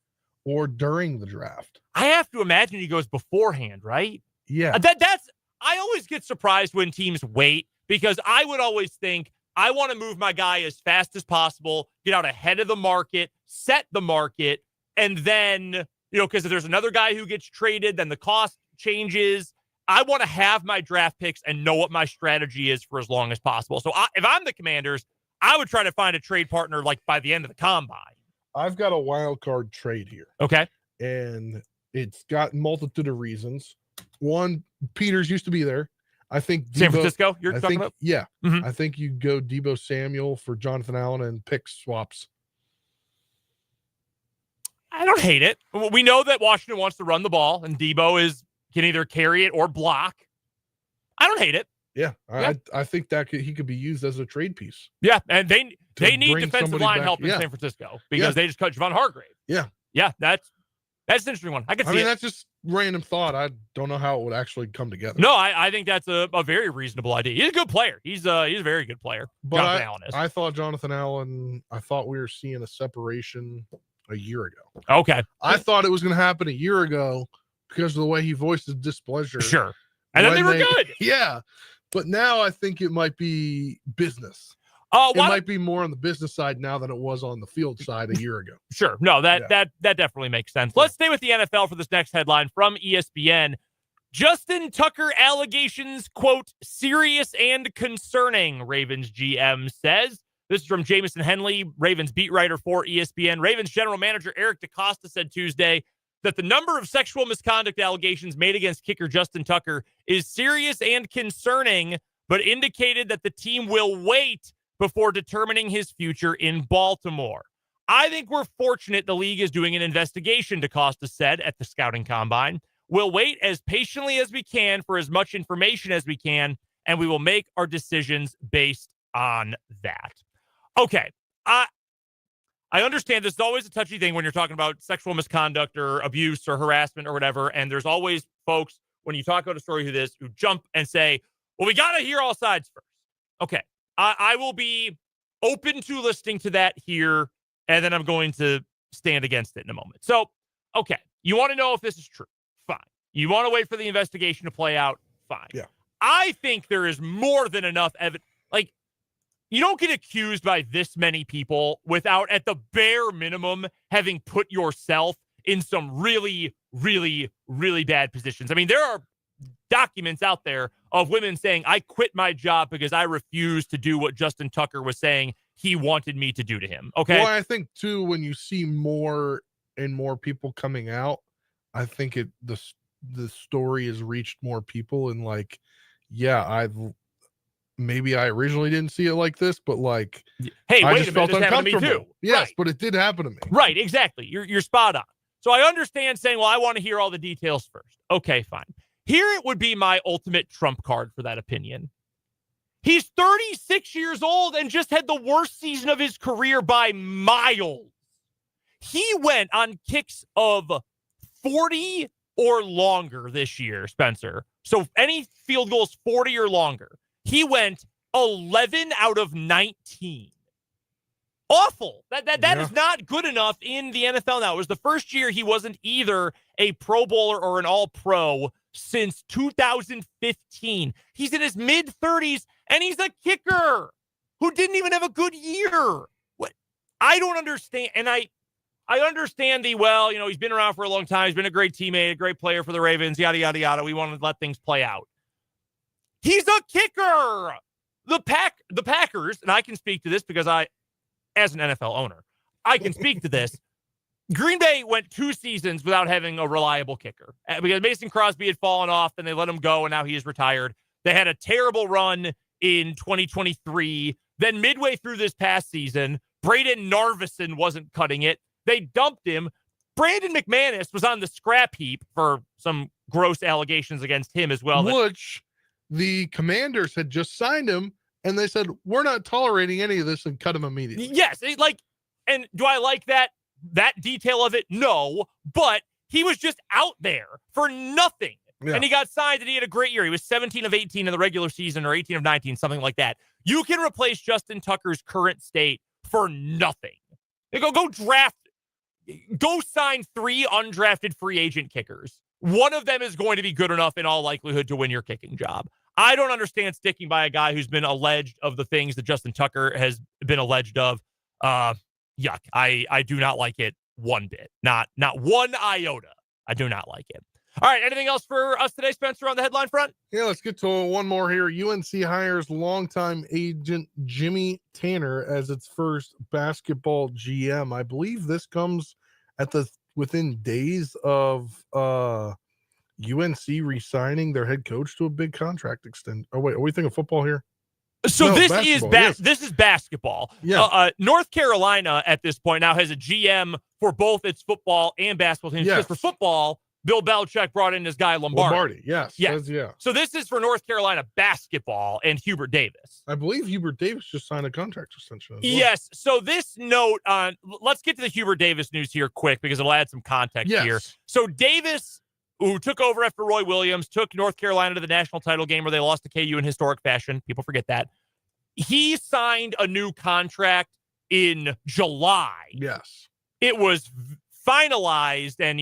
or during the draft. I have to imagine he goes beforehand, right? Yeah. I always get surprised when teams wait, because I would always think, I want to move my guy as fast as possible, get out ahead of the market, set the market, and then, because if there's another guy who gets traded, then the cost changes. I want to have my draft picks and know what my strategy is for as long as possible. So if I'm the Commanders, I would try to find a trade partner like by the end of the combine. I've got a wild card trade here. Okay. And it's got a multitude of reasons. One, Peters used to be there. I think San Francisco, you're talking about? Yeah. Mm-hmm. I think you go Deebo Samuel for Jonathan Allen and pick swaps. I don't hate it. We know that Washington wants to run the ball, and Deebo can either carry it or block. I don't hate it. Yeah. I think that he could be used as a trade piece. Yeah, and they need defensive line back. help in San Francisco because they just cut Javon Hargrave. Yeah. Yeah, that's an interesting one. I mean, that's just random thought. I don't know how it would actually come together. No, I think that's a very reasonable idea. He's a good player. He's a very good player. But Jonathan Allen is. I thought Jonathan Allen, we were seeing a separation a year ago. Okay. I thought it was going to happen a year ago because of the way he voiced his displeasure. Sure. And then they were good. Yeah. But now I think it might be business. It might be more on the business side now than it was on the field side a year ago. Sure. No, that definitely makes sense. Let's stay with the NFL for this next headline from ESPN. Justin Tucker allegations, quote, serious and concerning, Ravens GM says. This is from Jamison Henley, Ravens beat writer for ESPN. Ravens general manager Eric DeCosta said Tuesday that the number of sexual misconduct allegations made against kicker Justin Tucker is serious and concerning, but indicated that the team will wait before determining his future in Baltimore. I think we're fortunate the league is doing an investigation, DeCosta said at the scouting combine. We'll wait as patiently as we can for as much information as we can, and we will make our decisions based on that. Okay. I understand this is always a touchy thing when you're talking about sexual misconduct or abuse or harassment or whatever, and there's always folks, when you talk about a story who jump and say, well, we got to hear all sides first. Okay. I will be open to listening to that here, and then I'm going to stand against it in a moment. So, okay, you want to know if this is true? Fine. You want to wait for the investigation to play out? Fine. Yeah. I think there is more than enough evidence. Like, you don't get accused by this many people without, at the bare minimum, having put yourself in some really, really, really bad positions. I mean, there are documents out there of women saying, I quit my job because I refused to do what Justin Tucker was saying he wanted me to do to him. Okay. Well, I think too, when you see more and more people coming out, I think the story has reached more people, and like, yeah, maybe I originally didn't see it like this, but like, hey, I wait just a minute, felt this happened to me uncomfortable. too. Yes, Right. but it did happen to me. Right, exactly. You're spot on. So I understand saying, well, I want to hear all the details first. Okay, fine. Here it would be my ultimate trump card for that opinion. He's 36 years old and just had the worst season of his career by miles. He went on kicks of 40 or longer this year, Spencer. So any field goals 40 or longer. He went 11 out of 19. Awful. That is not good enough in the NFL now. It was the first year he wasn't either a Pro Bowler or an All-Pro since 2015. He's in his mid-30s, and he's a kicker who didn't even have a good year. What? I don't understand. And I understand he's been around for a long time. He's been a great teammate, a great player for the Ravens, yada, yada, yada. We want to let things play out. He's a kicker. The Packers, and I can speak to this because as an NFL owner, I can speak to this. Green Bay went 2 seasons without having a reliable kicker because Mason Crosby had fallen off and they let him go and now he is retired. They had a terrible run in 2023. Then midway through this past season, Braden Narvison wasn't cutting it. They dumped him. Brandon McManus was on the scrap heap for some gross allegations against him as well. Which the Commanders had just signed him and they said, we're not tolerating any of this and cut him immediately. Yes. And do I like that detail of it? No, but he was just out there for nothing. Yeah. And he got signed and he had a great year. He was 17 of 18 in the regular season or 18 of 19, something like that. You can replace Justin Tucker's current state for nothing. Go sign 3 undrafted free agent kickers. One of them is going to be good enough in all likelihood to win your kicking job. I don't understand sticking by a guy who's been alleged of the things that Justin Tucker has been alleged of. Yuck. I do not like it one bit. Not one iota. I do not like it. All right. Anything else for us today, Spencer, on the headline front? Yeah, let's get to one more here. UNC hires longtime agent Jimmy Tanner as its first basketball GM. I believe this comes within days of UNC re-signing their head coach to a big contract extend. Oh wait, are we thinking football here? So no, this is basketball. Yeah. North Carolina at this point now has a GM for both its football and basketball teams. Yes. Because for football, Bill Belichick brought in his guy Lombardi. Yes. Yeah. Yeah. So this is for North Carolina basketball and Hubert Davis. I believe Hubert Davis just signed a contract extension as well. Yes. So this note on, let's get to the Hubert Davis news here quick because it'll add some context here. So Davis, who took over after Roy Williams, took North Carolina to the national title game where they lost to KU in historic fashion. People forget that. He signed a new contract in July. Yes. It was finalized and,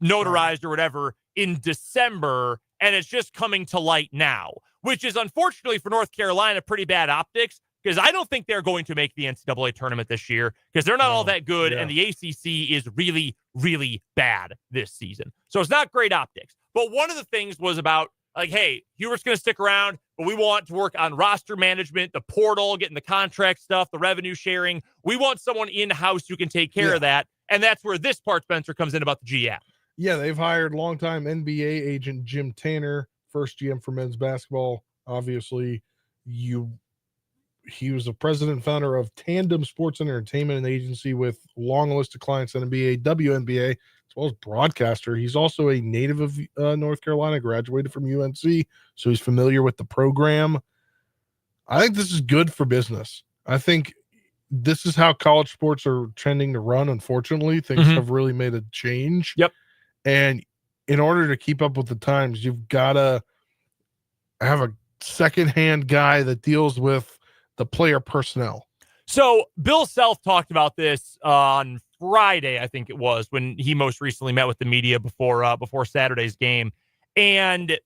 notarized or whatever in December, and it's just coming to light now, which is unfortunately for North Carolina pretty bad optics because I don't think they're going to make the NCAA tournament this year because they're not all that good, and the ACC is really, really bad this season. So it's not great optics. But one of the things was about, hey, Hubert's going to stick around, but we want to work on roster management, the portal, getting the contract stuff, the revenue sharing. We want someone in-house who can take care of that, and that's where this part, Spencer, comes in about the GM. Yeah, they've hired longtime NBA agent Jim Tanner, first GM for men's basketball. Obviously, he was the president and founder of Tandem Sports and Entertainment, an agency with long list of clients in NBA, WNBA, as well as broadcaster. He's also a native of North Carolina, graduated from UNC, so he's familiar with the program. I think this is good for business. I think this is how college sports are trending to run. Unfortunately, things have really made a change. Yep. And in order to keep up with the times, you've got to have a secondhand guy that deals with the player personnel. So Bill Self talked about this on Friday, I think it was, when he most recently met with the media before Saturday's game. And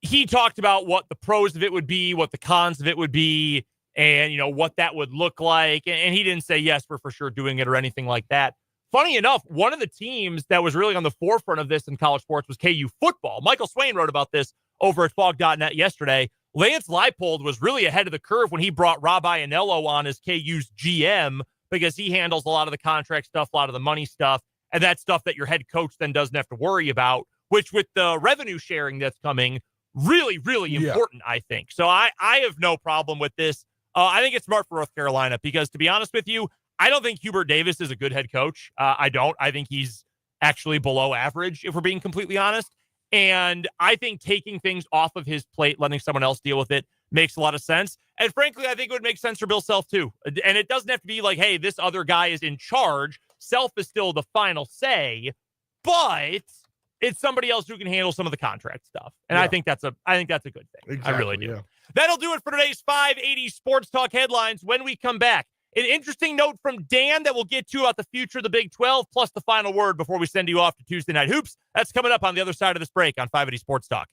he talked about what the pros of it would be, what the cons of it would be, and, what that would look like. And he didn't say, yes, we're for sure doing it or anything like that. Funny enough, one of the teams that was really on the forefront of this in college sports was KU football. Michael Swain wrote about this over at fog.net yesterday. Lance Leipold was really ahead of the curve when he brought Rob Ianello on as KU's GM because he handles a lot of the contract stuff, a lot of the money stuff, and that's stuff that your head coach then doesn't have to worry about, which with the revenue sharing that's coming, really, really important, I think. So I have no problem with this. I think it's smart for North Carolina because, to be honest with you, I don't think Hubert Davis is a good head coach. I don't. I think he's actually below average, if we're being completely honest. And I think taking things off of his plate, letting someone else deal with it, makes a lot of sense. And frankly, I think it would make sense for Bill Self, too. And it doesn't have to be like, hey, this other guy is in charge. Self is still the final say, but it's somebody else who can handle some of the contract stuff. And I think that's a good thing. Exactly, I really do. Yeah. That'll do it for today's 580 Sports Talk headlines. When we come back, an interesting note from Dan that we'll get to about the future of the Big 12, plus the final word before we send you off to Tuesday Night Hoops. That's coming up on the other side of this break on 580 Sports Talk.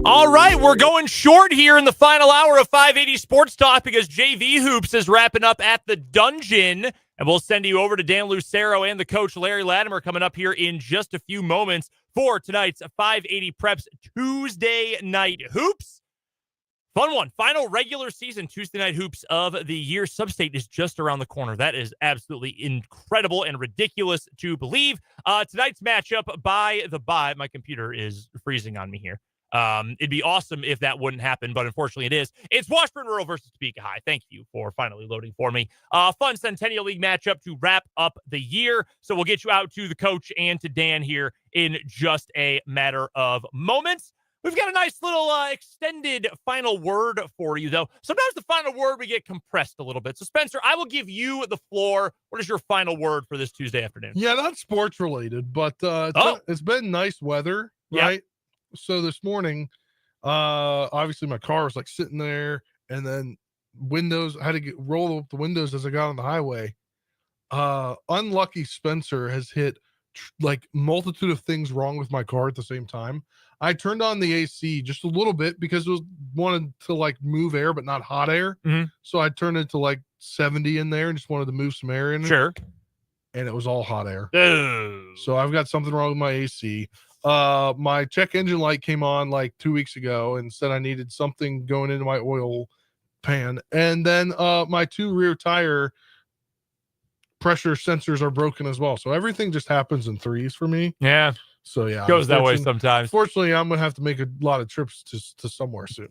All right, we're going short here in the final hour of 580 Sports Talk because JV Hoops is wrapping up at the Dungeon, and we'll send you over to Dan Lucero and the coach Larry Latimer coming up here in just a few moments for tonight's 580 Preps Tuesday Night Hoops. Fun one. Final regular season Tuesday Night Hoops of the year. Substate is just around the corner. That is absolutely incredible and ridiculous to believe. Tonight's matchup by the bye. My computer is freezing on me here. It'd be awesome if that wouldn't happen, but unfortunately it is. It's Washburn Rural versus Topeka High. Thank you for finally loading for me. Fun Centennial League matchup to wrap up the year. So we'll get you out to the coach and to Dan here in just a matter of moments. We've got a nice little extended final word for you, though. Sometimes the final word we get compressed a little bit. So, Spencer, I will give you the floor. What is your final word for this Tuesday afternoon? Yeah, not sports related, but it's been nice weather, right? Yep. So this morning, obviously my car was like sitting there, and then windows, I had to roll up the windows as I got on the highway. Unlucky Spencer has hit like multitude of things wrong with my car at the same time. I turned on the AC just a little bit because it was wanted to like move air, but not hot air. Mm-hmm. So I turned it to like 70 in there and just wanted to move some air in. Sure. And it was all hot air. So I've got something wrong with my AC. My check engine light came on like 2 weeks ago and said I needed something going into my oil pan. And then my 2 rear tire pressure sensors are broken as well. So everything just happens in threes for me. Yeah. So yeah, goes that way sometimes. Fortunately, I'm gonna have to make a lot of trips to somewhere soon.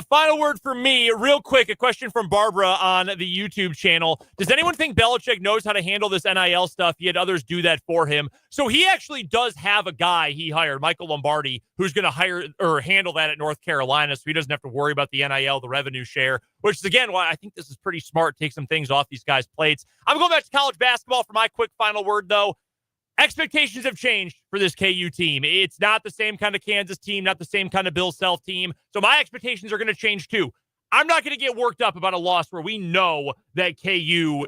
Final word for me, real quick. A question from Barbara on the YouTube channel. Does anyone think Belichick knows how to handle this NIL stuff? He had others do that for him. So he actually does have a guy he hired, Michael Lombardi, who's going to hire or handle that at North Carolina, so he doesn't have to worry about the NIL, the revenue share. Which is again why I think this is pretty smart. Take some things off these guys' plates. I'm going back to college basketball for my quick final word, though. Expectations have changed for this KU team. It's not the same kind of Kansas team, not the same kind of Bill Self team. So my expectations are going to change too. I'm not going to get worked up about a loss where we know that KU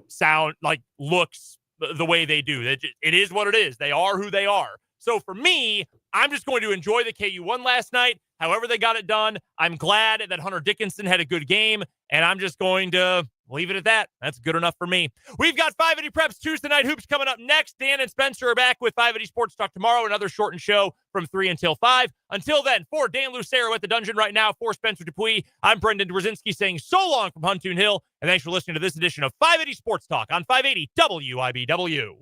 looks the way they do. It is what it is. They are who they are. So for me, I'm just going to enjoy the KU won last night. However they got it done. I'm glad that Hunter Dickinson had a good game, and I'm just going to leave it at that. That's good enough for me. We've got 580 Preps Tuesday Night Hoops coming up next. Dan and Spencer are back with 580 Sports Talk tomorrow, another shortened show from 3 until 5. Until then, for Dan Lucero at the Dungeon right now, for Spencer Dupuis, I'm Brendan Dworzinski saying so long from Huntoon Hill, and thanks for listening to this edition of 580 Sports Talk on 580 WIBW.